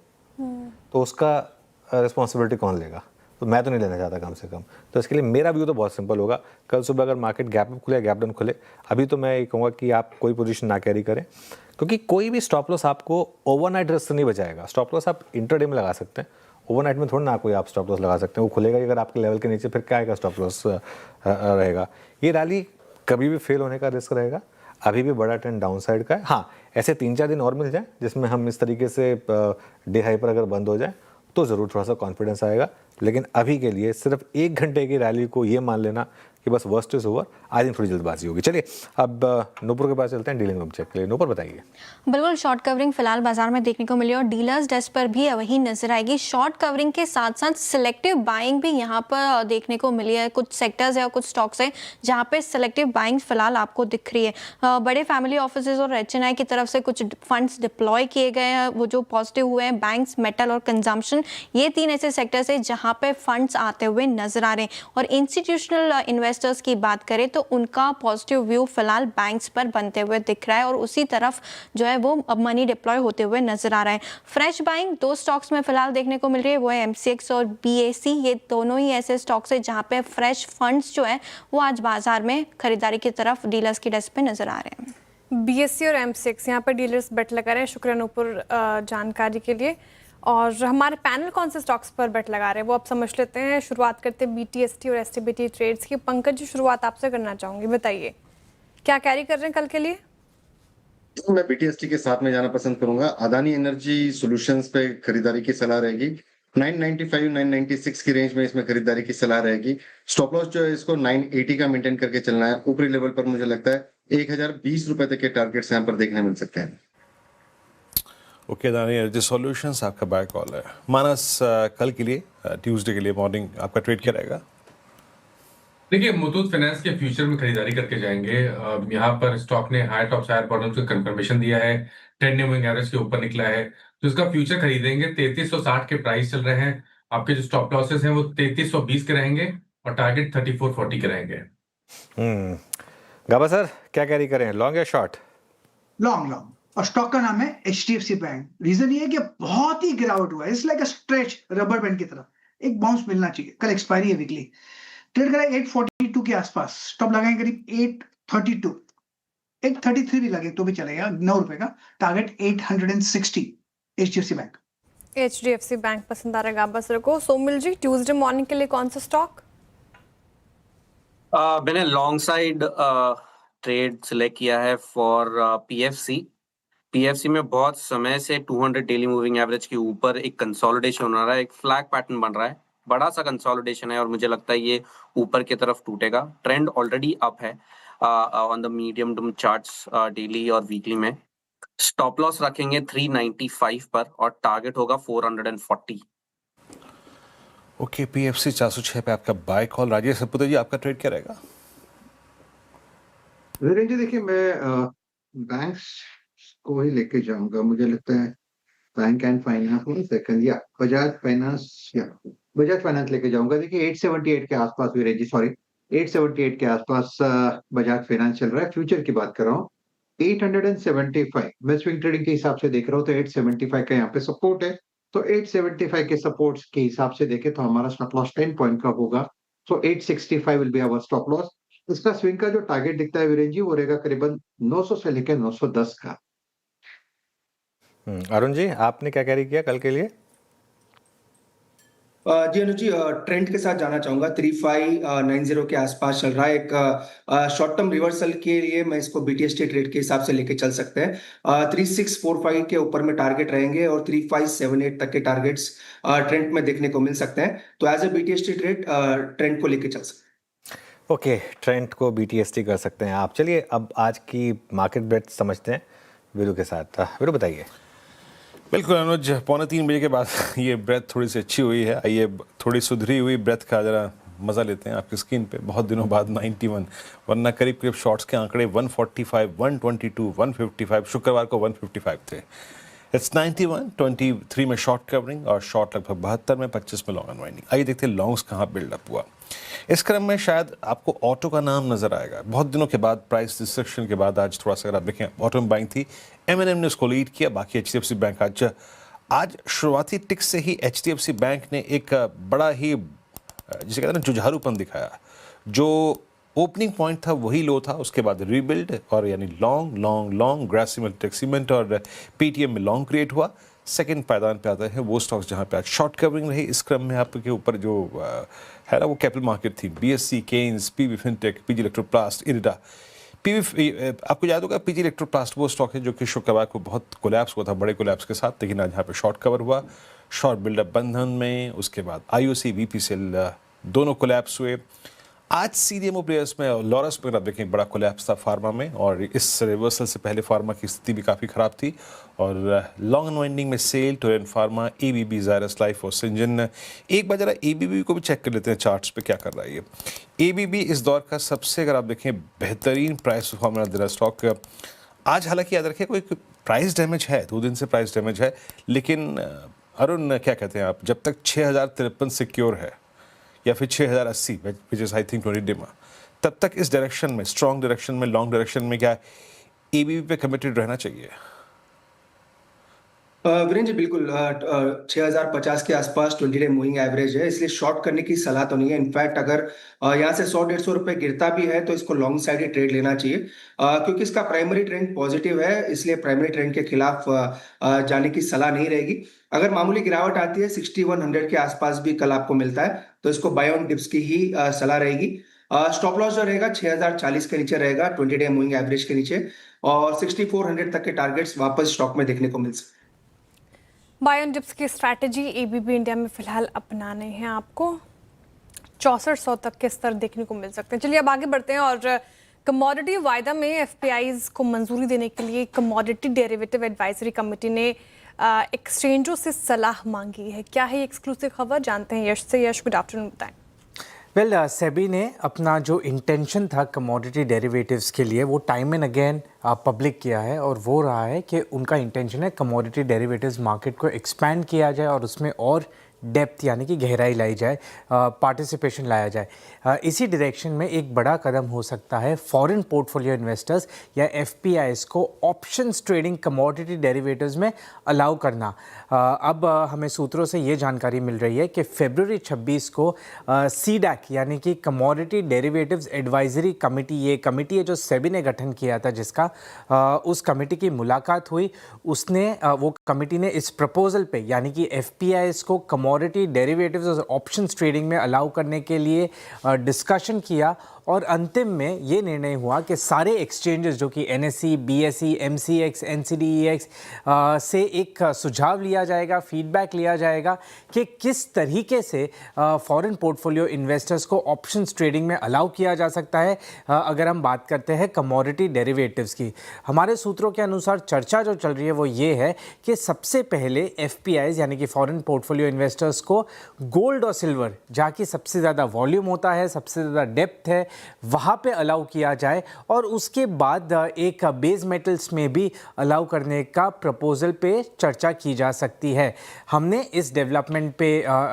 उसका रिस्पॉन्सिबिलिटी कौन लेगा? तो मैं तो नहीं लेना चाहता कम से कम। तो इसके लिए मेरा व्यू तो बहुत सिंपल होगा, कल सुबह अगर मार्केट गैप अप खुले, गैप डाउन खुले, अभी तो मैं ये कहूँगा कि आप कोई पोजीशन ना कैरी करें, क्योंकि कोई भी स्टॉप लॉस आपको ओवरनाइट रिस्क नहीं बचाएगा। स्टॉप लॉस आप इंटरडे में लगा सकते हैं, ओवरनाइट में थोड़ा ना कोई आप स्टॉप लॉस लगा सकते हैं। वो खुलेगा अगर आपके लेवल के नीचे, फिर क्या आएगा, स्टॉप लॉस रहेगा। ये रैली कभी भी फेल होने का रिस्क रहेगा। अभी भी बड़ा ट्रेंड डाउन साइड का है। हाँ, ऐसे 3-4 दिन और मिल जाए जिसमें हम इस तरीके से डे हाई पर अगर बंद हो जाए तो ज़रूर थोड़ा सा कॉन्फिडेंस आएगा। लेकिन अभी के लिए सिर्फ 1 घंटे की रैली को ये मान लेना कि बस worst is over, I think थोड़ी जल्दबाजी होगी। चलिए अब नूपुर के पास चलते हैं डीलिंग रूम चेक के लिए। नूपुर बताइए। बिल्कुल, शॉर्ट कवरिंग फिलहाल बाजार में देखने को मिली और डीलर्स डेस्क पर भी वही नजर आएगी। शॉर्ट कवरिंग के साथ साथ सिलेक्टिव बाइंग भी यहाँ पर देखने को मिली है। कुछ सेक्टर्स है और कुछ स्टॉक्स हैं जहाँ पे सिलेक्टिव बाइंग फिलहाल आपको दिख रही है। बड़े फैमिली ऑफिसेज और HNI की तरफ से कुछ फंड्स डिप्लॉय किए गए हैं, वो जो पॉजिटिव हुए हैं। बैंक्स, मेटल और कंजम्पशन, ये 3 ऐसे सेक्टर्स है जहाँ पे फंड्स आते हुए नजर आ रहे हैं। और इंस्टीट्यूशनल इन्वेस्टर्स की बात करें तो उनका पॉजिटिव व्यू फिलहाल बैंक्स पर बनते हुए दिख रहा है, और उसी तरफ जो है वो अब मनी डिप्लॉय होते हुए नजर आ रहा है। फ्रेश बाइंग 2 स्टॉक्स में फिलहाल देखने को मिल रही है, वो है MCX और BAC। ये दोनों ही ऐसे स्टॉक्स है जहां पे फ्रेश फंड्स जो है वो आज बाजार में खरीदारी की तरफ डीलर्स की डेस्क पे नजर आ रहे हैं। BSE और M6 यहाँ पर डीलर्स बेट लगा रहे हैं। शुक्रिया नूपुर जानकारी के लिए। और हमारे पैनल कौन से स्टॉक्स पर बेट लगा रहे हैं वो आप समझ लेते हैं। शुरुआत करते हैं BTST और STBT ट्रेड्स की। पंकज जी, शुरुआत आपसे करना चाहूंगी, बताइए क्या कैरी कर रहे हैं कल के लिए? मैं BTST के साथ में जाना पसंद करूंगा। अदानी एनर्जी सॉल्यूशंस पे खरीदारी की सलाह रहेगी। 995 996 की रेंज में इसमें खरीदारी की सलाह रहेगी। स्टॉप लॉस जो है इसको 980 का मेंटेन करके चलना है। ऊपरी लेवल पर मुझे लगता है 1020 रुपए तक के टारगेट्स यहाँ पर देखने मिल सकते हैं। ओके, अदानी एनर्जी सॉल्यूशंस आपका बाय कॉल है। मानस, कल के लिए ट्यूसडे के लिए मॉर्निंग आपका ट्रेड क्या रहेगा? देखिए, मुथूट फाइनेंस के फ्यूचर में खरीदारी करके जाएंगे। यहाँ पर स्टॉक ने हाई टॉप हायर बॉटम से कंफर्मेशन दिया है, 10 डे मूविंग एवरेज के ऊपर निकला है, तो इसका फ्यूचर खरीदेंगे। 3360 के प्राइस चल रहे हैं। आपके जो स्टॉप लॉसेस हैं वो 3320 के रहेंगे और टारगेट 3440 के रहेंगे। गाबा सर, क्या कैरी करें, लॉन्ग या शॉर्ट? Long long. और स्टॉक का नाम है HDFC बैंक। रीजन ये है कि बहुत ही गिरावट हुआ है। It's like a stretch rubber band की तरह, एक बाउंस मिलना चाहिए। कल एक्सपायरी है वीकली। ट्रेड करा 842 के आसपास, स्टॉप लगाएंगे करीब 832, 833 भी लगे तो भी चलेगा, 9 रुपए का। Target 860 HDFC bank. HDFC bank पसंद आ रहा है गाबा सर को। सोमिल जी, ट्यूसडे मॉर्निंग के लिए कौन सा स्टॉक? मैंने लॉन्ग साइड ट्रेड सिलेक्ट किया है फॉर PFC में बहुत समय से 200 डेली मूविंग एवरेज के ऊपर एक कंसोलिडेशन हो रहा है, एक फ्लैग पैटर्न बन रहा है, बड़ा सा कंसोलिडेशन है और मुझे लगता है ये ऊपर की तरफ टूटेगा। ट्रेंड ऑलरेडी अप है on the medium term charts, daily और वीकली में। स्टॉप लॉस रखेंगे 395 पर और टारगेट होगा 440। ओके, PFC 406 पे आपका बाय कॉल। राजेश सपुते जी, आपका ट्रेड क्या रहेगा? वीरेंद्र जी, देखिए मैं बैंक्स को ही लेके जाऊंगा। मुझे लगता है bank and finance, Bajaj finance लेके जाऊंगा। देखिए 878 के आसपास वीरेंद्र जी, सॉरी 878 के आसपास बजाज फाइनेंस चल रहा है। फ्यूचर की बात कर रहा हूँ। 875 मैं स्विंग ट्रेडिंग के हिसाब से देख रहा हूँ, तो 875 का यहाँ पे सपोर्ट है। तो 875 के सपोर्ट्स के हिसाब से देखे तो हमारा स्टॉप लॉस 10 पॉइंट का होगा। So 865 will be our stop loss. इसका स्विंग का जो टारगेट दिखता है वीरेंद्र जी, वो रहेगा करीबन 900 से लेकर 910 का। अरुण जी, आपने क्या कैरी किया कल के लिए? जी अनुज जी, ट्रेंड के साथ जाना चाहूंगा। 3590 के आसपास चल रहा है। एक शॉर्ट टर्म रिवर्सल के लिए मैं इसको BTST ट्रेड के हिसाब से लेके चल सकते हैं। 3645 के ऊपर में टारगेट रहेंगे और 3578 तक के टारगेट्स ट्रेंड में देखने को मिल सकते हैं। तो as a BTST trade trend को लेके चल सकते हैं। ओके, ट्रेंड को BTST कर सकते हैं आप। चलिए अब आज की मार्केट बेट समझते हैं वीरू के साथ। वीरू बताइए। बिल्कुल अनुज, 2:45 बजे के बाद ये ब्रेथ थोड़ी सी अच्छी हुई है। आइए थोड़ी सुधरी हुई ब्रेथ का जरा मज़ा लेते हैं आपकी स्क्रीन पे। बहुत दिनों बाद 91, वरना करीब करीब शॉर्ट्स के आंकड़े 145, 122, 155, शुक्रवार को 155 थे। इट्स 91, 23 में शॉर्ट कवरिंग और शॉर्ट लगभग 72 में, 25 में लॉन्ग अनवाइंडिंग। आइए देखते हैं लॉन्ग्स कहाँ बिल्डअप हुआ। इस क्रम में शायद आपको ऑटो का नाम नजर आएगा। बहुत दिनों के बाद, प्राइस डिस्ट्रक्शन के बाद आज थोड़ा सा अगर आप देखें, ऑटो में बाइंग थी, M&M ने उसको लीड किया। बाकी HDFC बैंक आज शुरुआती टिक से ही HDFC बैंक ने एक बड़ा ही जिसे कहते हैं ना जुझारूपन दिखाया। जो ओपनिंग पॉइंट था वही लो था, उसके बाद रीबिल्ड और यानी लॉन्ग लॉन्ग लॉन्ग ग्रासिमल टेक्सीमेंट और PTM में लॉन्ग क्रिएट हुआ। सेकंड पायदान पे आते हैं वो स्टॉक्स जहां पे आज शॉर्ट कवरिंग रही। इस क्रम में आपके ऊपर जो है ना वो कैपिटल मार्केट थी, BSE, Kaynes, PB fintech, PG electroplast, IREDA. आपको याद होगा PG इलेक्ट्रोप्लास्ट वो स्टॉक है जो कि शुक्रवार को बहुत कोलैप्स हुआ था, बड़े कोलैप्स के साथ, लेकिन आज यहाँ पे शॉर्ट कवर हुआ। शॉर्ट बिल्डअप बंधन में, उसके बाद IOC, VPCL दोनों कोलैप्स हुए। आज CDMO प्लेयर्स में लॉरस में आप देखें बड़ा कोलैप्स था फार्मा में, और इस रिवर्सल से पहले फार्मा की स्थिति भी काफ़ी ख़राब थी। और लॉन्ग अनवाइंडिंग में sell, Torrent Pharma, ABB, Zydus life और सिंजन। एक बार जरा ABB को भी चेक कर लेते हैं चार्ट्स पे क्या कर रहा है ये। ABB इस दौर का सबसे, अगर आप देखें, बेहतरीन प्राइस परफॉर्मेंस दे रहा स्टॉक। आज हालांकि याद रखें कोई प्राइस डैमेज है, 2 दिन से प्राइस डैमेज है, लेकिन अरुण क्या कहते हैं आप, जब तक 6053 सिक्योर है या फिर 6080 which is I think 20 Dima, तब तक इस डायरेक्शन में, स्ट्रॉन्ग डायरेक्शन में, लॉन्ग डायरेक्शन में क्या ABB पे कमिटेड रहना चाहिए? वीरेंद्र जी बिल्कुल 6050 के आसपास 20 डे मूविंग एवरेज है, इसलिए शॉर्ट करने की सलाह तो नहीं है। इनफैक्ट अगर यहाँ से 100-150 रुपए गिरता भी है तो इसको लॉन्ग साइड ही ट्रेड लेना चाहिए, क्योंकि इसका प्राइमरी ट्रेंड पॉजिटिव है, इसलिए प्राइमरी ट्रेंड के खिलाफ जाने की सलाह नहीं रहेगी। अगर मामूली गिरावट आती है 6100 के आसपास भी कल आपको मिलता है तो इसको बाय ऑन डिप्स की ही सलाह रहेगी। स्टॉप लॉस जो रहेगा 6040 के नीचे रहेगा, 20 डे मूविंग एवरेज के नीचे, और 6400 तक के टारगेट्स वापस स्टॉक में देखने को मिल सकते हैं। बाय ऑन डिप्स की स्ट्रैटेजी एबीबी इंडिया में फिलहाल अपनाने हैं आपको 6400 तक के स्तर देखने को मिल सकते हैं। चलिए अब आगे बढ़ते हैं और कमोडिटी वायदा में एफपीआईज को मंजूरी देने के लिए कमोडिटी डेरिवेटिव एडवाइजरी कमेटी ने एक्सचेंजों से सलाह मांगी है। क्या है ये एक्सक्लूसिव खबर, जानते हैं यश से। यश, गुड आफ्टरनून, बताएं। सेबी ने अपना जो इंटेंशन था कमोडिटी डेरिवेटिव्स के लिए वो टाइम एंड अगेन पब्लिक किया है, और वो रहा है कि उनका इंटेंशन है कमोडिटी डेरिवेटिव्स मार्केट को एक्सपैंड किया जाए और उसमें और डेप्थ यानी कि गहराई लाई जाए, पार्टिसिपेशन लाया जाए। इसी डायरेक्शन में एक बड़ा कदम हो सकता है फॉरेन पोर्टफोलियो इन्वेस्टर्स या एफपीआईज को ऑप्शंस ट्रेडिंग कमोडिटी डेरिवेटिव्स में अलाउ करना। अब हमें सूत्रों से ये जानकारी मिल रही है कि फरवरी 26 को सीडैक यानी कि कमोडिटी डेरिवेटिव्स एडवाइजरी कमेटी, ये कमेटी है जो सेबी ने गठन किया था जिसका, उस कमेटी की मुलाकात हुई। वो कमेटी ने इस प्रपोजल पे यानी कि एफपीआईज को कमोडिटी डेरिवेटिव्स और ऑप्शंस ट्रेडिंग में अलाउ करने के लिए डिस्कशन किया, और अंतिम में ये निर्णय हुआ कि सारे एक्सचेंजेस जो कि एनएसई, बीएसई, एमसीएक्स, एनसीडीईएक्स से एक सुझाव लिया जाएगा, फीडबैक लिया जाएगा कि किस तरीके से फॉरेन पोर्टफोलियो इन्वेस्टर्स को ऑप्शंस ट्रेडिंग में अलाउ किया जा सकता है। अगर हम बात करते हैं कमोडिटी डेरिवेटिव्स की, हमारे सूत्रों के अनुसार चर्चा जो चल रही है वो ये है कि सबसे पहले एफपीआईज यानी कि फॉरेन पोर्टफोलियो इन्वेस्टर्स को गोल्ड और सिल्वर, जहाँ की सबसे ज़्यादा वॉल्यूम होता है, सबसे ज़्यादा डेप्थ है, वहाँ पे अलाउ किया जाए, और उसके बाद एक बेस मेटल्स में भी अलाउ करने का प्रपोजल पे चर्चा की जा सकती है। हमने इस डेवलपमेंट पे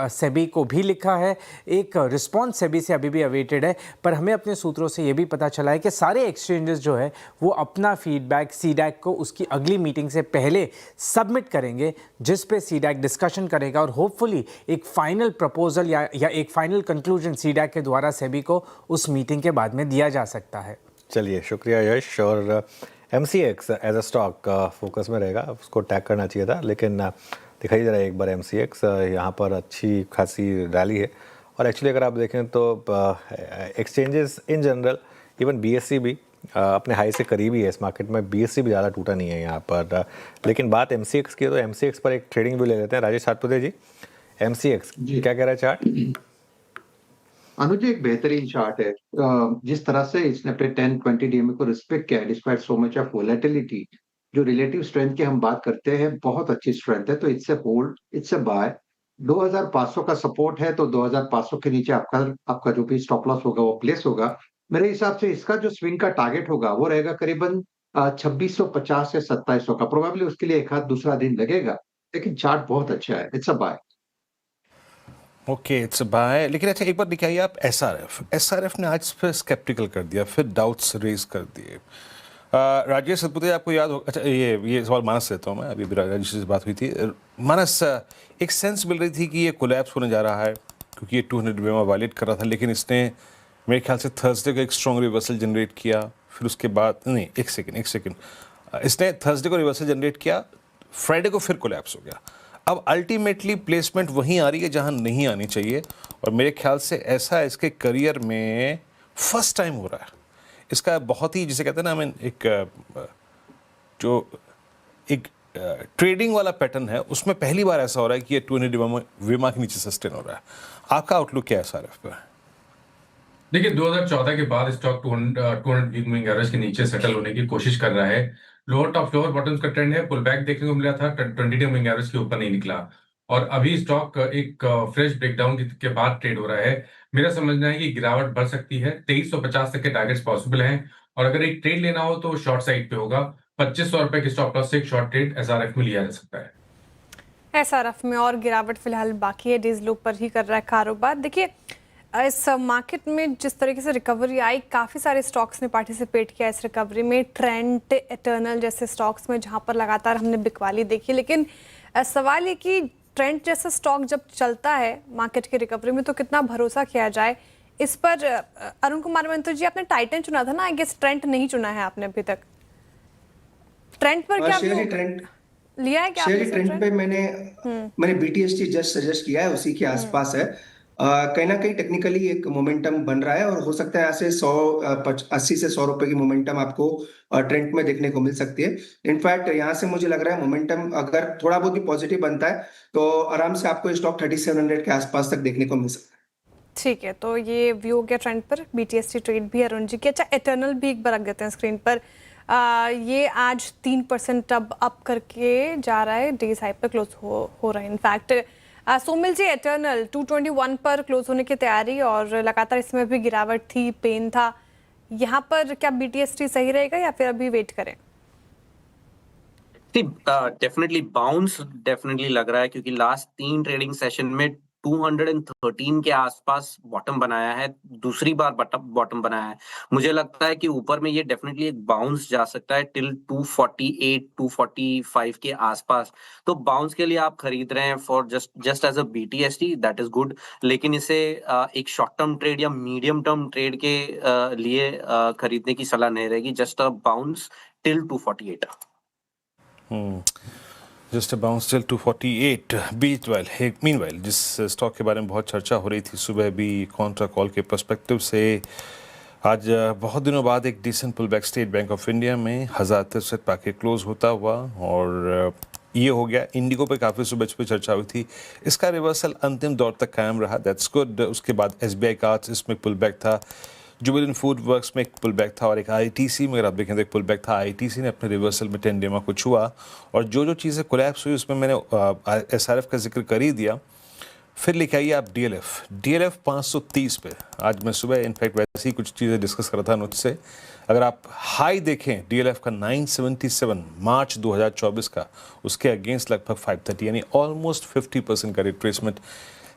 सेबी को भी लिखा है, एक रिस्पॉन्स सेबी से अभी भी अवेटेड है, पर हमें अपने सूत्रों से ये भी पता चला है कि सारे एक्सचेंजेस जो है वो अपना फीडबैक सीडैक को उसकी अगली मीटिंग से पहले सबमिट करेंगे, जिस पे सीडैक डिस्कशन करेगा और होपफुली एक फाइनल प्रपोजल या एक फाइनल कंक्लूजन सीडैक के द्वारा सेबी को उस मीटिंग के बाद में दिया जा सकता है। चलिए, शुक्रिया यश। और MCX as a stock focus में रहेगा, उसको टैग करना चाहिए था, लेकिन दिखाई जरा एक बार एमसीएक्स यहाँ पर अच्छी खासी रैली है। और एक्चुअली अगर आप देखें तो exchanges in general, even BSE भी अपने हाई से करीब ही है इस मार्केट में, बीएसई भी ज़्यादा टूटा नहीं है यहाँ पर। लेकिन बात एमसीएक्स की है तो एमसीएक्स पर एक ट्रेडिंग व्यू ले लेते हैं। राजेश सातपुते जी, एमसीएक्स क्या कह रहा है चार्ट? अनुज, एक बेहतरीन चार्ट है। जिस तरह से इसने अपने 10-20 डीएमए को रिस्पेक्ट किया despite so much of volatility, जो रिलेटिव स्ट्रेंथ की हम बात करते हैं बहुत अच्छी स्ट्रेंथ है, तो it's a hold, it's a buy. 2500 का सपोर्ट है, तो 2500 के नीचे आपका जो भी स्टॉप लॉस होगा वो प्लेस होगा। मेरे हिसाब से इसका जो स्विंग का टारगेट होगा वो रहेगा करीबन 2650 से 2700 का। प्रोबेबली उसके लिए एक हाथ दूसरा दिन लगेगा, लेकिन चार्ट बहुत अच्छा है, it's a buy. Okay, it's a buy. लेकिन अच्छा एक बार दिखाइए आप एसआरएफ ने आज फिर स्केप्टिकल कर दिया, फिर डाउट्स रेज कर दिए। राजेश सतपुते, आपको याद हो, अच्छा ये सवाल मानस से लेता हूँ मैं, अभी राजेश से बात हुई थी। मानस, एक सेंस मिल रही थी कि ये कोलैप्स होने जा रहा है क्योंकि ये 200 में वायलेट कर रहा था, लेकिन इसने मेरे ख्याल से थर्सडे को एक स्ट्रॉन्ग रिवर्सल जनरेट किया, फिर उसके बाद नहीं, एक सेकेंड, इसने थर्सडे को रिवर्सल जनरेट किया, फ्राइडे को फिर कोलैप्स हो गया। अब अल्टीमेटली प्लेसमेंट वहीं आ रही है जहां नहीं आनी चाहिए, और मेरे ख्याल से ऐसा इसके करियर में फर्स्ट टाइम हो रहा है। इसका बहुत ही, जिसे कहते हैं ना, हमें एक ट्रेडिंग वाला पैटर्न है, उसमें पहली बार ऐसा हो रहा है कि ये 200 विमा के नीचे सस्टेन हो रहा है। आपका आउटलुक क्या है एसआरएफ पर? देखिए, 2014 के बाद स्टॉक 200 वीक मूविंग एवरेज के नीचे सेटल होने की कोशिश कर रहा है। लोअर टॉप फ्लोर बॉटम्स का ट्रेंड है, पुल बैक देखने को मिला था, 20 डे मूविंग एवरेज के ऊपर नहीं निकला, और अभी स्टॉक एक फ्रेश ब्रेकडाउन के बाद ट्रेड हो रहा है। मेरा समझना है कि गिरावट बढ़ सकती है, 2350 तक के टारगेट्स पॉसिबल हैं, और अगर एक ट्रेड लेना हो तो शॉर्ट साइड पे होगा। 2500 रुपए के स्टॉप लॉस से एक शॉर्ट ट्रेड एसआरएफ में लिया जा सकता है। एसआरएफ में और गिरावट फिलहाल बाकी है, डेज लो पर ही कर रहा है कारोबार। देखिए, इस मार्केट में जिस तरीके से रिकवरी आई, काफ़ी सारे स्टॉक्स ने पार्टिसिपेट किया इस रिकवरी में। ट्रेंट, एटर्नल जैसे स्टॉक्स में जहां पर लगातार हमने बिकवाली देखी, लेकिन सवाल ये कि ट्रेंड जैसा स्टॉक जब चलता है मार्केट की रिकवरी में तो कितना भरोसा किया जाए इस पर। अरुण कुमार महतो जी, आपने टाइटन चुना था ना, आई गेस ट्रेंड नहीं चुना है आपने अभी तक। ट्रेंड पर क्या ट्रेंड लिया है क्या आपने? ट्रेंड पे मैंने BTST जस्ट सजेस्ट किया है, उसी के आसपास है। कहीं ना कहीं टेक्निकली एक मोमेंटम बन रहा है और हो सकता है ऐसे 80 से 100 रुपए की मोमेंटम आपको ट्रेंड में देखने को मिल सकती है। इनफैक्ट यहाँ से मुझे लग रहा है मोमेंटम अगर थोड़ा बहुत भी पॉजिटिव बनता है तो आराम से आपको स्टॉक 3700 के आसपास तक देखने को मिल सकता है। ठीक है, तो ये व्यू हो गया ट्रेंड पर। BTST ट्रेड भी अरुण जी की। अच्छा, एटर्नल भी एक बार रख देते हैं स्क्रीन पर। ये आज 3% अब अप करके जा रहा है, डेज हाई पर क्लोज हो रहा है। इनफैक्ट सोमिल जी, एटर्नल 221 पर क्लोज होने की तैयारी और लगातार इसमें भी गिरावट थी, पेन था। यहाँ पर क्या BTST सही रहेगा या फिर अभी वेट करें? डेफिनेटली बाउंस डेफिनेटली लग रहा है क्योंकि लास्ट 3 ट्रेडिंग सेशन में 213 के आसपास बॉटम बनाया है, दूसरी बार बॉटम बनाया है। मुझे लगता है कि ऊपर में ये डेफिनेटली एक बाउंस जा सकता है टिल 248 245 के आसपास। तो बाउंस के लिए आप खरीद रहे हैं for just as a BTST, that is good. लेकिन इसे एक शॉर्ट टर्म ट्रेड या मीडियम टर्म ट्रेड के लिए खरीदने की सलाह नहीं रहेगी। Just a bounce till 248। Just a bounce till 248। Meanwhile जिस स्टॉक के बारे में बहुत चर्चा हो रही थी सुबह भी कॉन्ट्रा कॉल के पर्सपेक्टिव से, आज बहुत दिनों बाद एक decent pull back State Bank of India में 1063 पाके क्लोज होता हुआ और ये हो गया। इंडिगो पे काफ़ी सुबह पे चर्चा हुई थी, इसका रिवर्सल अंतिम दौर तक कायम रहा, दैट्स गुड। उसके बाद SBI कार्ड्स, इसमें पुल बैक था। जुबिलेंट फूड वर्क्स में एक पुल बैक था और एक ITC में अगर आप देखें तो एक पुल बैक था। ITC ने अपने रिवर्सल में 10 डेमा को छुआ और जो चीज़ें कोलैप्स हुई उसमें मैंने SRF का जिक्र कर ही दिया। फिर लेके आइए आप DLF 530 पे। आज मैं सुबह इनफैक्ट वैसे ही कुछ चीज़ें डिस्कस कर रहा था नुज से। अगर आप हाई देखें DLF का 977 मार्च 2024 का, उसके अगेंस्ट लगभग 530, यानी ऑलमोस्ट 50% का रिट्रेसमेंट।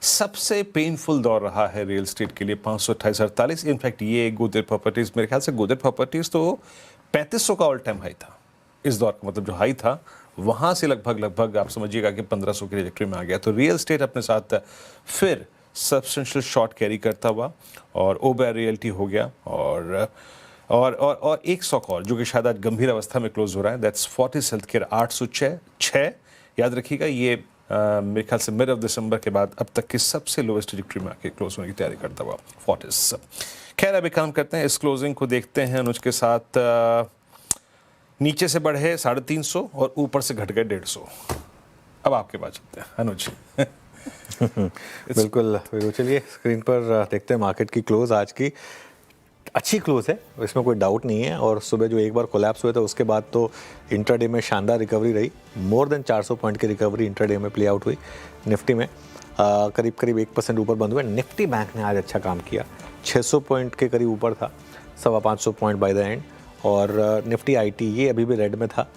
सबसे पेनफुल दौर रहा है रियल एस्टेट के लिए 528-48। इनफैक्ट ये गोदरेज प्रॉपर्टीज, मेरे ख्याल से गोदरेज प्रॉपर्टीज तो 3500 का ऑल टाइम हाई था इस दौर का, मतलब जो हाई था वहाँ से लगभग आप समझिएगा कि 1500 की ट्रैजेक्टरी में आ गया। तो रियल एस्टेट अपने साथ फिर सब्सटेंशियल शॉर्ट कैरी करता हुआ और ओबेर रियल्टी हो गया और एक स्टॉक और जो कि शायद आज गंभीर अवस्था में क्लोज हो रहा है, दैट्स फोर्टिस हेल्थकेयर 806। याद रखिएगा ये मेरे ख्याल से मिड ऑफ दिसंबर के बाद अब तक की सबसे लोवेस्ट ट्रैजेक्टरी में आके क्लोज होने की तैयारी करता हुआ फोर्टिस। खैर अभी काम करते हैं, इस क्लोजिंग को देखते हैं अनुज के साथ। नीचे से बढ़े 350 और ऊपर से घट गए 150। अब आपके पास चलते हैं अनुज। बिल्कुल, चलिए स्क्रीन पर देखते हैं मार्केट की क्लोज। आज की अच्छी क्लोज है, इसमें कोई डाउट नहीं है। और सुबह जो एक बार कोलैप्स हुए थे उसके बाद तो इंट्राडे में शानदार रिकवरी रही। मोर देन 400 पॉइंट की रिकवरी इंट्राडे में प्ले आउट हुई। निफ्टी में करीब 1% ऊपर बंद हुए। निफ्टी बैंक ने आज अच्छा काम किया, 600 पॉइंट के करीब ऊपर था, 550 पॉइंट बाय द एंड। और निफ्टी IT ये अभी भी रेड में था।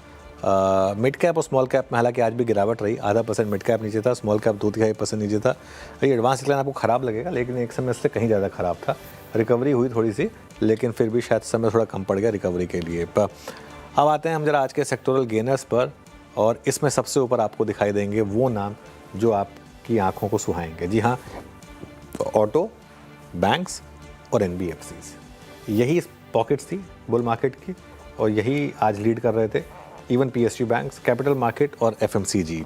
मिड कैप और स्मॉल कैप में हालांकि आज भी गिरावट रही, 0.5% मिड कैप नीचे था, स्मॉल कैप 2.5% नीचे था। ये एडवांस डिक्लाइन आपको ख़राब लगेगा लेकिन एक समय से कहीं ज़्यादा ख़राब था। रिकवरी हुई थोड़ी सी, लेकिन फिर भी शायद समय थोड़ा कम पड़ गया रिकवरी के लिए। अब आते हैं हम जरा आज के सेक्टोरल गेनर्स पर, और इसमें सबसे ऊपर आपको दिखाई देंगे वो नाम जो आपकी आंखों को सुहाएंगे। जी हाँ, ऑटो, बैंक्स और NBFCs, यही पॉकेट्स थी बुल मार्केट की और यही आज लीड कर रहे थे। Even PSU banks, capital market और FMCG।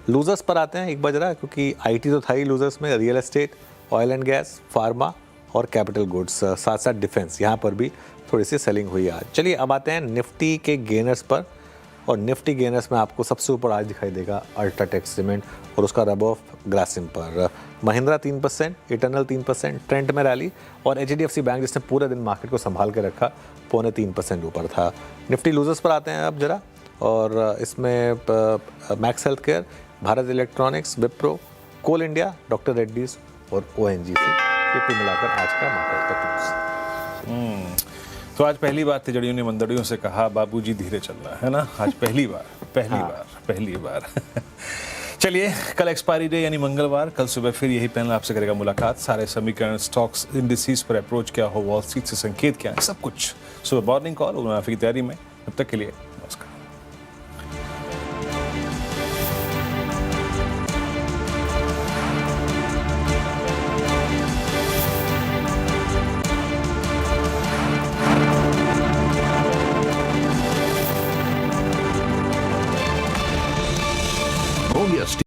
लूजर्स पर आते हैं एक बार जरा, क्योंकि IT तो था ही लूजर्स में, real estate, oil and gas, pharma और कैपिटल गुड्स, साथ साथ डिफेंस, यहाँ पर भी थोड़ी सी सेलिंग हुई आज। चलिए अब आते हैं निफ्टी के गेनर्स पर, और निफ्टी गेनर्स में आपको सबसे ऊपर आज दिखाई देगा अल्ट्राटेक सीमेंट और उसका रब ऑफ ग्रासिम पर। महिंद्रा 3%, इटर्नल 3%, ट्रेंट में रैली, और HDFC बैंक जिसने पूरे दिन मार्केट को संभाल के रखा 0.25% ऊपर था। निफ्टी लूजर्स पर आते हैं अब जरा, और इसमें Max health care, Bharat electronics, Wipro, Coal India, doctor Reddy's और ONGC, ये कुल मिलाकर आज का मार्केट का क्लोज। तो आज पहली बार तिजड़ियों ने मंदड़ियों से कहा बाबूजी धीरे चलना है ना, आज पहली बार। चलिए, कल एक्सपायरी डे यानी मंगलवार, कल सुबह फिर यही पैनल आपसे करेगा मुलाकात। सारे समीकरण, स्टॉक्स, इंडिसेस पर अप्रोच क्या हो, वॉल स्ट्रीट से संकेत क्या है, सब कुछ सुबह मॉर्निंग कॉल और मुनाफे की तैयारी में। तब तक के लिए नमस्कार। Strongest